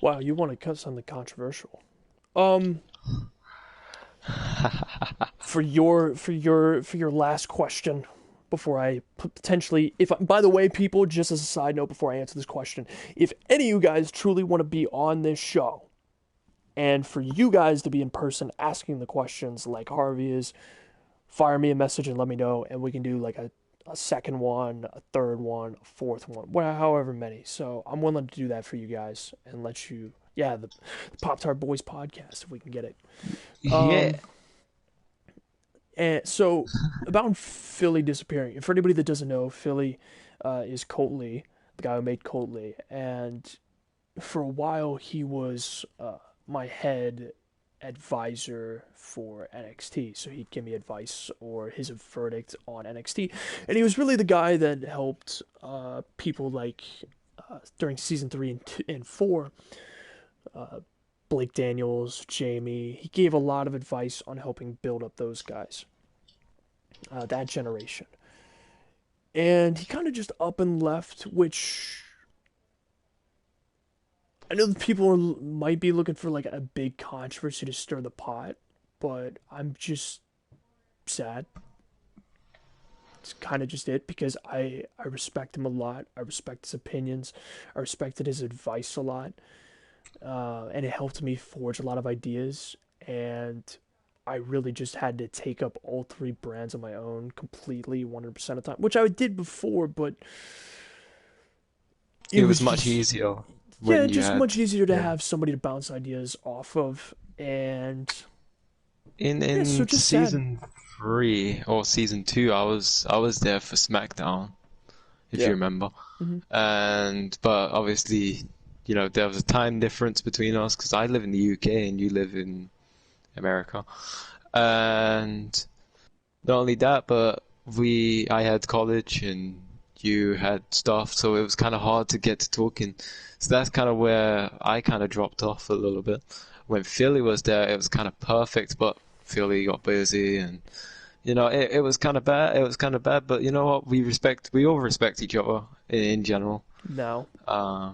Wow, you want to cut something controversial. Um, for your last question, before I potentially, if by the way, people, just as a side note, before I answer this question, if any of you guys truly want to be on this show, and for you guys to be in person asking the questions like Harvey is, fire me a message and let me know, and we can do like a second one, a third one, a fourth one, however many. So I'm willing to do that for you guys and let you, yeah, the Pop Tart Boys podcast if we can get it. Yeah. Um, and so about Philly disappearing. For anybody that doesn't know, Philly is Colt Lee, the guy who made Colt Lee, and for a while he was my head advisor for NXT. So he'd give me advice or his verdict on NXT, and he was really the guy that helped people like during season 3 and 4. Blake Daniels, Jamie. He gave a lot of advice on helping build up those guys, that generation. And he kind of just up and left, which I know might be looking for like a big controversy to stir the pot, but I'm just sad. It's kind of just it because I respect him a lot. I respect his opinions. I respected his advice a lot, and it helped me forge a lot of ideas. And I really just had to take up all three brands on my own completely, 100% of the time, which I did before, but It it was was much just easier yeah, when you just had, much easier to yeah. have somebody to bounce ideas off of, and In yeah, so in just sad. season 3 or season 2, I was there for SmackDown, if you Yeah. remember. Hmm. And but obviously, there was a time difference between us because I live in the UK and you live in America. And not only that, but I had college and you had stuff, so it was kind of hard to get to talking. So that's kind of where I kind of dropped off a little bit. When Philly was there, it was kind of perfect, but Philly got busy and it was kind of bad. It was kind of bad, but you know what? We all respect each other in general. No, Uh,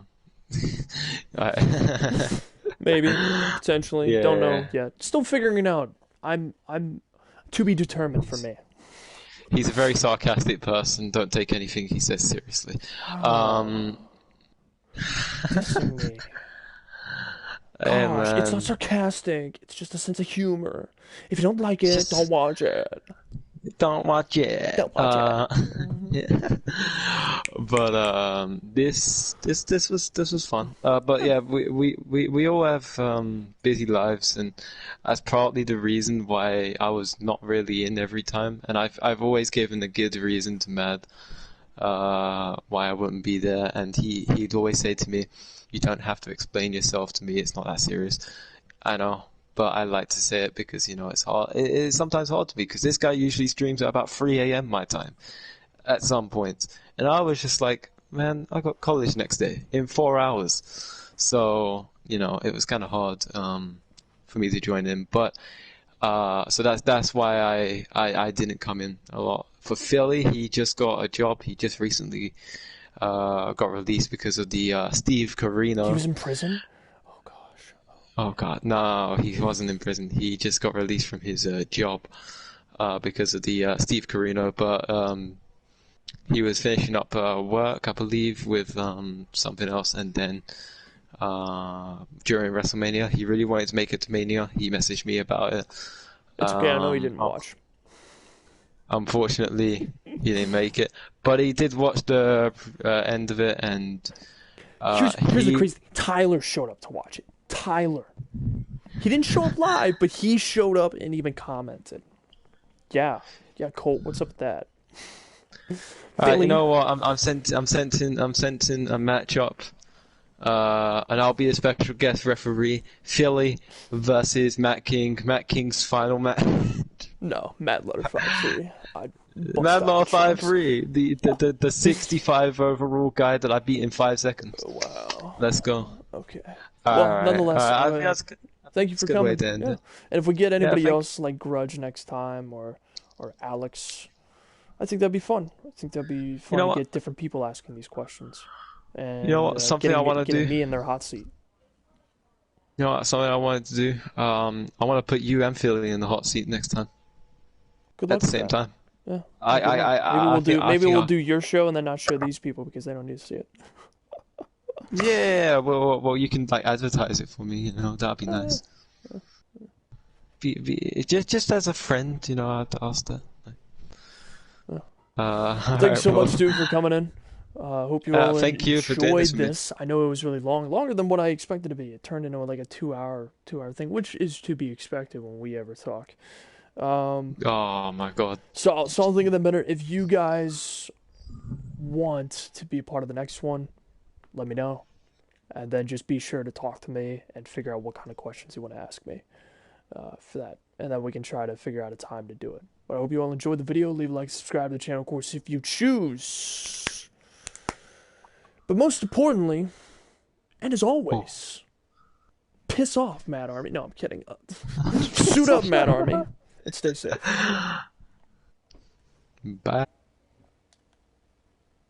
I, maybe, potentially, don't know yeah, yet. Still figuring it out. I'm to be determined for he's me. he's a very sarcastic person. Don't take anything he says seriously. Um, Oh, dissing me. hey Gosh, it's not man, sarcastic. It's just a sense of humor. If you don't like it's it, don't just watch it. don't watch it. Don't watch it. Hmm. Yeah. But this was fun. But Yeah, yeah, we all have busy lives, and that's partly the reason why I was not really in every time. And I've always given a good reason to Mad why I wouldn't be there, and he'd always say to me, "You don't have to explain yourself to me. It's not that serious." I know. But I like to say it because it's hard. It is sometimes hard to me because this guy usually streams at about 3 a.m. my time at some point. And I was just like, man, I got college next day in 4 hours. So, it was kind of hard for me to join in. But so that's why I didn't come in a lot. For Philly, he just got a job. He just recently got released because of the Steve he Carino. was in prison. Oh gosh. Oh God, no, he wasn't in prison. He just got released from his job because of the Steve Carino. But he was finishing up work, I believe, with something else, and then during WrestleMania, he really wanted to make it to Mania. He messaged me about it. It's okay. I know he didn't Un watch. Unfortunately, he didn't make it, but he did watch the end of it, and Here's the he crazy thing. Tyler showed up to watch it. Tyler. He didn't show up live, but he showed up and even commented. Yeah. Yeah, Colt, what's up with that? you Philly. know what? I'm sending a matchup. And I'll be a special guest referee. Philly versus Matt King. Matt King's final match. No, Matt Letter 5-3. I bust Matt out my Law chops. 5-3. The 65 overall guy that I beat in 5 seconds. Wow. Let's go. Okay. Well, Alright. nonetheless, I think thank you that's a for good way coming. to end Yeah. it. And if we get Yeah, anybody thank else like Grudge next time or Alex, I think that'd be fun. I think that'd be you fun know to what? get different people asking these questions You know and what? Something I want to getting do. me in their hot seat. You know what? Something I wanted to do. I want to put you and Philly in the hot seat next time Good at luck the with same that. time. Yeah. I Good I luck. I I I think I Maybe think we'll I do your show and then not show these people because they don't need to see it. Yeah, well, you can like advertise it for me, that'd be Yeah. nice. Just as a friend, I'd ask that. Yeah. Well, thanks Alright, so well, much, dude, for coming in. Hope you all thank you for doing this enjoyed with me. this. I know it was really long, longer than what I expected to be. It turned into like a two hour thing, which is to be expected when we ever talk. Um, Oh my God. so I'll think of that better. If you guys want to be a part of the next one, let me know, and then just be sure to talk to me and figure out what kind of questions you want to ask me for that, and then we can try to figure out a time to do it. But I hope you all enjoyed the video. Leave a like, subscribe to the channel, of course, if you choose. But most importantly, and as always, piss off, Mad Army. No, I'm kidding. Suit up, Mad Army, and stay safe. Bye.